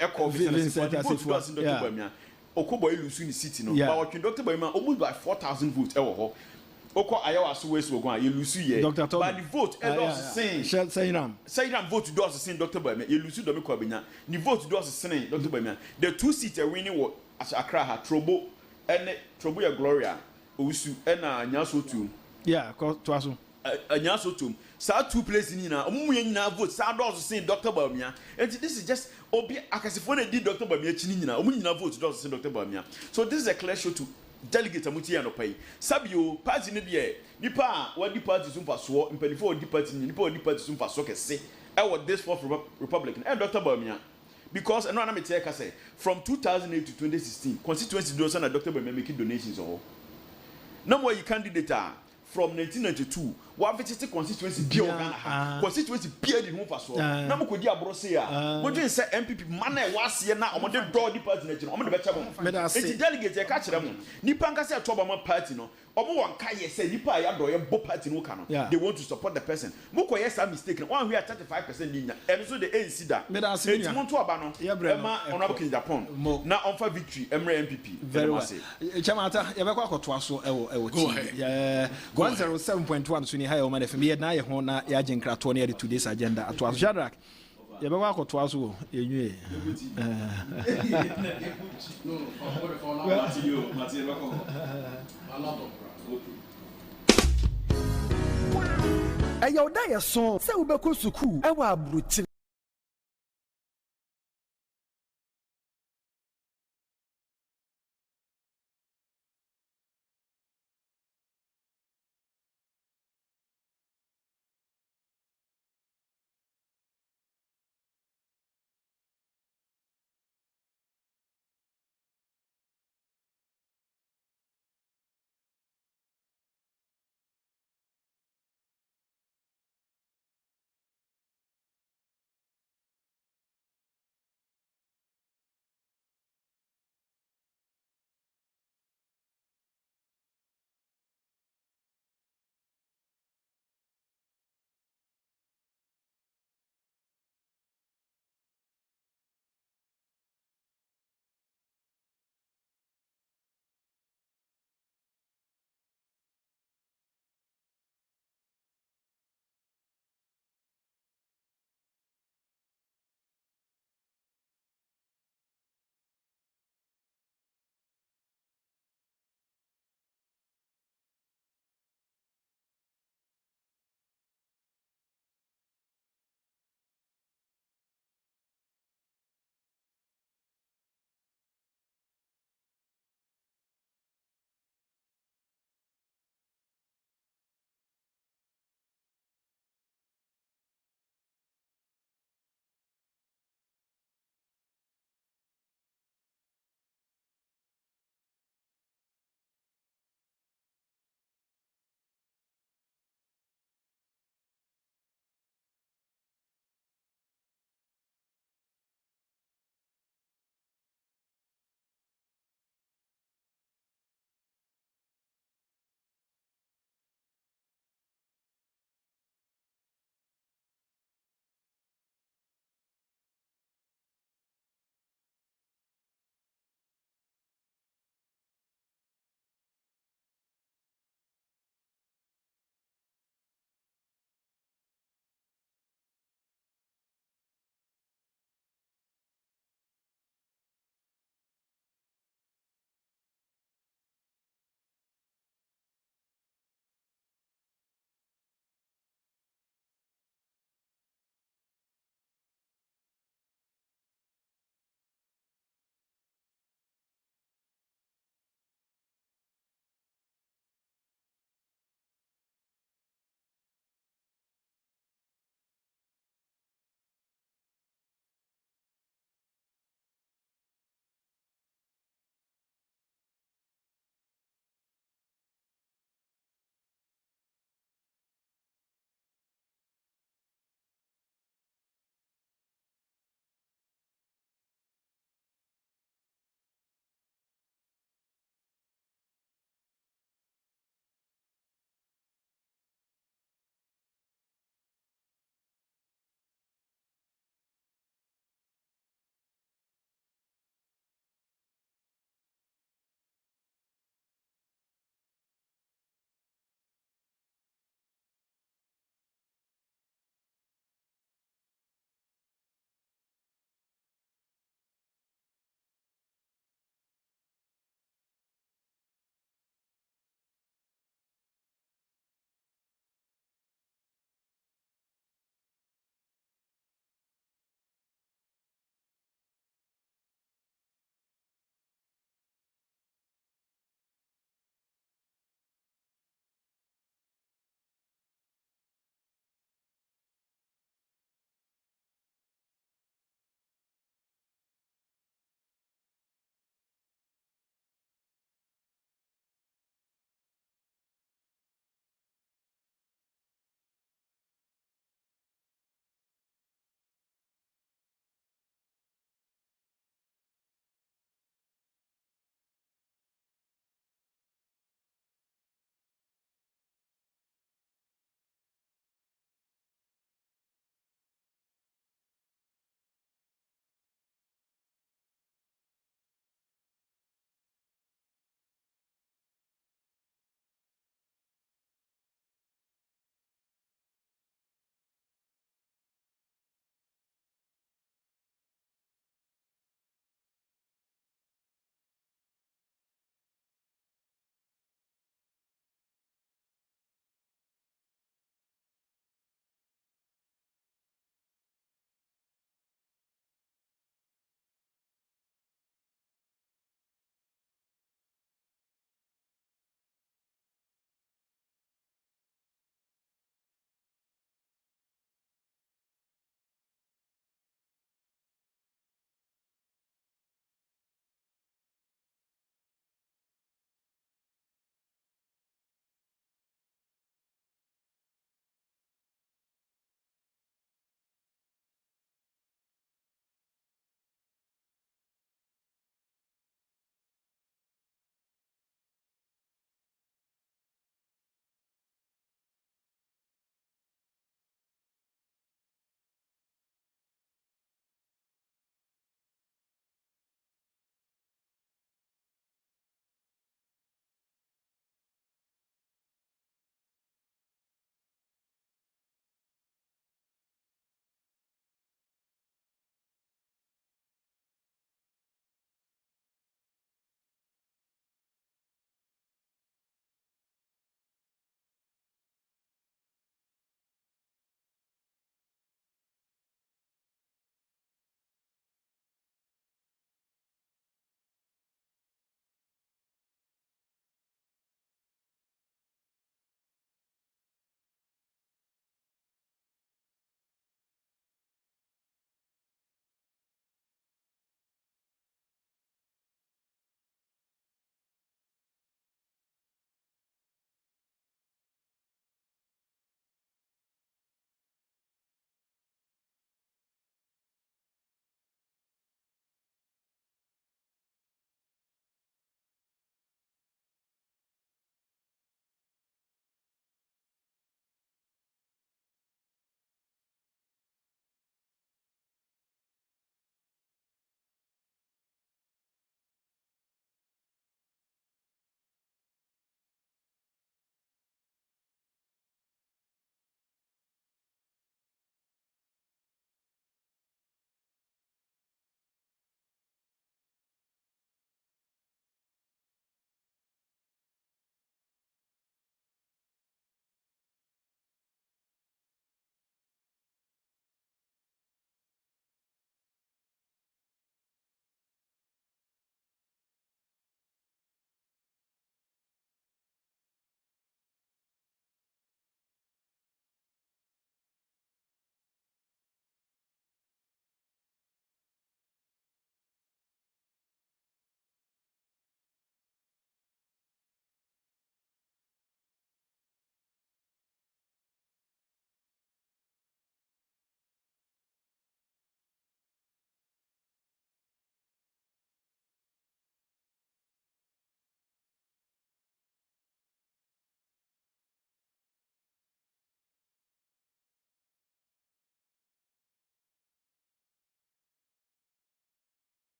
eko Vincent vote does in Dr. Baumia oko boy lusu ni city no but what Dr. Baumia almost by 4,000 votes e wo ho oko ayawa so west go you lusu ye but the vote it does the same Sayram vote does the same Dr. Baumia you lusu do me ko abenya the vote does the same Dr. Baumia the two seats are winning what Accra ha Trobo ene Trobuya Gloria Usu ena Nyaso tum to aso Nyaso tum sa two places ni na omu nyina vote sa does say Dr. Baumia and this is just obi akasifo na di Dr. Baumia chi ni nyina omu nyina vote does say Dr. Baumia so this is a clear show to delegate amuti no pai sabio party ne de nipa wadi party sumfa so impelifo wadi party nipa wadi party sumfa so kese e what this for Republican and Dr. Baumia because no me tell say from 2008 to 2016 constituency donation na Dr. Baumia making donations no more candidate from 1992 wa visit constituency bi o Ghana ha constituency bi adi ho fa so na mo kodi abro se a mo dwen se MPP man e wase na o mo de do di party na chi no o mo de be che mo enti delegate e ka kire mo nipa nka se to ba mo party no omo won ka ye say nipa ya do ye bo party no ka no they want to support the person mo ko yes a mistake no one we are 35% ninya and so the ANC da enti mo to aba no ema honorable king Japan na on for victory emre MPP very well chamata ye be kwa koto aso ewo team 107.1 so ni high Omanfm ye na ye ho na ya genkrato na ye today's agenda ato aso Shadrack ye be kwa koto aso enwe Ayo da ye so se wo be ko suku e wa abruti